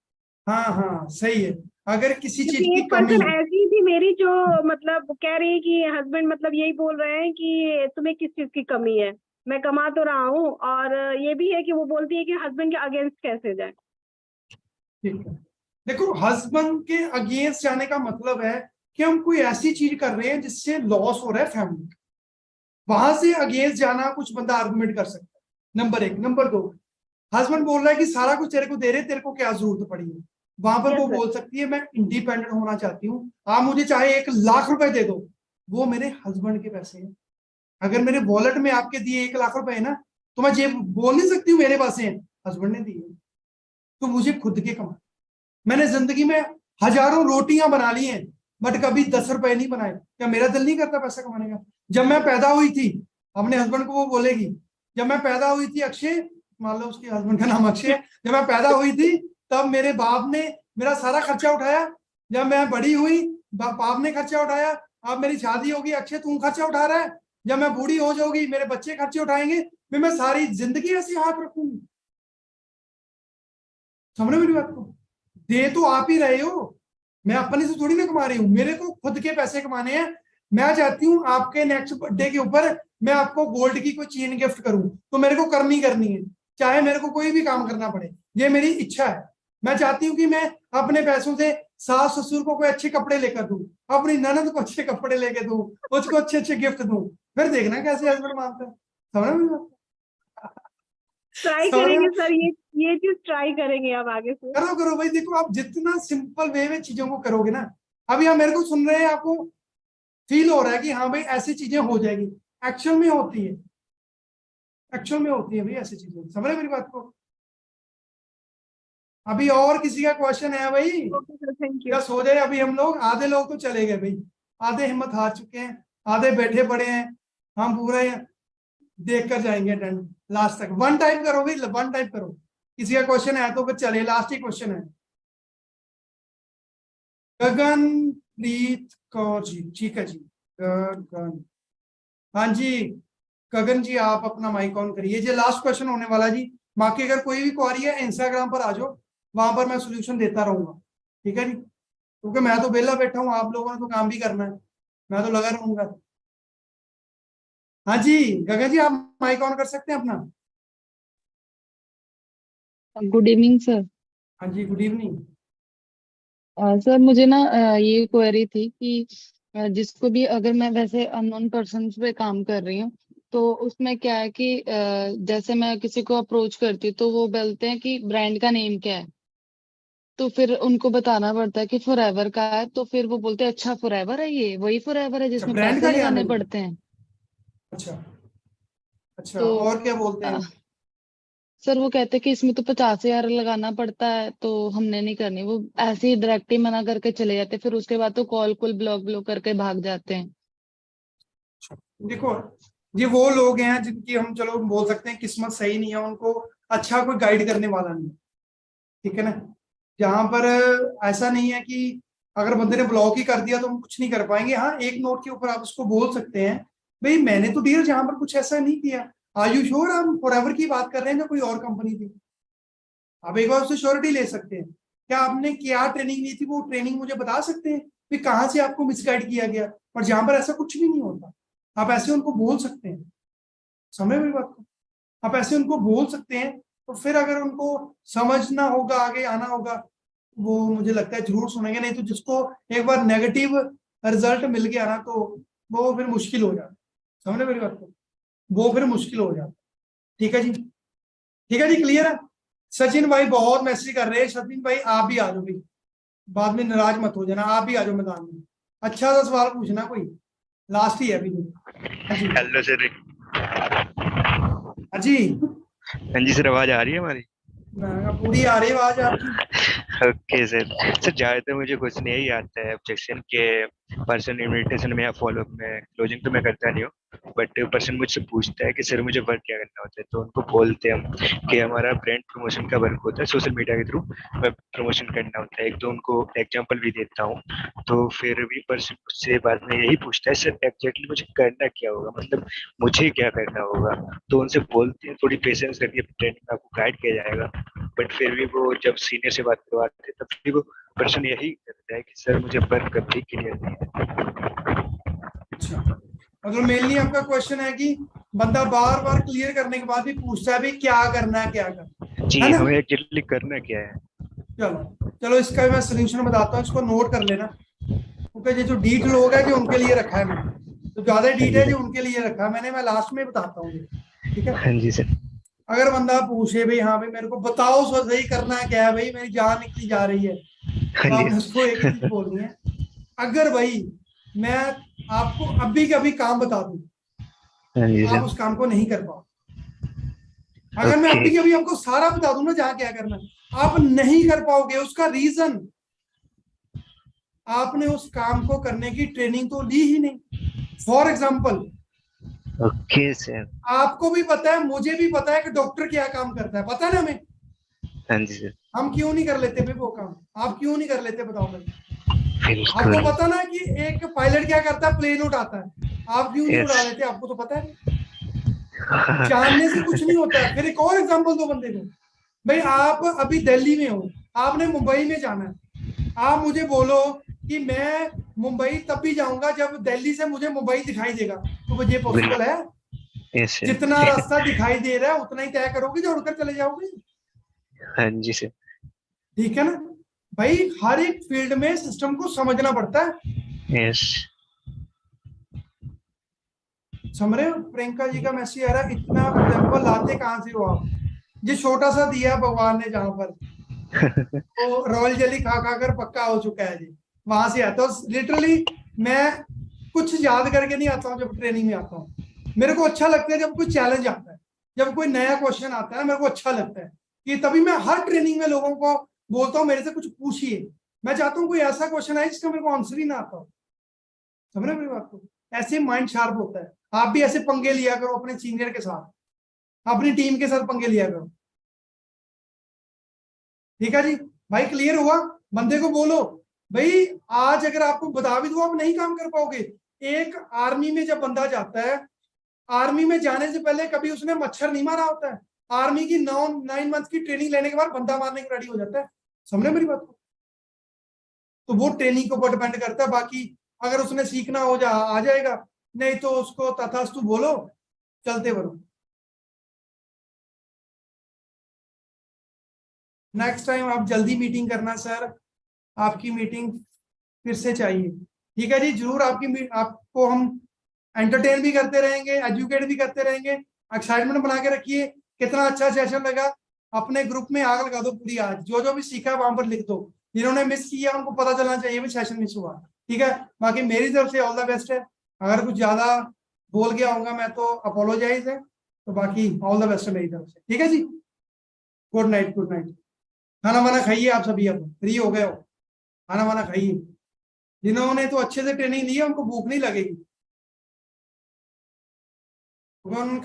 हाँ हाँ, सही है। अगर किसी चीज क्योंकि की एक कमी पर्सन ऐसी थी मेरी जो मतलब कह रही है कि हस्बैंड मतलब यही बोल रहे हैं कि तुम्हें किस चीज की कमी है, मैं कमा तो रहा हूँ, और ये भी है कि वो बोलती है कि हस्बैंड के अगेंस्ट कैसे जाए। ठीक है, देखो, हस्बैंड के अगेंस्ट जाने का मतलब है कि हम कोई ऐसी चीज कर रहे हैं जिससे लॉस हो रहा है फैमिली, वहां से अगेंस्ट जाना कुछ बंदा आर्गुमेंट कर सकता है, नंबर एक। नंबर दो, हस्बैंड बोल रहा है कि सारा कुछ तेरे को दे रहे, तेरे को क्या जरूरत पड़ी है, वहां पर यस वो सर। बोल सकती है मैं इंडिपेंडेंट होना चाहती हूँ, आप मुझे चाहे 1 लाख रुपए दे दो, वो मेरे हस्बैंड के पैसे हैं। अगर मेरे वॉलेट में आपके दिए 1 लाख रुपए है ना, तो मैं ये बोल नहीं सकती हूँ मेरे पास है, हस्बैंड ने दिए। तो मुझे खुद के कमा, मैंने जिंदगी में हजारों रोटियां बना ली हैं, बट कभी 10 रुपए नहीं बनाए। क्या मेरा दिल नहीं करता पैसा कमाने का? जब मैं पैदा हुई थी, अपने हस्बैंड को वो बोलेगी, जब मैं पैदा हुई थी अक्षय, मान लो उसके हस्बैंड का नाम अक्षय है, जब मैं पैदा हुई थी तब मेरे बाप ने मेरा सारा खर्चा उठाया। जब मैं बड़ी हुई, बाप ने खर्चा उठाया। अब मेरी शादी होगी, अक्षय तू खर्चा उठा रहा है। जब मैं बूढ़ी हो जाऊंगी, मेरे बच्चे खर्चे उठाएंगे, फिर मैं सारी जिंदगी ऐसी हाथ रखूंगी। समझ रहे हो मेरी बात को? दे तो आप ही रहे हो, मैं अपने से थोड़ी ना कमा रही हूँ, मेरे को खुद के पैसे कमाने हैं। मैं चाहती हूँ आपके नेक्स्ट बर्थडे के ऊपर मैं आपको गोल्ड की कोई चेन गिफ्ट करूं, तो मेरे को करनी है, चाहे मेरे को कोई भी काम करना पड़े, ये मेरी इच्छा है। मैं चाहती हूँ कि मैं अपने पैसों से सास ससुर को कोई अच्छे कपड़े लेकर दूं, अपनी ननद को अच्छे कपड़े लेकर दूं, उसको अच्छे अच्छे गिफ्ट दूं, फिर देखना कैसे हस्बैंड मानता है। समझ रहे हो? ट्राई समझ रहे करेंगे हो? सर, ये चीज ट्राई करेंगे अब आगे से। करो करो भाई, देखो आप जितना सिंपल वे में चीजों को करोगे ना, अभी आप मेरे को सुन रहे हैं, आपको फील हो रहा है कि हाँ भाई ऐसी चीजें हो जाएगी, एक्चुअल में होती है, एक्चुअल में होती है भाई ऐसी चीजें। समझ रहे मेरी बात को? अभी और किसी का क्वेश्चन है भाई? Okay sir, thank you. या सो जाए अभी हम लोग? आधे लोग तो चले गए भाई, आधे हिम्मत हार चुके हैं, आधे बैठे पड़े हैं। हम पूरे देख कर जाएंगे डन लास्ट तक। वन टाइप करो भाई, वन टाइप करो। किसी का क्वेश्चन है तो फिर चले, लास्ट ही क्वेश्चन है। गगनप्रीत कौर जी, ठीक है जी। गगन, हाँ जी, गगन जी आप अपना माइक ऑन करिए, ये लास्ट क्वेश्चन होने वाला जी। बाकी अगर कोई भी क्वारी है इंस्टाग्राम पर आ जाओ, वहां पर मैं सोल्यूशन देता रहूंगा, ठीक है जी? क्योंकि मैं तो बेला बैठा हूँ, आप लोगों ने तो काम भी करना है, मैं तो लगा रहूंगा। हाँ जी गगन जी, आप माइक ऑन कर सकते हैं अपना। Good evening sir. हाँ जी, गुड इवनिंग। सर मुझे ना ये क्वेरी थी कि जिसको भी अगर मैं वैसे अननोन पर्सन पे काम कर रही हूँ, तो उसमें क्या है कि जैसे मैं किसी को अप्रोच करती हूँ तो वो बोलते हैं कि ब्रांड का नेम क्या है, तो फिर उनको बताना पड़ता है कि फॉरएवर का है, तो फिर वो बोलते हैं अच्छा फॉरएवर है, ये वही फॉरएवर है अच्छा, जिसमें ब्रांड पैसे का क्या लगाने नहीं? पड़ते हैं। अच्छा अच्छा, तो और क्या बोलते हैं? सर वो कहते हैं कि इसमें तो 50,000 लगाना पड़ता है, तो हमने नहीं करनी। वो ऐसे ही डायरेक्ट ही मना करके चले जाते हैं, फिर उसके बाद तो कॉल ब्लॉक ब्लॉक करके भाग जाते हैं। देखो, ये वो लोग हैं जिनकी हम चलो बोल सकते हैं किस्मत सही नहीं है, उनको अच्छा कोई गाइड करने वाला नहीं है, ठीक है ना। जहां पर ऐसा नहीं है कि अगर बंदे ने ब्लॉक ही कर दिया तो हम कुछ नहीं कर पाएंगे। हाँ, एक नोट के ऊपर आप उसको बोल सकते हैं, भाई मैंने तो डील जहां पर कुछ ऐसा नहीं किया। आर यू श्योर हम फॉरएवर की बात कर रहे हैं या कोई और कंपनी थी? आप एक बार उससे श्योरिटी ले सकते हैं, क्या आपने क्या ट्रेनिंग ली थी, वो ट्रेनिंग मुझे बता सकते हैं कि कहाँ से आपको मिसगाइड किया गया। और जहां पर ऐसा कुछ भी नहीं होता, आप ऐसे उनको बोल सकते हैं। समझ मेरी बात को? आप ऐसे उनको बोल सकते हैं, तो फिर अगर उनको समझना होगा, आगे आना होगा, वो मुझे लगता है जरूर सुनेंगे। नहीं तो जिसको एक बार नेगेटिव रिजल्ट मिल गया ना, तो वो फिर मुश्किल हो जाता। समझ मेरी बात को? वो फिर मुश्किल हो जाता। ठीक है जी, ठीक है जी, क्लियर है। सचिन भाई बहुत मैसेज कर रहे हैं। सचिन भाई आप भी आ जाओ भाई, बाद में नाराज मत हो जाना, आप भी आ जाओ मैदान में। अच्छा सा सवाल पूछना कोई, लास्ट ही है अभी। हाँ जी, हेलो सर। हाँ जी, हाँ जी सर, आवाज आ रही है हमारी? पूरी आ रही है आवाज आपकी। Okay sir. सर ज्यादातर मुझे क्वेश्चन यही आता है ऑब्जेक्शन के, पर्सन इन्विटेशन में या फॉलोअप में, क्लोजिंग तो मैं करता नहीं हूँ, बट पर्सन मुझसे पूछता है कि सर मुझे वर्क क्या करना होता है, तो उनको बोलते हैं हम कि हमारा ब्रांड प्रमोशन का वर्क होता है, सोशल मीडिया के थ्रू वेब प्रमोशन करना होता है। एक तो उनको एग्जाम्पल भी देता हूँ, तो फिर भी पर्सन मुझसे बाद में यही पूछता है सर एग्जैक्टली मुझे करना क्या होगा, मतलब मुझे क्या करना होगा। तो उनसे बोलते हैं थोड़ी पेशेंस रखिए, ट्रेनिंग में आपको गाइड किया जाएगा। बट फिर भी वो जब सीनियर से बात करवाते हैं तब भी वो पर्सन यही करता है कि सर मुझे वर्क कभी क्लियर नहीं है। अच्छा, मतलब मेनली आपका क्वेश्चन है कि बंदा बार बार क्लियर करने के बाद भी पूछता है भी क्या करना है, क्या करना जी, है ना। हमें एक्चुअली करना क्या है। चलो चलो, इसका मैं सोल्यूशन बताता हूँ, इसको नोट कर लेना। क्योंकि ये जो डीट लोग है जो उनके लिए रखा है मैंने, तो ज्यादा हाँ डीट जी है जो सर। उनके लिए रखा है मैंने, मैं लास्ट में बताता हूँ। ठीक है, हाँ जी सर। अगर बंदा पूछे भाई हाँ भाई मेरे को बताओ सही करना क्या है, भाई मेरी जान निकली जा रही है, हाँ तो जी। आपने उसको एक ही चीज बोलनी है। अगर भाई मैं आपको अभी के अभी काम बता दूं, हाँ जी आप सर। उस काम को नहीं कर पाओ। अगर मैं ओके। अभी के अभी आपको सारा बता दूं ना जहां क्या करना है, आप नहीं कर पाओगे। उसका रीजन, आपने उस काम को करने की ट्रेनिंग तो ली ही नहीं। For example, okay sir. आपको भी पता है, मुझे भी पता है कि डॉक्टर क्या काम करता है, पता है ना हमें। हाँ जी सर। हम क्यों नहीं कर लेते भाई वो काम? आप क्यों नहीं कर लेते बताओ मेरे को? आपको बिल्कुल। पता ना कि एक पायलट क्या करता है, प्लेन उड़ाता है, आप क्यों नहीं यस। उड़ा लेते? आपको तो पता है। जानने से कुछ नहीं होता है। फिर एक और एग्जांपल दो बंदे को, भाई आप अभी दिल्ली में हो, आपने मुंबई में जाना है, आप मुझे बोलो कि मैं मुंबई तब भी जाऊंगा जब दिल्ली से मुझे मुंबई दिखाई देगा, तो ये पॉसिबल है? यस जितना सर। रास्ता दिखाई दे रहा है उतना ही तय करोगे जो उड़कर चले जाओगे। हाँ जी सर। ठीक है ना भाई, हर एक फील्ड में सिस्टम को समझना पड़ता है। यस। समझ रहे हो? प्रियंका जी का मैसेज आ रहा है, इतना एग्जाम्पल लाते कहाँ से हो आप? ये छोटा सा दिया भगवान ने, जहां पर वो रॉयल जेली खा खा कर पक्का हो चुका है जी, वहां से आता हूँ लिटरली। मैं कुछ याद करके नहीं आता हूँ जब ट्रेनिंग में आता हूँ। मेरे को अच्छा लगता है जब कोई चैलेंज आता है, जब कोई नया क्वेश्चन आता है, मेरे को अच्छा लगता है कि तभी मैं हर ट्रेनिंग में लोगों को बोलता हूँ मेरे से कुछ पूछिए। मैं चाहता हूँ कोई ऐसा क्वेश्चन आए जिसका मेरे को आंसर ही ना आता हो। समझ रहे मेरी बात को? ऐसे माइंड शार्प होता है। आप भी ऐसे पंगे लिया करो अपने सीनियर के साथ, अपनी टीम के साथ पंगे लिया करो। ठीक है जी भाई, क्लियर हुआ? बंदे को बोलो भाई आज अगर आपको बता भी दो आप नहीं काम कर पाओगे। एक आर्मी में जब बंदा जाता है, आर्मी में जाने से पहले कभी उसने मच्छर नहीं मारा होता है। आर्मी की 9 मंथ की ट्रेनिंग लेने के बाद बंदा मारने को रेडी हो जाता है। समझ मेरी बात को? तो वो ट्रेनिंग के ऊपर डिपेंड करता है। बाकी अगर उसने सीखना हो जा आ जाएगा, नहीं तो उसको तथास्तु बोलो, चलते बढ़ो। नेक्स्ट टाइम आप जल्दी मीटिंग करना सर, आपकी मीटिंग फिर से चाहिए। ठीक है जी, जरूर आपको हम एंटरटेन भी करते रहेंगे, एजुकेट भी करते रहेंगे। एक्साइटमेंट बना के रखिए। कितना अच्छा सेशन लगा, अपने ग्रुप में आग लगा दो पूरी। आज जो जो भी सीखा वहां पर लिख दो, जिन्होंने मिस किया उनको पता चलना चाहिए भी सेशन मिस हुआ। ठीक है, बाकी मेरी तरफ से ऑल द बेस्ट है। अगर कुछ ज्यादा बोल गया होगा मैं तो अपोलोजाइज है, तो बाकी ऑल द बेस्ट है मेरी तरफ से। ठीक है जी, गुड नाइट, गुड नाइट। खाना वाना खाइए आप सभी, अब फ्री हो गए हो, खाना वाना खाइए। जिन्होंने तो अच्छे से ट्रेनिंग ली है उनको भूख नहीं लगेगी, क्योंकि उन्होंने